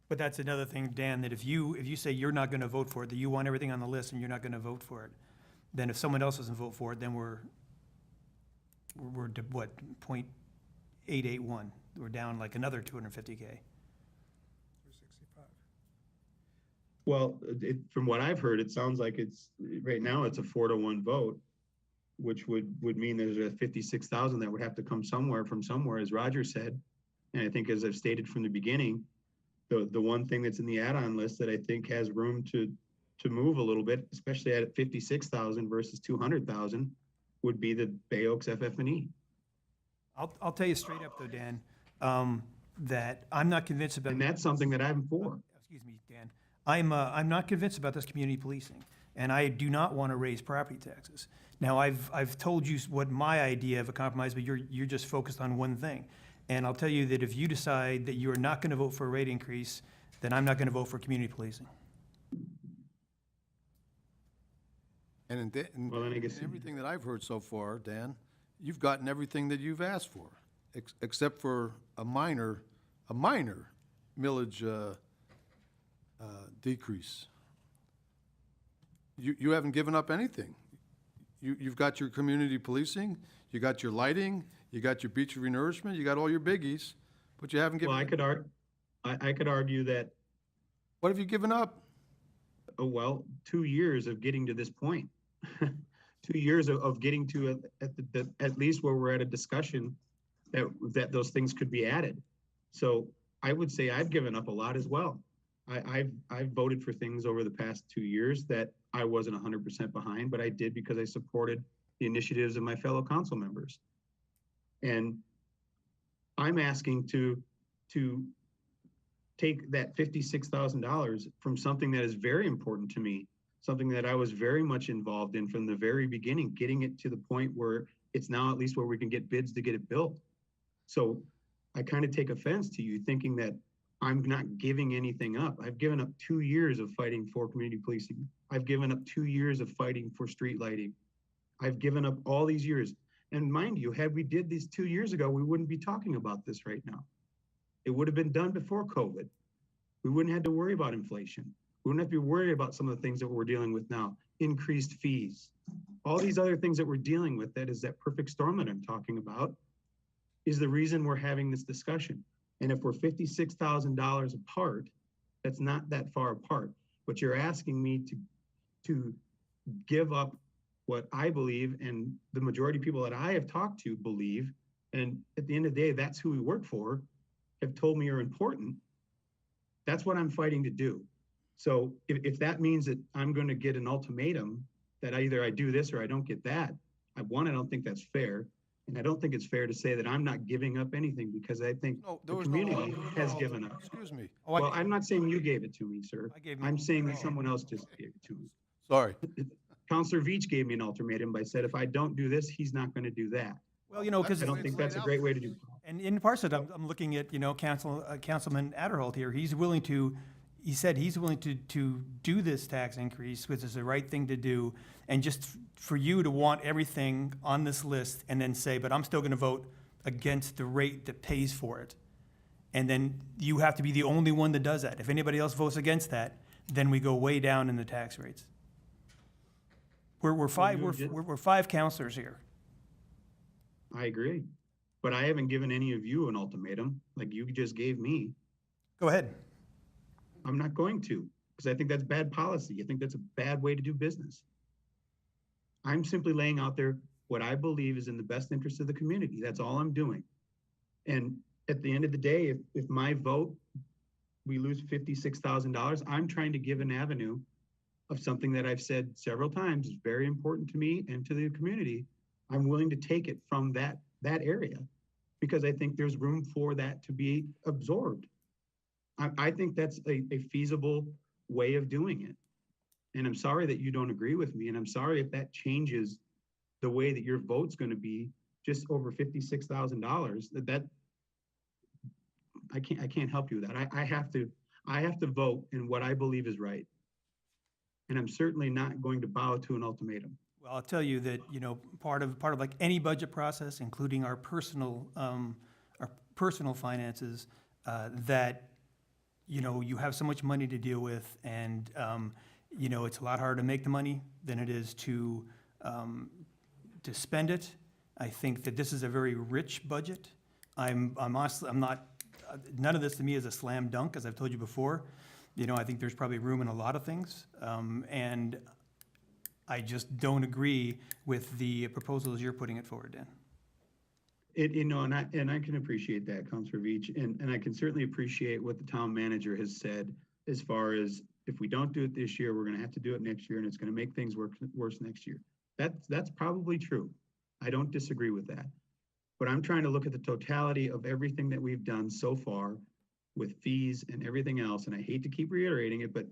But that's another thing, Dan, that if you say you're not going to vote for it, that you want everything on the list and you're not going to vote for it, then if someone else doesn't vote for it, then we're to what, 0.881? We're down like another 250K. 265. Well, from what I've heard, it sounds like right now it's a 4-1 vote, which would mean there's a 56,000 that would have to come from somewhere, as Roger said. And I think, as I've stated from the beginning, the one thing that's in the add-on list that I think has room to move a little bit, especially at 56,000 versus 200,000, would be the Bay Oaks FF&E. I'll tell you straight up though, Dan, that I'm not convinced about. And that's something that I'm for. Excuse me, Dan. I'm not convinced about this community policing, and I do not want to raise property taxes. Now, I've told you what my idea of a compromise, but you're just focused on one thing. And I'll tell you that if you decide that you're not going to vote for a rate increase, then I'm not going to vote for community policing. And Well, then I guess- in everything that I've heard so far, Dan, you've gotten everything that you've asked for, except for a minor millage decrease. You haven't given up anything. You've got your community policing, you got your lighting, you got your beach renourishment, you got all your biggies, but you haven't given. Well, I could argue that, What have you given up? 2 years of getting to this point. 2 years of getting to at least where we're at a discussion that those things could be added. So I would say I've given up a lot as well. I've voted for things over the past 2 years that I wasn't 100% behind, but I did because I supported the initiatives of my fellow council members. And I'm asking to take that $56,000 from something that is very important to me, something that I was very much involved in from the very beginning, getting it to the point where it's now at least where we can get bids to get it built. So I kind of take offense to you thinking that I'm not giving anything up. I've given up 2 years of fighting for community policing. I've given up 2 years of fighting for street lighting. I've given up all these years. And mind you, had we did these 2 years ago, we wouldn't be talking about this right now. It would have been done before COVID. We wouldn't have to worry about inflation. We wouldn't have to be worried about some of the things that we're dealing with now, increased fees. All these other things that we're dealing with, that is that perfect storm that I'm talking about, is the reason we're having this discussion. And if we're $56,000 apart, that's not that far apart. But you're asking me to give up what I believe, and the majority of people that I have talked to believe, and at the end of the day, that's who we work for, have told me are important. That's what I'm fighting to do. So if that means that I'm going to get an ultimatum that either I do this or I don't get that, I don't think that's fair. And I don't think it's fair to say that I'm not giving up anything, because I think the community has given up. Excuse me. Well, I'm not saying you gave it to me, sir. I'm saying that someone else just gave it to me. Sorry. Counselor Veach gave me an ultimatum by said, if I don't do this, he's not going to do that. Well, because I don't think that's a great way to do it. And in parts of it, I'm looking at, Councilman Adderholt here. He said he's willing to do this tax increase, which is the right thing to do. And just for you to want everything on this list and then say, but I'm still going to vote against the rate that pays for it. And then you have to be the only one that does that. If anybody else votes against that, then we go way down in the tax rates. We're five counselors here. I agree. But I haven't given any of you an ultimatum like you just gave me. Go ahead. I'm not going to, because I think that's bad policy. I think that's a bad way to do business. I'm simply laying out there what I believe is in the best interest of the community. That's all I'm doing. And at the end of the day, if my vote, we lose $56,000, I'm trying to give an avenue of something that I've said several times is very important to me and to the community. I'm willing to take it from that area, because I think there's room for that to be absorbed. I think that's a feasible way of doing it. And I'm sorry that you don't agree with me. And I'm sorry if that changes the way that your vote's going to be just over $56,000. That I can't help you with that. I have to vote in what I believe is right. And I'm certainly not going to bow to an ultimatum. Well, I'll tell you that, part of like any budget process, including our personal finances, that, you have so much money to deal with, and, it's a lot harder to make the money than it is to spend it. I think that this is a very rich budget. I'm honestly, none of this to me is a slam dunk, as I've told you before. You know, I think there's probably room in a lot of things, and I just don't agree with the proposals you're putting it forward, Dan. You know, and I can appreciate that, Counselor Veach, and I can certainly appreciate what the town manager has said as far as if we don't do it this year, we're gonna have to do it next year, and it's gonna make things worse next year. That's probably true. I don't disagree with that. But I'm trying to look at the totality of everything that we've done so far with fees and everything else, and I hate to keep reiterating it, but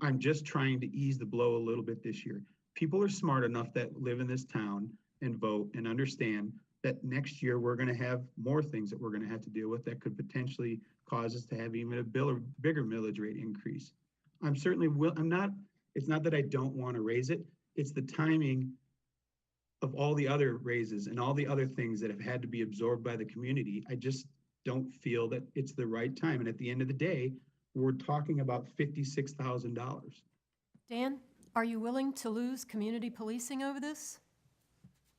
I'm just trying to ease the blow a little bit this year. People are smart enough that live in this town and vote and understand that next year we're gonna have more things that we're gonna have to deal with that could potentially cause us to have even a bigger millage rate increase. I'm certainly it's not that I don't wanna raise it, it's the timing of all the other raises and all the other things that have had to be absorbed by the community. I just don't feel that it's the right time. And at the end of the day, we're talking about $56,000. Dan, are you willing to lose community policing over this?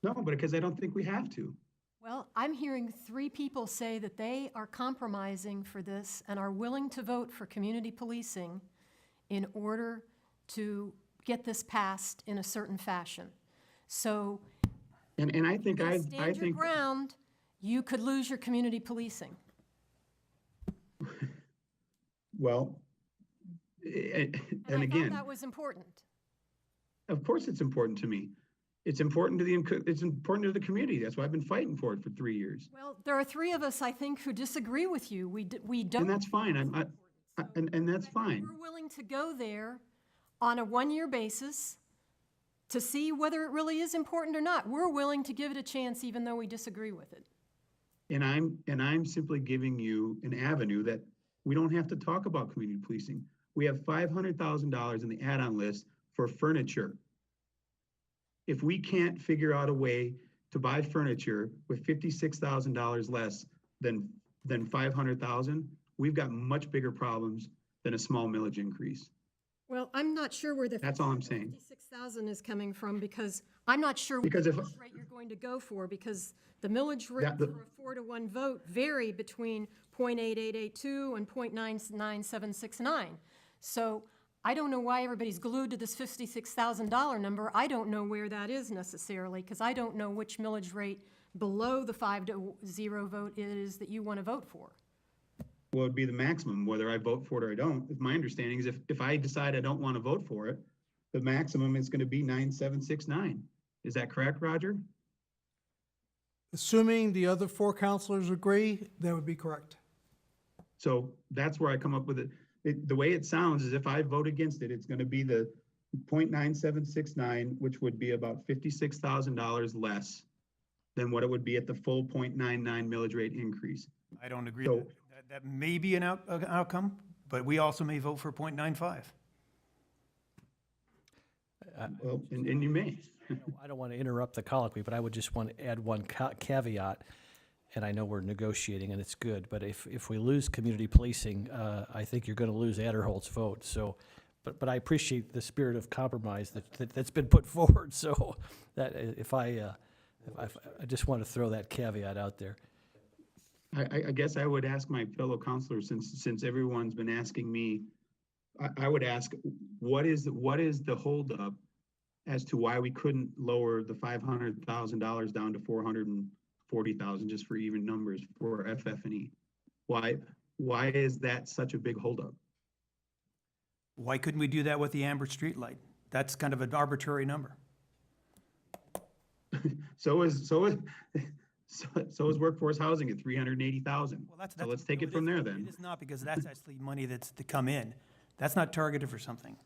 No, but because I don't think we have to. Well, I'm hearing 3 people say that they are compromising for this and are willing to vote for community policing in order to get this passed in a certain fashion. So And I think I stand your think, ground, you could lose your community policing. well, And I and thought again, that was important. of course it's important to me. It's important to the community. That's why I've been fighting for it for 3 years. Well, there are 3 of us, I think, who disagree with you. We don't. And that's fine. And that's fine. We're willing to go there on a 1-year basis to see whether it really is important or not. We're willing to give it a chance even though we disagree with it. And I'm simply giving you an avenue that we don't have to talk about community policing. We have $500,000 in the add-on list for furniture. If we can't figure out a way to buy furniture with $56,000 less than 500,000, we've got much bigger problems than a small millage increase. Well, I'm not sure where the That's all I'm saying. 56,000 is coming from because I'm not sure what Because if- millage rate you're going to go for because the millage rate That- the- for a 4-to-1 vote vary between 0.8882 and 0.99769. So I don't know why everybody's glued to this $56,000 number. I don't know where that is necessarily because I don't know which millage rate below the 5-0 vote it is that you want to vote for. Well, it'd be the maximum, whether I vote for it or I don't. My understanding is if I decide I don't want to vote for it, the maximum is going to be 9,769. Is that correct, Roger? Assuming the other 4 counselors agree, that would be correct. So that's where I come up with it. The way it sounds is if I vote against it, it's going to be the 0.9769, which would be about $56,000 less than what it would be at the full 0.99 millage rate increase. I don't agree. So- That may be an outcome, but we also may vote for 0.95. Well, and you may. I don't want to interrupt the colloquy, but I would just want to add one caveat, and I know we're negotiating and it's good, but if we lose community policing, I think you're going to lose Adderholt's vote, so, but I appreciate the spirit of compromise that's been put forward, so that I just want to throw that caveat out there. I guess I would ask my fellow counselors, since everyone's been asking me, I would ask, what is the holdup as to why we couldn't lower the $500,000 down to $440,000 just for even numbers for FF&E? Why is that such a big holdup? Why couldn't we do that with the Amber Street light? That's kind of an arbitrary number. So is workforce housing at $380,000. Well, So let's take it from there then. It is not because that's actually money that's to come in. That's not targeted for something.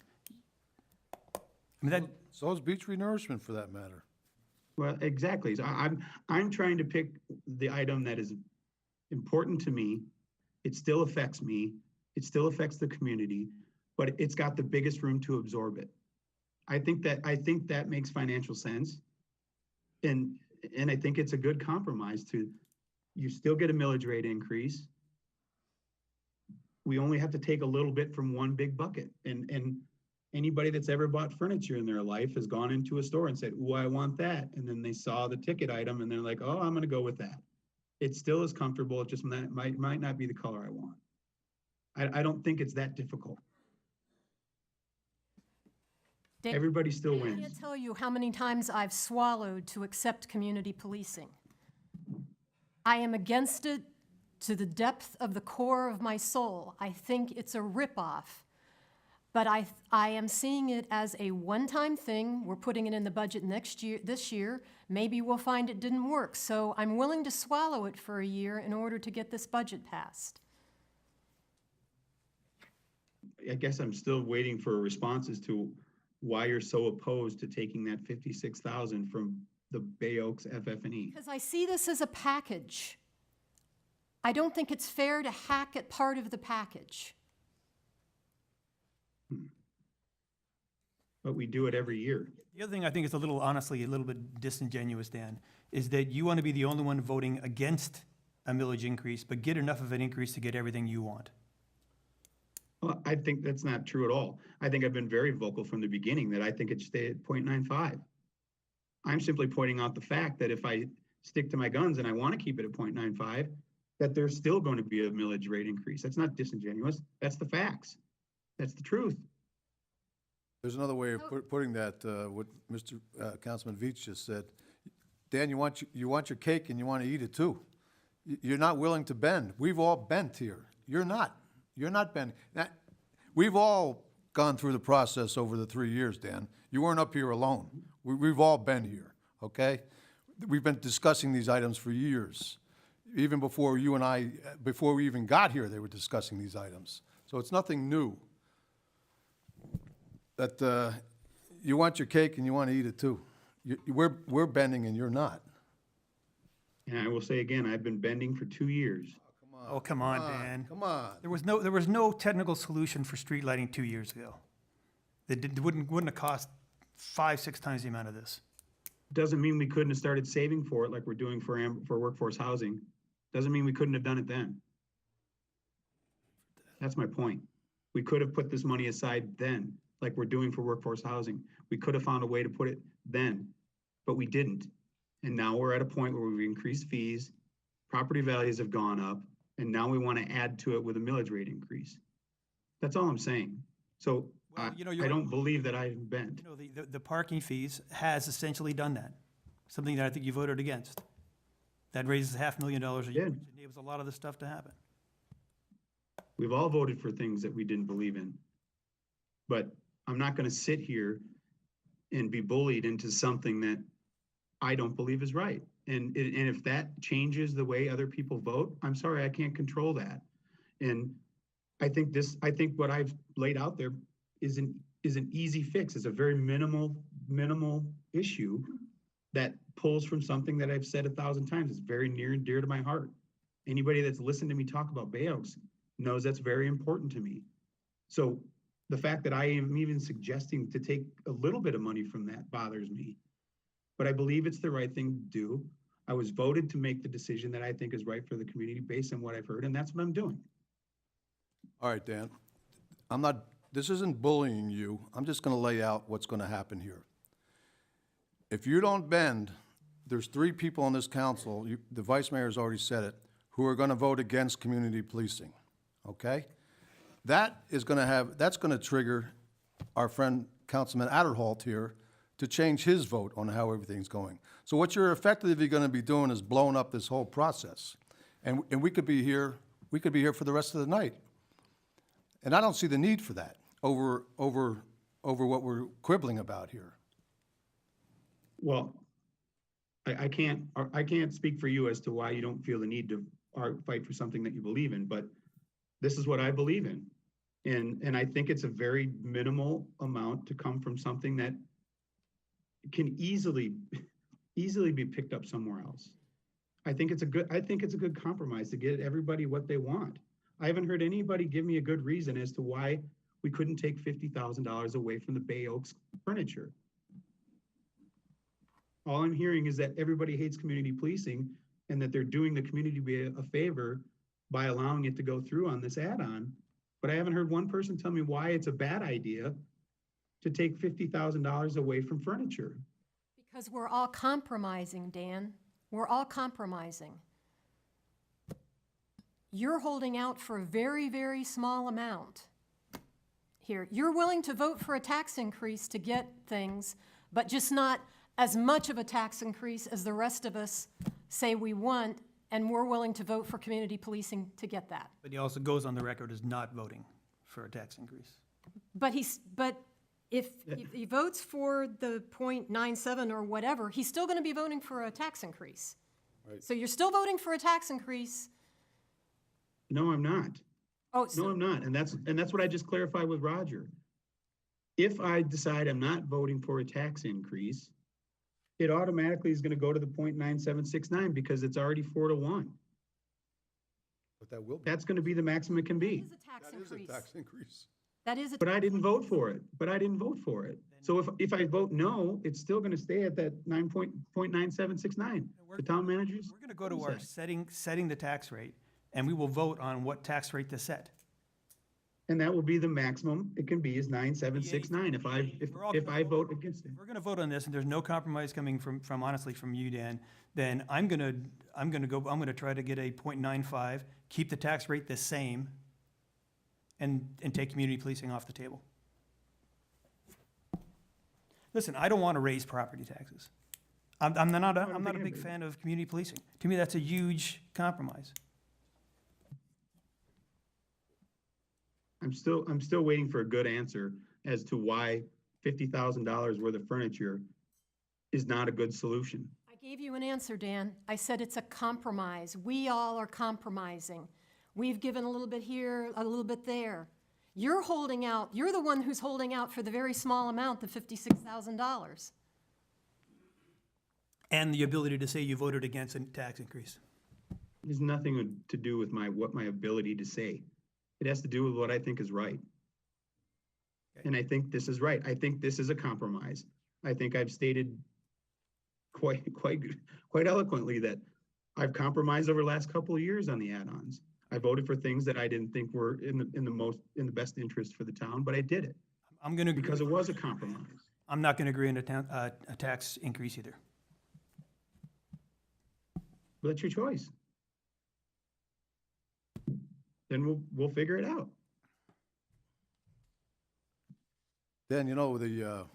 I mean, that, So is beach renourishment for that matter. Well, exactly. So I'm trying to pick the item that is important to me. It still affects me. It still affects the community, but it's got the biggest room to absorb it. I think that makes financial sense. And I think it's a good compromise you still get a millage rate increase. We only have to take a little bit from one big bucket. And anybody that's ever bought furniture in their life has gone into a store and said, "Ooh, I want that." And then they saw the ticket item and they're like, "Oh, I'm gonna go with that." It still is comfortable, it just might not be the color I want. I don't think it's that difficult. Dan, Everybody still I wins. can't tell you how many times I've swallowed to accept community policing. I am against it to the depth of the core of my soul. I think it's a ripoff. But I am seeing it as a one-time thing. We're putting it in the budget this year. Maybe we'll find it didn't work. So I'm willing to swallow it for a year in order to get this budget passed. I guess I'm still waiting for responses to why you're so opposed to taking that 56,000 from the Bay Oaks FF&E. Because I see this as a package. I don't think it's fair to hack at part of the package. But we do it every year. The other thing I think is honestly, a little bit disingenuous, Dan, is that you want to be the only one voting against a millage increase, but get enough of an increase to get everything you want. Well, I think that's not true at all. I think I've been very vocal from the beginning that I think it should stay at 0.95. I'm simply pointing out the fact that if I stick to my guns and I want to keep it at 0.95, that there's still going to be a millage rate increase. That's not disingenuous. That's the facts. That's the truth. There's another way of putting that, what Mr. Councilman Veach just said. Dan, you want your cake and you want to eat it too. You're not willing to bend. We've all bent here. You're not. You're not bending. We've all gone through the process over the 3 years, Dan. You weren't up here alone. We've all been here, okay? We've been discussing these items for years. Even before you and I, before we even got here, they were discussing these items. So it's nothing new. That you want your cake and you want to eat it too. We're bending and you're not. And I will say again, I've been bending for 2 years. Oh, come on, Dan. Come on. There was no technical solution for street lighting 2 years ago. It wouldn't have cost 5-6 times the amount of this. Doesn't mean we couldn't have started saving for it like we're doing for workforce housing. Doesn't mean we couldn't have done it then. That's my point. We could have put this money aside then, like we're doing for workforce housing. We could have found a way to put it then, but we didn't. And now we're at a point where we've increased fees, property values have gone up, and now we want to add to it with a millage rate increase. That's all I'm saying. So Well, I don't believe that I've bent. The parking fees has essentially done that, something that I think you voted against. That raises $500,000 a year, Yeah. which enables a lot of this stuff to happen. We've all voted for things that we didn't believe in. But I'm not going to sit here and be bullied into something that I don't believe is right. And if that changes the way other people vote, I'm sorry, I can't control that. And I think what I've laid out there is an easy fix. It's a very minimal issue that pulls from something that I've said 1,000 times. It's very near and dear to my heart. Anybody that's listened to me talk about Bay Oaks knows that's very important to me. So the fact that I am even suggesting to take a little bit of money from that bothers me. But I believe it's the right thing to do. I was voted to make the decision that I think is right for the community based on what I've heard, and that's what I'm doing. All right, Dan. This isn't bullying you. I'm just going to lay out what's going to happen here. If you don't bend, there's 3 people on this council, the vice mayor's already said it, who are going to vote against community policing, okay? That's going to trigger our friend Councilman Adderholt here to change his vote on how everything's going. So what you're effectively going to be doing is blowing up this whole process. And we could be here for the rest of the night. And I don't see the need for that over what we're quibbling about here. Well, I can't speak for you as to why you don't feel the need to fight for something that you believe in, but this is what I believe in. And I think it's a very minimal amount to come from something that can easily be picked up somewhere else. I think it's a good compromise to get everybody what they want. I haven't heard anybody give me a good reason as to why we couldn't take $50,000 away from the Bay Oaks furniture. All I'm hearing is that everybody hates community policing and that they're doing the community a favor by allowing it to go through on this add-on. But I haven't heard one person tell me why it's a bad idea to take $50,000 away from furniture. Because we're all compromising, Dan. We're all compromising. You're holding out for a very, very small amount. here. You're willing to vote for a tax increase to get things, but just not as much of a tax increase as the rest of us say we want, and we're willing to vote for community policing to get that. But he also goes on the record as not voting for a tax increase. But if he votes for the 0.97 or whatever, he's still gonna be voting for a tax increase. Right. So you're still voting for a tax increase. No, I'm not. Oh, No, so, I'm not. And that's what I just clarified with Roger. If I decide I'm not voting for a tax increase, it automatically is gonna go to the 0.9769 because it's already 4-1. But that will be. That's gonna be the maximum it can be. is a tax That is a increase. tax increase. That is a. But I didn't vote for it. So if I vote no, it's still gonna stay at that 0.9769. The town managers? We're gonna go to our setting the tax rate, and we will vote on what tax rate to set. And that will be the maximum it can be is 9769 if I vote against it. If we're gonna vote on this, and there's no compromise coming from honestly, from you, Dan, then I'm gonna try to get a 0.95, keep the tax rate the same, and take community policing off the table. Listen, I don't wanna raise property taxes. I'm not a big fan of community policing. To me, that's a huge compromise. I'm still waiting for a good answer as to why $50,000 worth of furniture is not a good solution. I gave you an answer, Dan. I said it's a compromise. We all are compromising. We've given a little bit here, a little bit there. You're holding out, you're the one who's holding out for the very small amount, the $56,000. And the ability to say you voted against a tax increase. It has nothing to do with what my ability to say. It has to do with what I think is right. And I think this is right. I think this is a compromise. I think I've stated quite eloquently that I've compromised over the last couple of years on the add-ons. I voted for things that I didn't think were in the best interest for the town, but I did it I'm gonna agree. because it was a compromise. I'm not gonna agree on a tax increase either. But that's your choice. Then we'll figure it out. Then, you know, the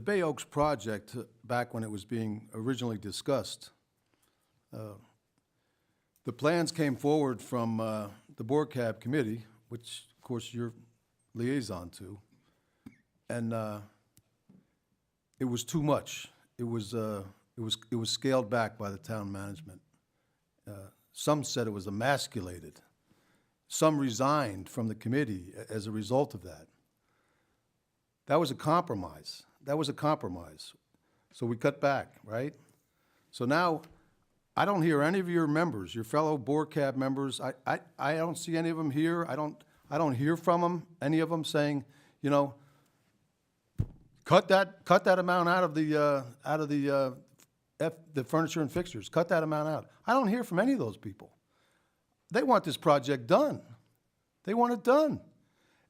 Bay Oaks project, back when it was being originally discussed, the plans came forward from the Board Cab Committee, which, of course, you're liaison to, and it was too much. It was scaled back by the town management. Some said it was emasculated. Some resigned from the committee as a result of that. That was a compromise. So we cut back, right? So now, I don't hear any of your members, your fellow Board Cab members, I don't see any of them here. I don't hear from them, any of them saying, you know, cut that amount out of the furniture and fixtures, cut that amount out. I don't hear from any of those people. They want this project done. They want it done.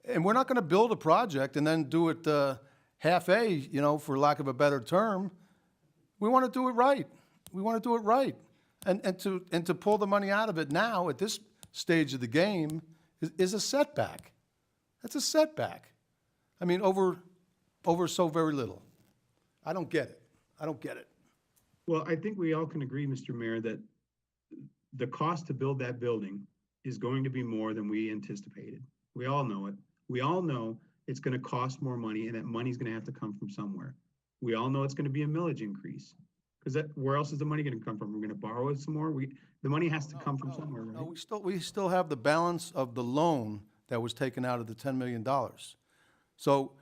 And we're not gonna build a project and then do it half-a, you know, for lack of a better term. We wanna do it right. And to pull the money out of it now, at this stage of the game, is a setback. That's a setback. I mean, over so very little. I don't get it. Well, I think we all can agree, Mr. Mayor, that the cost to build that building is going to be more than we anticipated. We all know it. We all know it's gonna cost more money and that money's gonna have to come from somewhere. We all know it's gonna be a millage increase. Because where else is the money gonna come from? We're gonna borrow it some more? The money has to come from somewhere, right? No, we still have the balance of the loan that was taken out of the $10 million. So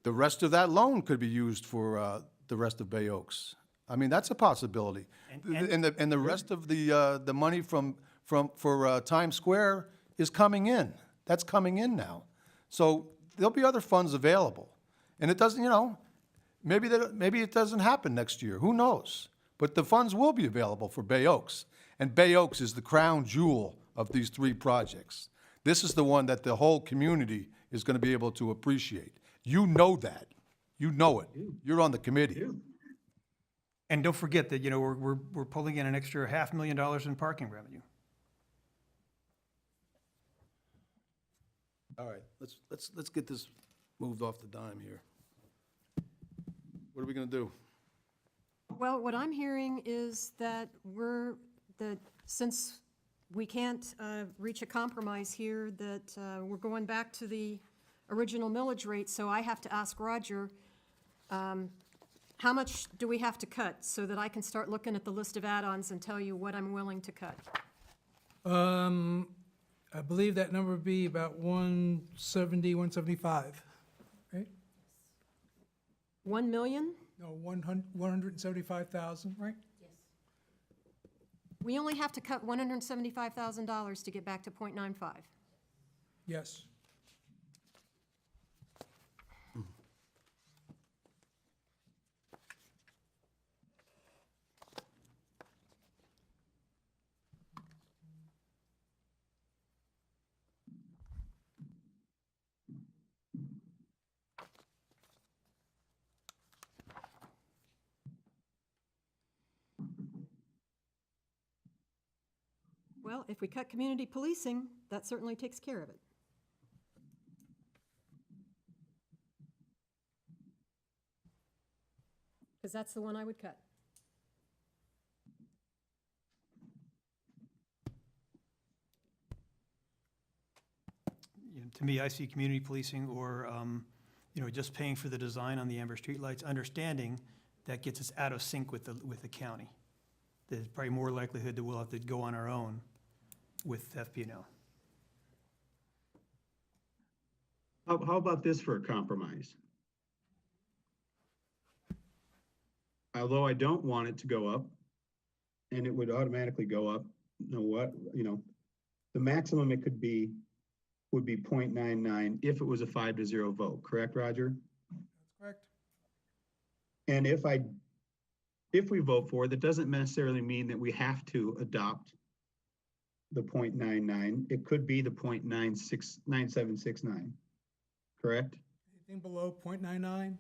the rest of that loan could be used for the rest of Bay Oaks. I mean, that's a possibility. And the rest of the money for Times Square is coming in. That's coming in now. So there'll be other funds available. And it doesn't, you know, maybe it doesn't happen next year. Who knows? But the funds will be available for Bay Oaks. And Bay Oaks is the crown jewel of these three projects. This is the one that the whole community is going to be able to appreciate. You know that. You know it. You're on the committee. And don't forget that, you know, we're pulling in an extra $500,000 in parking revenue. All right, let's get this moved off the dime here. What are we gonna do? Well, what I'm hearing is that since we can't reach a compromise here, that we're going back to the original millage rate, so I have to ask Roger, how much do we have to cut so that I can start looking at the list of add-ons and tell you what I'm willing to cut? I believe that number would be about 170, 175, right? 1 million? No, 175,000, right? We only have to cut $175,000 to get back to .95. Yes. Well, if we cut community policing, that certainly takes care of it. Because that's the one I would cut. To me, I see community policing or, just paying for the design on the Amber streetlights, understanding that gets us out of sync with the county. There's probably more likelihood that we'll have to go on our own with FPNL. How about this for a compromise? Although I don't want it to go up, and it would automatically go up, the maximum it could be would be 0.99 if it was a 5-0 vote, correct, Roger? That's correct. And if we vote for it, that doesn't necessarily mean that we have to adopt the 0.99. It could be the 0.9769, correct? Anything below .99?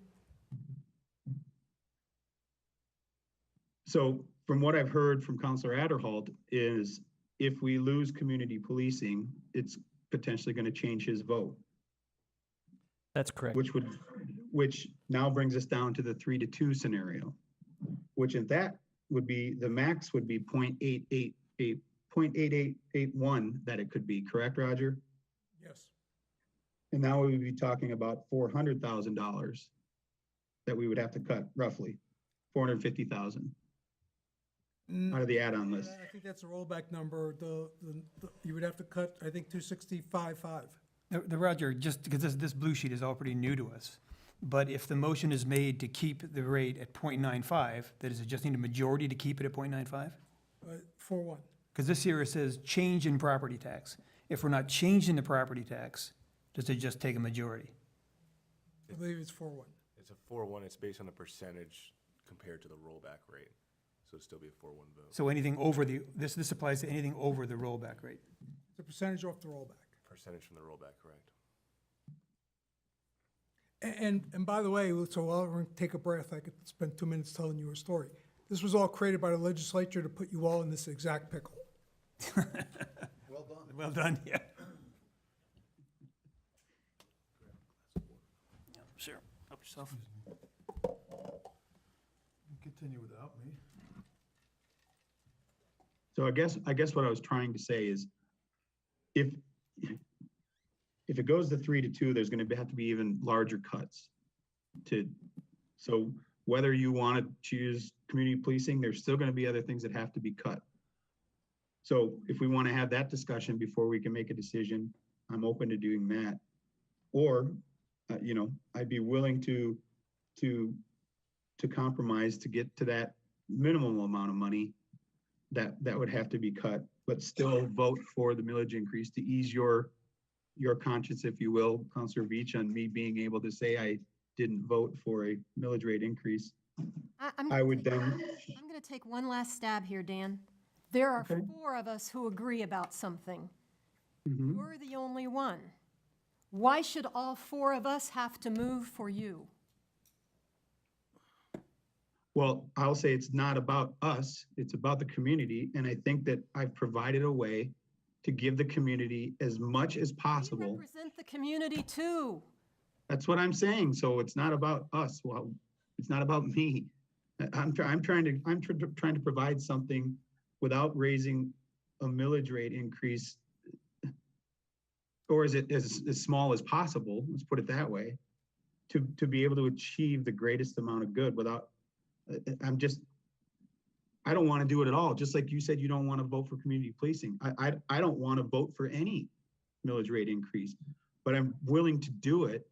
So from what I've heard from Councilor Adderholt is if we lose community policing, it's potentially going to change his vote, That's correct. which now brings us down to the 3-2 scenario, which in that would be, the max would be 0.8881 that it could be, correct, Roger? Yes. And now we would be talking about $400,000 that we would have to cut, roughly, 450,000 out of the add-on list. I think that's a rollback number. You would have to cut, I think, 265.5. The Roger, just because this blue sheet is all pretty new to us, but if the motion is made to keep the rate at 0.95, that is it just need a majority to keep it at 0.95? 4-1. Because this here it says change in property tax. If we're not changing the property tax, does it just take a majority? I believe it's 4-1. It's a 4-1, it's based on the percentage compared to the rollback rate. So it'd still be a 4-1 vote. So anything over this applies to anything over the rollback rate. The percentage off the rollback. Percentage from the rollback, correct. And by the way, so while we're going to take a breath, I could spend 2 minutes telling you a story. This was all created by the legislature to put you all in this exact pickle. Well done. Well done, yeah. Sure, help yourself. Continue without me. So I guess what I was trying to say is if it goes to 3-2, there's going to have to be even larger cuts so whether you want to choose community policing, there's still going to be other things that have to be cut. So if we want to have that discussion before we can make a decision, I'm open to doing that. Or, I'd be willing to compromise to get to that minimum amount of money that would have to be cut, but still vote for the millage increase to ease your conscience, if you will, Councilor Beach, on me being able to say I didn't vote for a millage rate increase. I would then. I'm going to take one last stab here, Dan. There are Okay. 4 of us who agree about something. Mhm. You're the only one. Why should all 4 of us have to move for you? Well, I'll say it's not about us, it's about the community, and I think that I've provided a way to give the community as much as We possible. represent the community too. That's what I'm saying. So it's not about us. Well, it's not about me. I'm trying to provide something without raising a millage rate increase. Or is it as small as possible? Let's put it that way, to be able to achieve the greatest amount of good without, I don't want to do it at all. Just like you said, you don't want to vote for community policing. I don't want to vote for any millage rate increase, but I'm willing to do it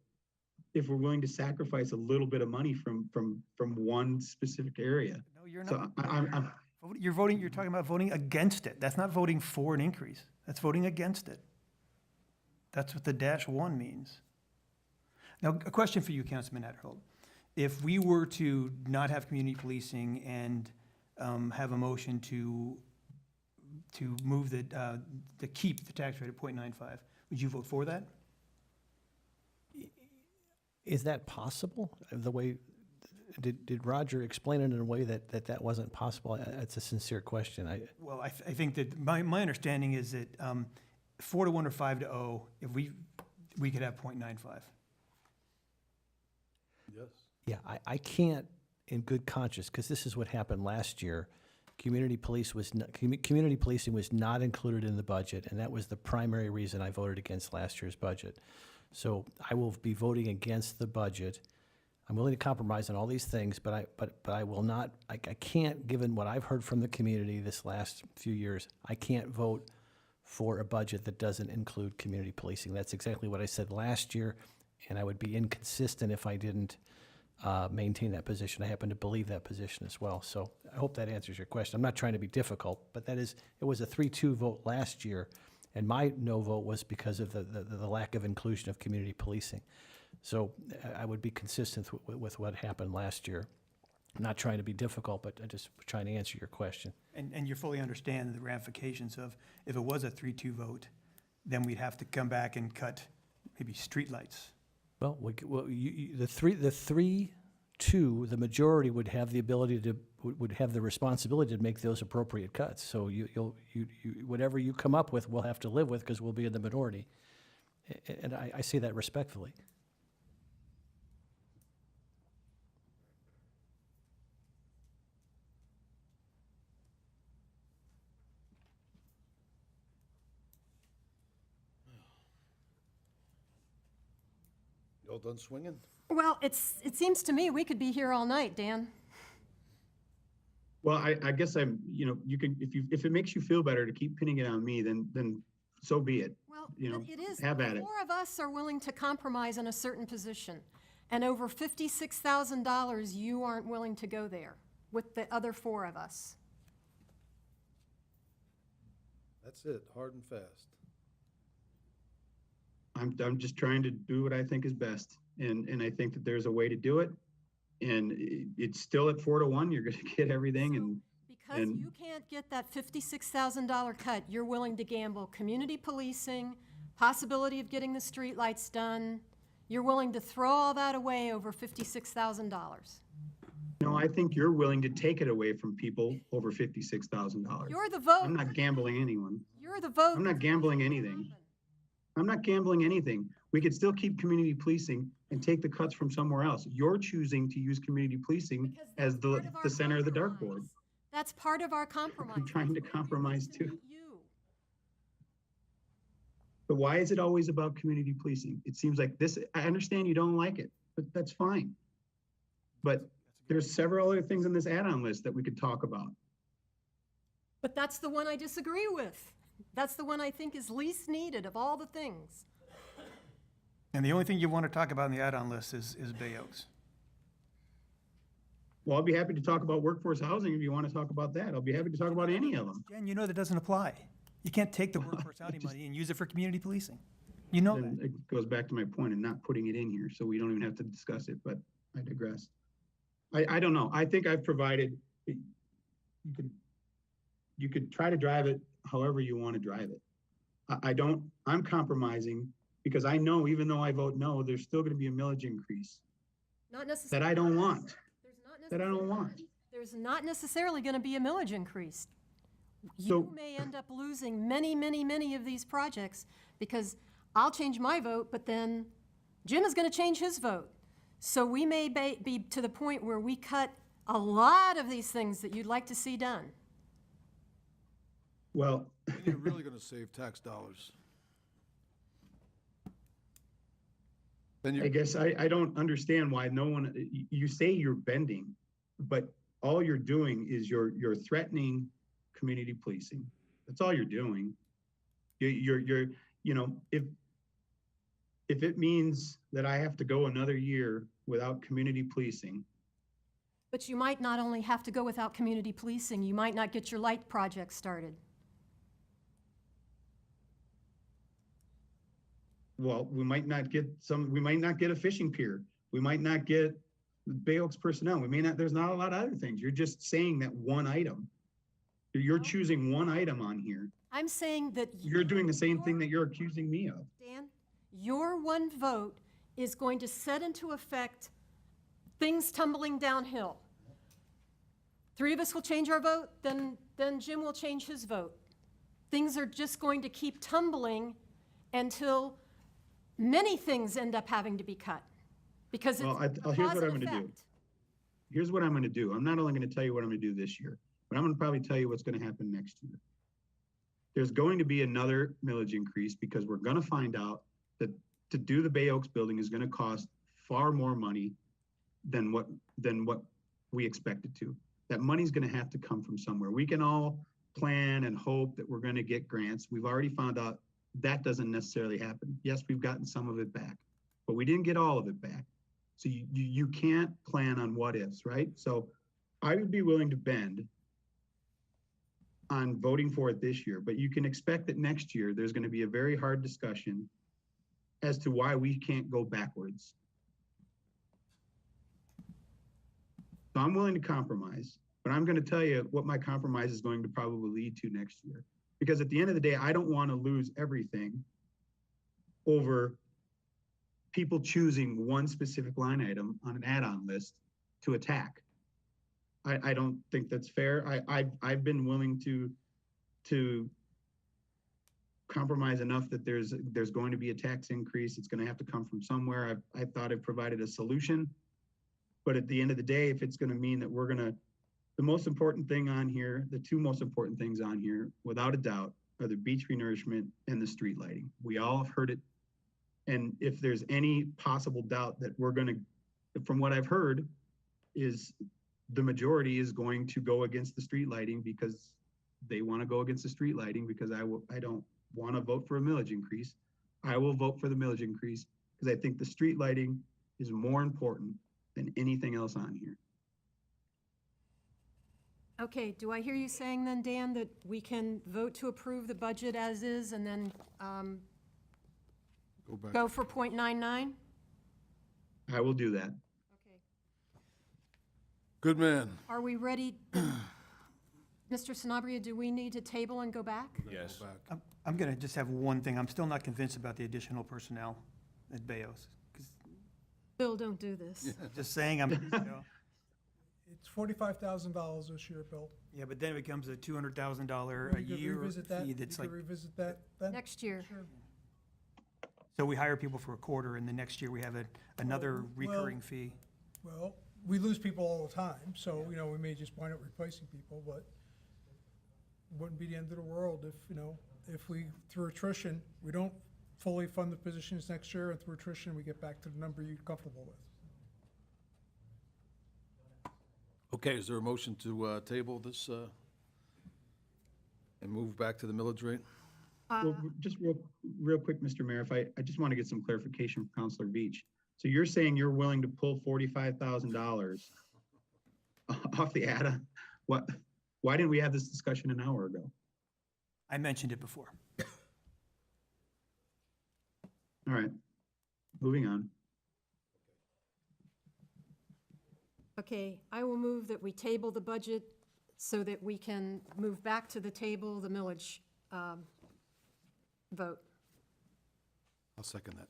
if we're willing to sacrifice a little bit of money from one specific area. No, you're So not. I'm You're talking about voting against it. That's not voting for an increase. That's voting against it. That's what the -1 means. Now, a question for you, Councilman Adderhold. If we were to not have community policing and have a motion to move to keep the tax rate at 0.95, would you vote for that? Is that possible? The way, did Roger explain it in a way that wasn't possible? It's a sincere question. Well, I think that my understanding is that 4-1 or 5-0, if we could have 0.95. Yes. Yeah, I can't, in good conscience, because this is what happened last year. Community policing was not included in the budget, and that was the primary reason I voted against last year's budget. So I will be voting against the budget. I'm willing to compromise on all these things, but I will not, I can't, given what I've heard from the community this last few years, I can't vote for a budget that doesn't include community policing. That's exactly what I said last year, and I would be inconsistent if I didn't maintain that position. I happen to believe that position as well. So I hope that answers your question. I'm not trying to be difficult, but it was a 3-2 vote last year, and my no vote was because of the lack of inclusion of community policing. So I would be consistent with what happened last year. I'm not trying to be difficult, but I'm just trying to answer your question. And you fully understand the ramifications of, if it was a 3-2 vote, then we'd have to come back and cut maybe streetlights. Well, the 3-2, the majority would have the ability would have the responsibility to make those appropriate cuts. So you whatever you come up with, we'll have to live with because we'll be in the minority. And I say that respectfully. You all done swinging? Well, it seems to me we could be here all night, Dan. Well, I guess you can, if it makes you feel better to keep pinning it on me, then so be it. Well, You know, but it is, have at it. 4 of us are willing to compromise on a certain position. And over $56,000, you aren't willing to go there with the other 4 of us. That's it, hard and fast. I'm just trying to do what I think is best. And I think that there's a way to do it. And it's still at 4-1, you're gonna get everything and. Because you can't get that $56,000 cut, you're willing to gamble community policing, possibility of getting the streetlights done. You're willing to throw all that away over $56,000. No, I think you're willing to take it away from people over $56,000. You're the vote. I'm not gambling anyone. You're the vote. I'm not gambling anything. I'm not gambling anything. We could still keep community policing and take the cuts from somewhere else. You're choosing to use community policing Because that's as part of our the center of the dartboard. compromise. That's part of our compromise. I'm trying to compromise too. You. But why is it always about community policing? It seems like this, I understand you don't like it, but that's fine. But there's several other things on this add-on list that we could talk about. But that's the one I disagree with. That's the one I think is least needed of all the things. And the only thing you want to talk about in the add-on list is Bay Oaks. Well, I'll be happy to talk about workforce housing if you want to talk about that. I'll be happy to talk about any of them. Jen, you know that doesn't apply. You can't take the workforce housing money and use it for community policing. You know that. And it goes back to my point of not putting it in here, so we don't even have to discuss it, but I digress. I don't know. I think I've provided, you could try to drive it however you want to drive it. I'm compromising because I know even though I vote no, there's still going to be a millage increase Not necessarily. that I don't want. There's not That I don't want. There's not necessarily going to be a millage increase. You may end up losing many, many, many of these projects because I'll change my vote, but then Jim is going to change his vote. So we may be to the point where we cut a lot of these things that you'd like to see done. Well, You're really gonna save tax dollars. Then I you, guess I don't understand why no one, you say you're bending, but all you're doing is you're threatening community policing. That's all you're doing. You're, you know, if it means that I have to go another year without community policing, But you might not only have to go without community policing, you might not get your light project started. well, we might not get a fishing pier. We might not get Bay Oaks personnel. We may not, there's not a lot of other things. You're just saying that one item. You're choosing one item on here. I'm saying that. You're doing the same thing that you're accusing me of. Dan, your one vote is going to set into effect things tumbling downhill. 3 of us will change our vote, then Jim will change his vote. Things are just going to keep tumbling until many things end up having to be cut. Because it's Well, a here's what cause I'm and gonna do. effect. Here's what I'm gonna do. I'm not only gonna tell you what I'm gonna do this year, but I'm gonna probably tell you what's gonna happen next year. There's going to be another millage increase because we're gonna find out that to do the Bay Oaks building is gonna cost far more money than what we expected to. That money's gonna have to come from somewhere. We can all plan and hope that we're gonna get grants. We've already found out that doesn't necessarily happen. Yes, we've gotten some of it back, but we didn't get all of it back. So you can't plan on what ifs, right? So I would be willing to bend on voting for it this year, but you can expect that next year, there's gonna be a very hard discussion as to why we can't go backwards. So I'm willing to compromise, but I'm gonna tell you what my compromise is going to probably lead to next year. Because at the end of the day, I don't wanna lose everything over people choosing one specific line item on an add-on list to attack. I don't think that's fair. I've been willing to compromise enough that there's going to be a tax increase. It's gonna have to come from somewhere. I thought I've provided a solution. But at the end of the day, if it's gonna mean that the most important thing on here, the 2 most important things on here, without a doubt, are the beach renourishment and the street lighting. We all have heard it. And if there's any possible doubt that from what I've heard, is the majority is going to go against the street lighting because they want to go against the street lighting because I don't want to vote for a millage increase. I will vote for the millage increase because I think the street lighting is more important than anything else on here. Okay, do I hear you saying then, Dan, that we can vote to approve the budget as is and then go back. go for .99? I will do that. Okay. Good man. Are we ready? Mr. Sanabria, do we need to table and go back? Yes. Go back. I'm going to just have one thing. I'm still not convinced about the additional personnel at Bay Oaks. 'Cause Bill, don't do this. just saying, It's $45,000 this year, Bill. yeah, but then it becomes a $200,000 a We could year revisit that. fee We that's could like, revisit that then. Next year. Sure. so we hire people for a quarter and the next year we have another Well- recurring fee. Well, we lose people all the time, so, we may just wind up replacing people, but it wouldn't be the end of the world if we, through attrition, we don't fully fund the positions next year, and through attrition, we get back to the number you're comfortable with. Okay, is there a motion to table this and move back to the millage rate? Well, just real quick, Mr. Mayor, I just want to get some clarification from Counselor Beach. So you're saying you're willing to pull $45,000 off the add-on? Why didn't we have this discussion an hour ago? I mentioned it before. All right, moving on. Okay, I will move that we table the budget so that we can move back to the table, the millage vote. I'll second that.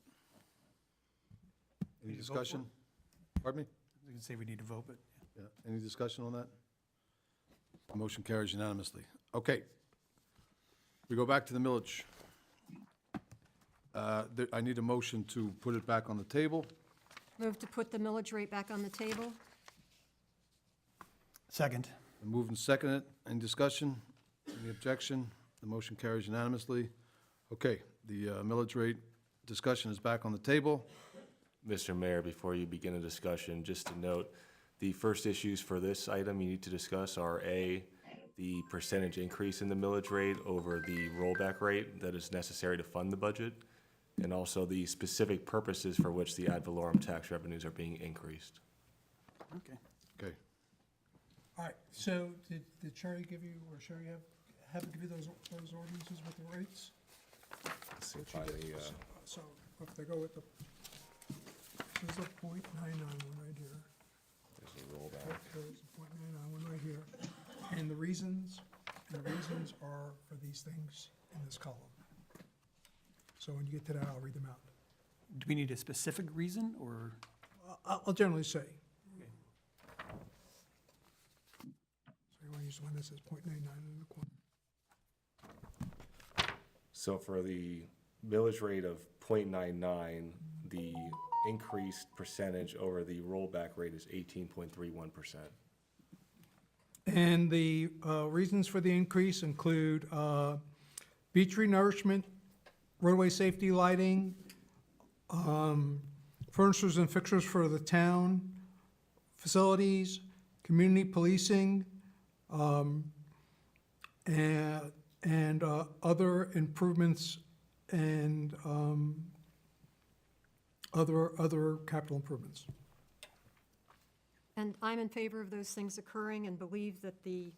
Any Need to vote for it? discussion? Pardon me? I can say we need to vote, but Yeah, any discussion on that? Motion carries unanimously. Okay, We go back to the millage. I need a motion to put it back on the table. Move to put the millage rate back on the table. Second. Moved and seconded. Any discussion? Any objection? The motion carries unanimously. Okay, the millage rate discussion is back on the table. Mr. Mayor, before you begin a discussion, just to note, the first issues for this item you need to discuss are A, the percentage increase in the millage rate over the rollback rate that is necessary to fund the budget, and also the specific purposes for which the ad valorem tax revenues are being increased. Okay. Okay. All right, so did Sherry give you, or Sherry have give you those ordinances with the rates? Let's see if I, So if they go with the, there's a .99 one right here. there's a rollback. There's a .99 one right here. And the reasons are for these things in this column. So when you get to that, I'll read them out. Do we need a specific reason, or? I'll generally say. So you want to use the one that says .99 in the corner. So for the millage rate of 0.99, the increased percentage over the rollback rate is 18.31%. And the reasons for the increase include beach renourishment, roadway safety lighting, furnitures and fixtures for the town, facilities, community policing, and other improvements and other capital improvements. And I'm in favor of those things occurring and believe that the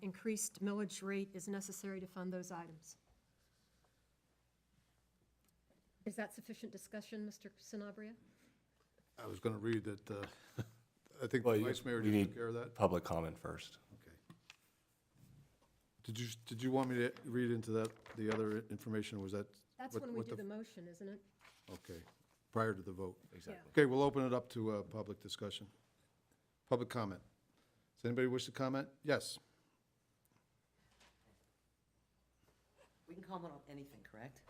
increased millage rate is necessary to fund those items. Is that sufficient discussion, Mr. Sanabria? I was going to read that, I think Well, the you- Vice Mayor we just need took care of that. Public comment first. Okay. Did you want me to read into that, the other information, or was that? That's what- when we what do the- the motion, isn't it? Okay, prior to the vote. Exactly. Okay, we'll open it up to public discussion. Public comment. Does anybody wish to comment? Yes. We can comment on anything, correct?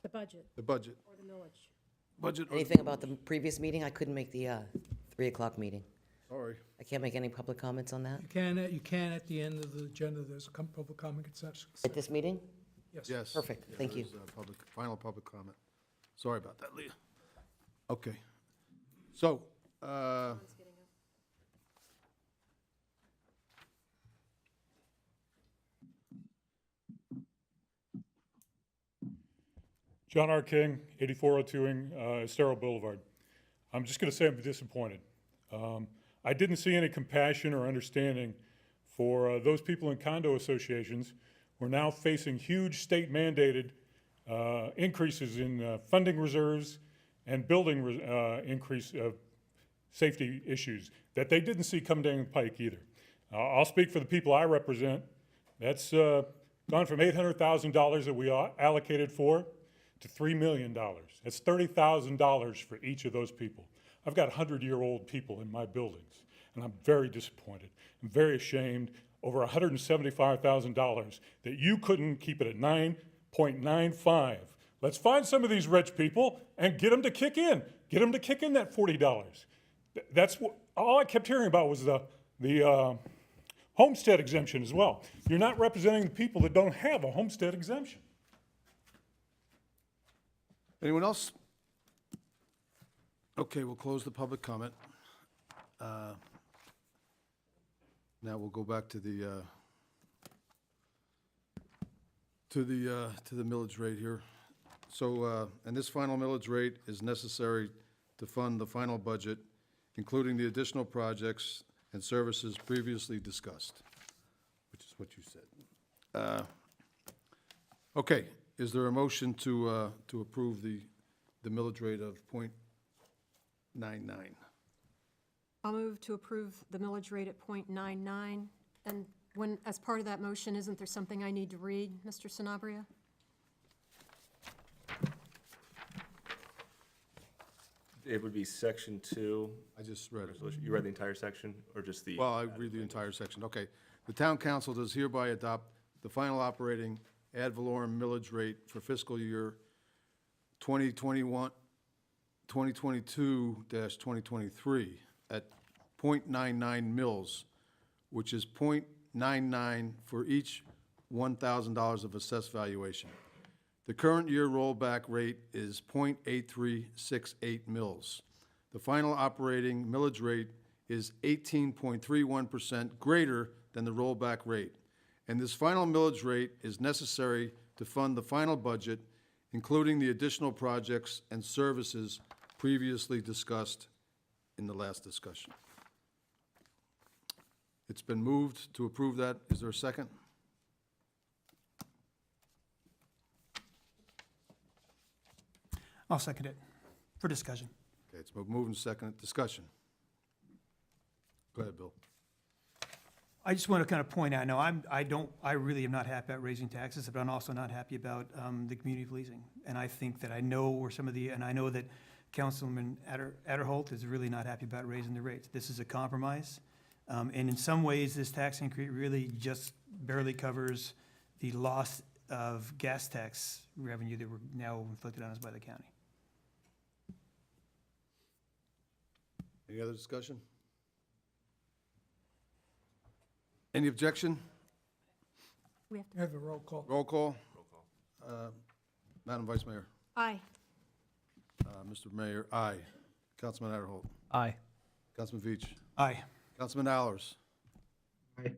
The budget The budget. or the millage. Budget. Anything about the previous meeting? I couldn't make the 3 o'clock meeting. Sorry. I can't make any public comments on that? You can at the end of the agenda, there's a public comment section. At this meeting? Yes. Yes. Perfect, Yeah, thank you. there's, final public comment. Sorry about that, Leah. Okay. So, John R. King, 8402 Estero Boulevard. I'm just going to say I'm disappointed. I didn't see any compassion or understanding for those people in condo associations who are now facing huge state-mandated increases in funding reserves and building increase of safety issues that they didn't see come down the pike either. I'll speak for the people I represent. That's gone from $800,000 that we allocated for to $3 million. That's $30,000 for each of those people. I've got 100-year-old people in my buildings, and I'm very disappointed. I'm very ashamed over $175,000 that you couldn't keep it at 9.95. Let's find some of these rich people and get them to kick in. Get them to kick in that $40. That's what, all I kept hearing about was the homestead exemption as well. You're not representing the people that don't have a homestead exemption. anyone else? Okay, we'll close the public comment. Now we'll go back to the millage rate here. So, and this final millage rate is necessary to fund the final budget, including the additional projects and services previously discussed, which is what you said. Okay, is there a motion to approve the millage rate of .99? I'll move to approve the millage rate at .99. And when, as part of that motion, isn't there something I need to read, Mr. Sanabria? It would be section 2. I just read it. Resolution. You read the entire section, or just the? Well, I read the entire section. Okay. The town council does hereby adopt the final operating ad valorem millage rate for fiscal year 2021, 2022-2023 at .99 mils, which is .99 for each $1,000 of assessed valuation. The current year rollback rate is .8368 mils. The final operating millage rate is 18.31% greater than the rollback rate. And this final millage rate is necessary to fund the final budget, including the additional projects and services previously discussed in the last discussion. It's been moved to approve that. Is there a second? I'll second it for discussion. Okay, it's been moved and seconded. Discussion. Go ahead, Bill. I just want to kind of point out, no, I really am not happy about raising taxes, but I'm also not happy about the community policing. And I think that I know where and I know that Councilman Adderholt is really not happy about raising the rates. This is a compromise. And in some ways, this tax increase really just barely covers the loss of gas tax revenue that were now inflicted on us by the county. Any other discussion? Any objection? We have to, Have a roll call. Roll call. Madam Vice Mayor. aye. Mr. Mayor, aye. Councilman Adderholt. Aye. Councilman Veach. Aye. Councilman Allers. Aye.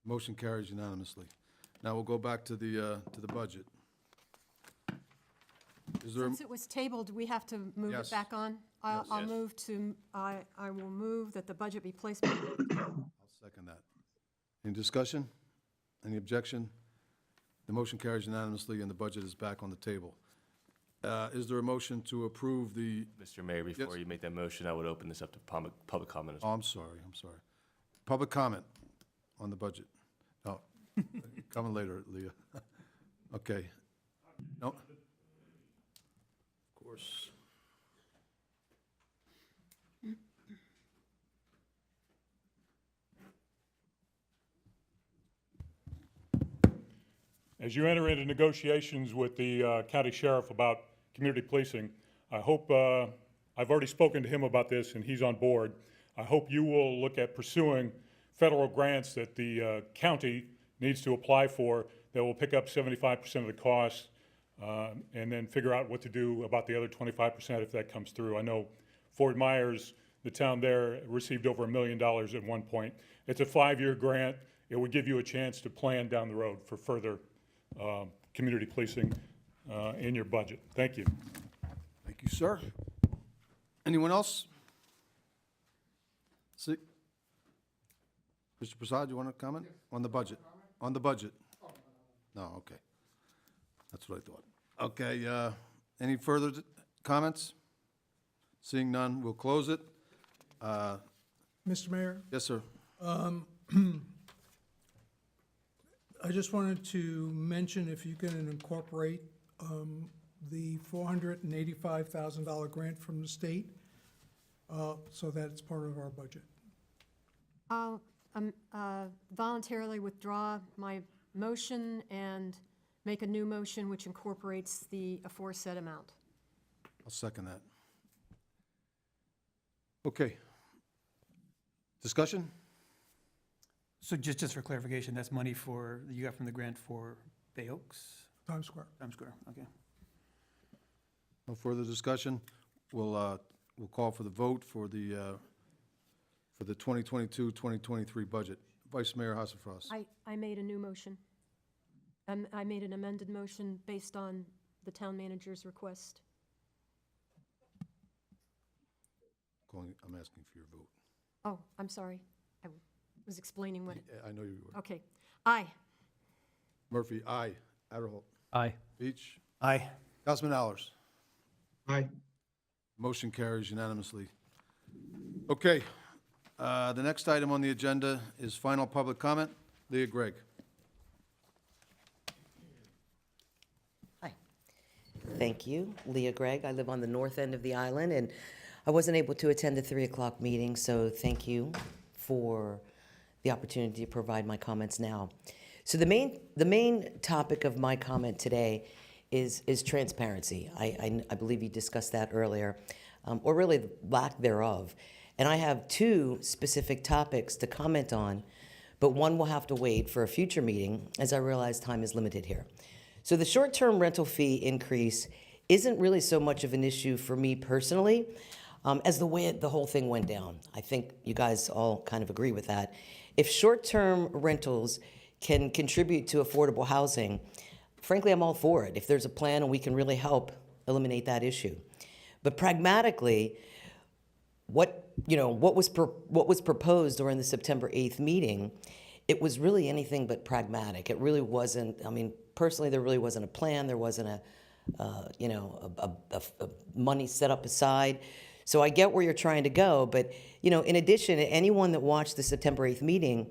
Motion carries unanimously. Now we'll go back to the budget. Is there, Since it was tabled, do we have to move Yes. it back on? I'll move to, I will move that the budget be placed. I'll second that. Any discussion? Any objection? The motion carries unanimously and the budget is back on the table. Is there a motion to approve the, Mr. Mayor, before you make that motion, I would open this up to public comment as oh, well. I'm sorry. Public comment on the budget. Oh, coming later, Leah. Okay. No? Of course. As you enter into negotiations with the county sheriff about community policing, I hope, I've already spoken to him about this and he's on board. I hope you will look at pursuing federal grants that the county needs to apply for that will pick up 75% of the cost, and then figure out what to do about the other 25% if that comes through. I know Fort Myers, the town there, received over $1 million at one point. It's a 5-year grant. It would give you a chance to plan down the road for further community policing in your budget. Thank you. Thank you, sir. Anyone else? See? Mr. Prasad, you want to comment on the budget? On the budget? No, okay. That's what I thought. Okay, any further comments? Seeing none, we'll close it. Mr. Mayor, Yes, sir. I just wanted to mention if you can incorporate the $485,000 grant from the state, so that it's part of our budget. I'll voluntarily withdraw my motion and make a new motion which incorporates the aforesaid amount. I'll second that. Okay. Discussion? So just for clarification, that's money that you got from the grant for Bay Oaks? Times Square. Times Square, okay. No further discussion. We'll call for the vote for the 2022-2023 budget. Vice Mayor Hasselfrost. I made a new motion. I made an amended motion based on the town manager's request. I'm asking for your vote. Oh, I'm sorry. I was explaining what, I know you were. okay. Aye. Murphy, aye. Adderholt. Aye. Beach. Aye. Councilman Allers. Aye. Motion carries unanimously. Okay, the next item on the agenda is final public comment. Leah Gregg. Hi. Thank you. Leah Gregg. I live on the north end of the island, and I wasn't able to attend the 3 o'clock meeting, so thank you for the opportunity to provide my comments now. So the main topic of my comment today is transparency. I believe you discussed that earlier, or really the lack thereof. And I have two specific topics to comment on, but one will have to wait for a future meeting, as I realize time is limited here. So the short-term rental fee increase isn't really so much of an issue for me personally, as the way the whole thing went down. I think you guys all kind of agree with that. If short-term rentals can contribute to affordable housing, frankly, I'm all for it. If there's a plan and we can really help eliminate that issue. But pragmatically, what was proposed during the September 8th meeting, it was really anything but pragmatic. It really wasn't, I mean, personally, there really wasn't a plan. There wasn't a money set up aside. So I get where you're trying to go, but, in addition, anyone that watched the September 8th meeting,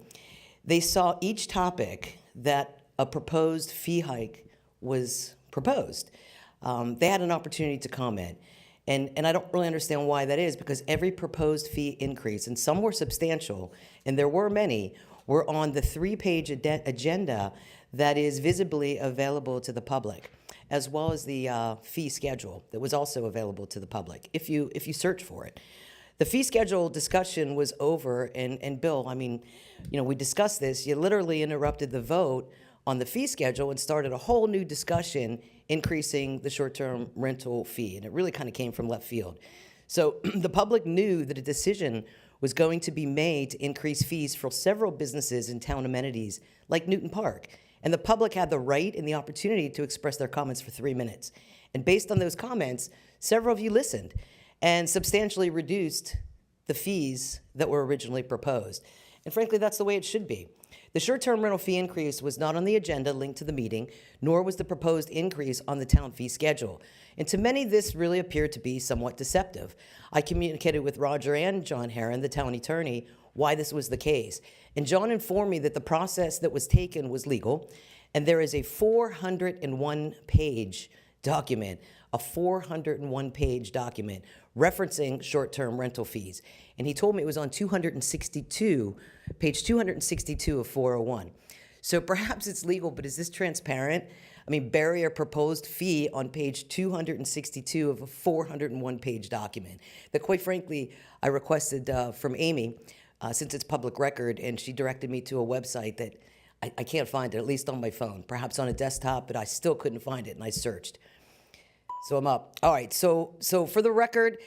they saw each topic that a proposed fee hike was proposed. They had an opportunity to comment. And I don't really understand why that is, because every proposed fee increase, and some were substantial, and there were many, were on the 3-page agenda that is visibly available to the public, as well as the fee schedule that was also available to the public, if you search for it. The fee schedule discussion was over, and Bill, I mean, we discussed this. You literally interrupted the vote on the fee schedule and started a whole new discussion increasing the short-term rental fee, and it really kind of came from left field. So the public knew that a decision was going to be made to increase fees for several businesses and town amenities like Newton Park, and the public had the right and the opportunity to express their comments for 3 minutes. And based on those comments, several of you listened and substantially reduced the fees that were originally proposed. And frankly, that's the way it should be. The short-term rental fee increase was not on the agenda linked to the meeting, nor was the proposed increase on the town fee schedule. And to many, this really appeared to be somewhat deceptive. I communicated with Roger and John Herron, the town attorney, why this was the case. And John informed me that the process that was taken was legal, and there is a 401-page document, referencing short-term rental fees. And he told me it was on page 262 of 401. So perhaps it's legal, but is this transparent? I mean, bury a proposed fee on page 262 of a 401-page document that, quite frankly, I requested from Amy, since it's public record, and she directed me to a website that I can't find it, at least on my phone, perhaps on a desktop, but I still couldn't find it, and I searched. So I'm up. All right, so for the record,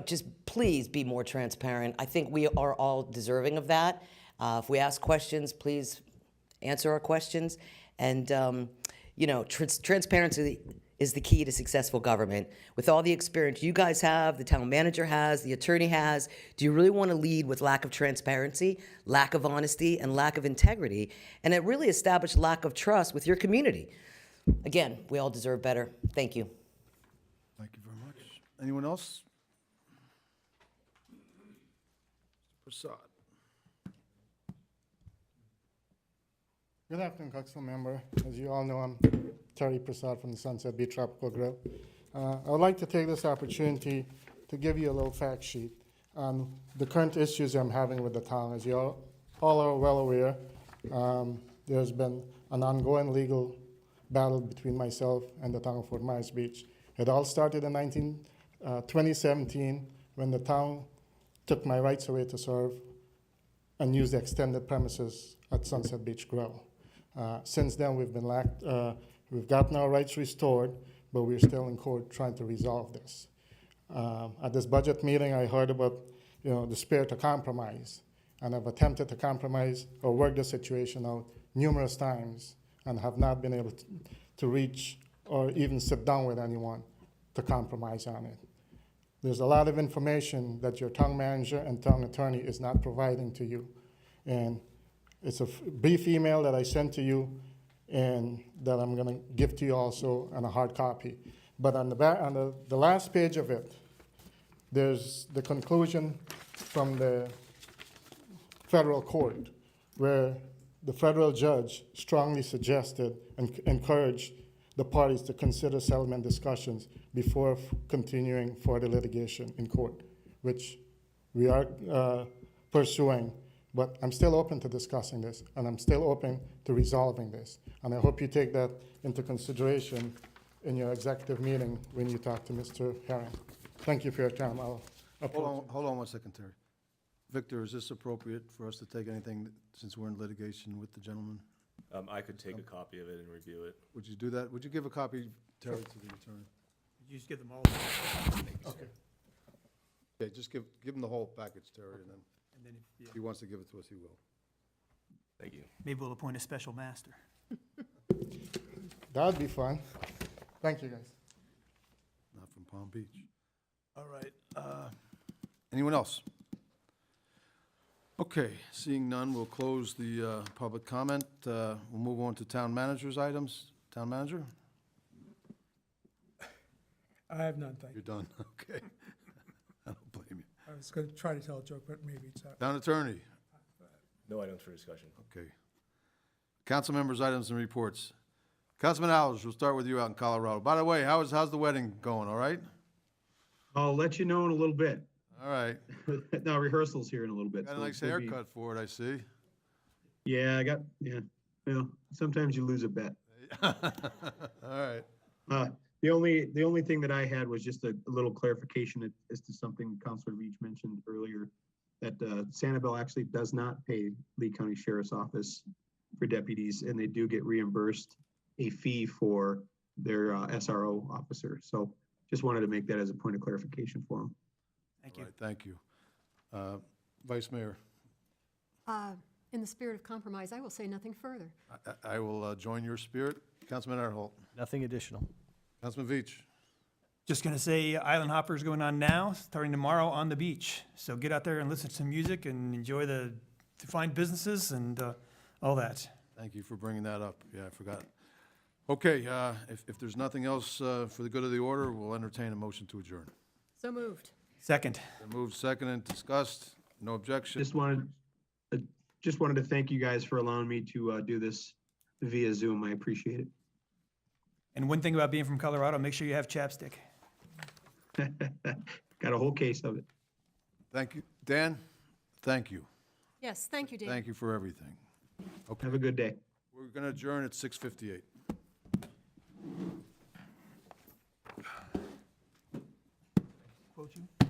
just please be more transparent. I think we are all deserving of that. If we ask questions, please answer our questions. And, transparency is the key to successful government. With all the experience you guys have, the town manager has, the attorney has, do you really want to lead with lack of transparency, lack of honesty, and lack of integrity, and it really established lack of trust with your community? Again, we all deserve better. Thank you. Thank you very much. Anyone else? Prasad. Good afternoon, Council Member. As you all know, I'm Terry Prasad from the Sunset Beach Tropical Grill. I would like to take this opportunity to give you a little fact sheet on the current issues I'm having with the town. As you all are well aware, there's been an ongoing legal battle between myself and the town of Fort Myers Beach. It all started in 2017 when the town took my rights away to serve and use the extended premises at Sunset Beach Grill. Since then, we've gotten our rights restored, but we're still in court trying to resolve this. At this budget meeting, I heard about the spirit of compromise, and I've attempted to compromise or work the situation out numerous times and have not been able to reach or even sit down with anyone to compromise on it. There's a lot of information that your town manager and town attorney is not providing to you. And it's a brief email that I sent to you and that I'm gonna give to you also on a hard copy. But on the last page of it, there's the conclusion from the federal court where the federal judge strongly suggested and encouraged the parties to consider settlement discussions before continuing further litigation in court, which we are pursuing But I'm still open to discussing this, and I'm still open to resolving this. And I hope you take that into consideration in your executive meeting when you talk to Mr. Herring. Thank you for your time. I'll approach. Hold on 1 second, Terry. Victor, is this appropriate for us to take anything, since we're in litigation with the gentleman? I could take a copy of it and review it. Would you do that? Would you give a copy, Terry, to the attorney? You just give them all. Okay. Okay, just give him the whole package, Terry, and then And then if he wants to give it to us, he will. Thank you. maybe we'll appoint a special master. That'd be fun. Thank you, guys. Not from Palm Beach. All right. Anyone else? Okay, seeing none, we'll close the public comment. We'll move on to town manager's items. Town manager? I have none, thank you. You're done, okay. I don't blame you. I was going to try to tell a joke, but maybe it's out. Town attorney? No items for discussion. Okay. Council members' items and reports. Councilman Aldridge, we'll start with you out in Colorado. By the way, how's the wedding going, all right? I'll let you know in a little bit. All right. Now rehearsals here in a little bit. Got a so nice it'll be- haircut for it, I see. Yeah, well, sometimes you lose a bet. All right. The only thing that I had was just a little clarification as to something Councilor Veach mentioned earlier, that Sanibel actually does not pay Lee County Sheriff's Office for deputies, and they do get reimbursed a fee for their SRO officer. So just wanted to make that as a point of clarification for them. Thank All you. right, thank you. Vice Mayor, In the spirit of compromise, I will say nothing further. I will join your spirit. Councilman Erholt. Nothing additional. Councilman Veach. Just going to say Island Hopper is going on now, starting tomorrow on the beach. So get out there and listen to some music and enjoy the fine businesses and all that. Thank you for bringing that up. Yeah, I forgot. Okay, if there's nothing else for the good of the order, we'll entertain a motion to adjourn. So moved. Second. Been moved, seconded, discussed. No objection. Just wanted to thank you guys for allowing me to do this via Zoom. I appreciate it. And one thing about being from Colorado, make sure you have chapstick. Got a whole case of it. Thank you. Dan, thank you. Yes, thank you, Dave. Thank you for everything. Have a good day. We're going to adjourn at 6:58. Quote you.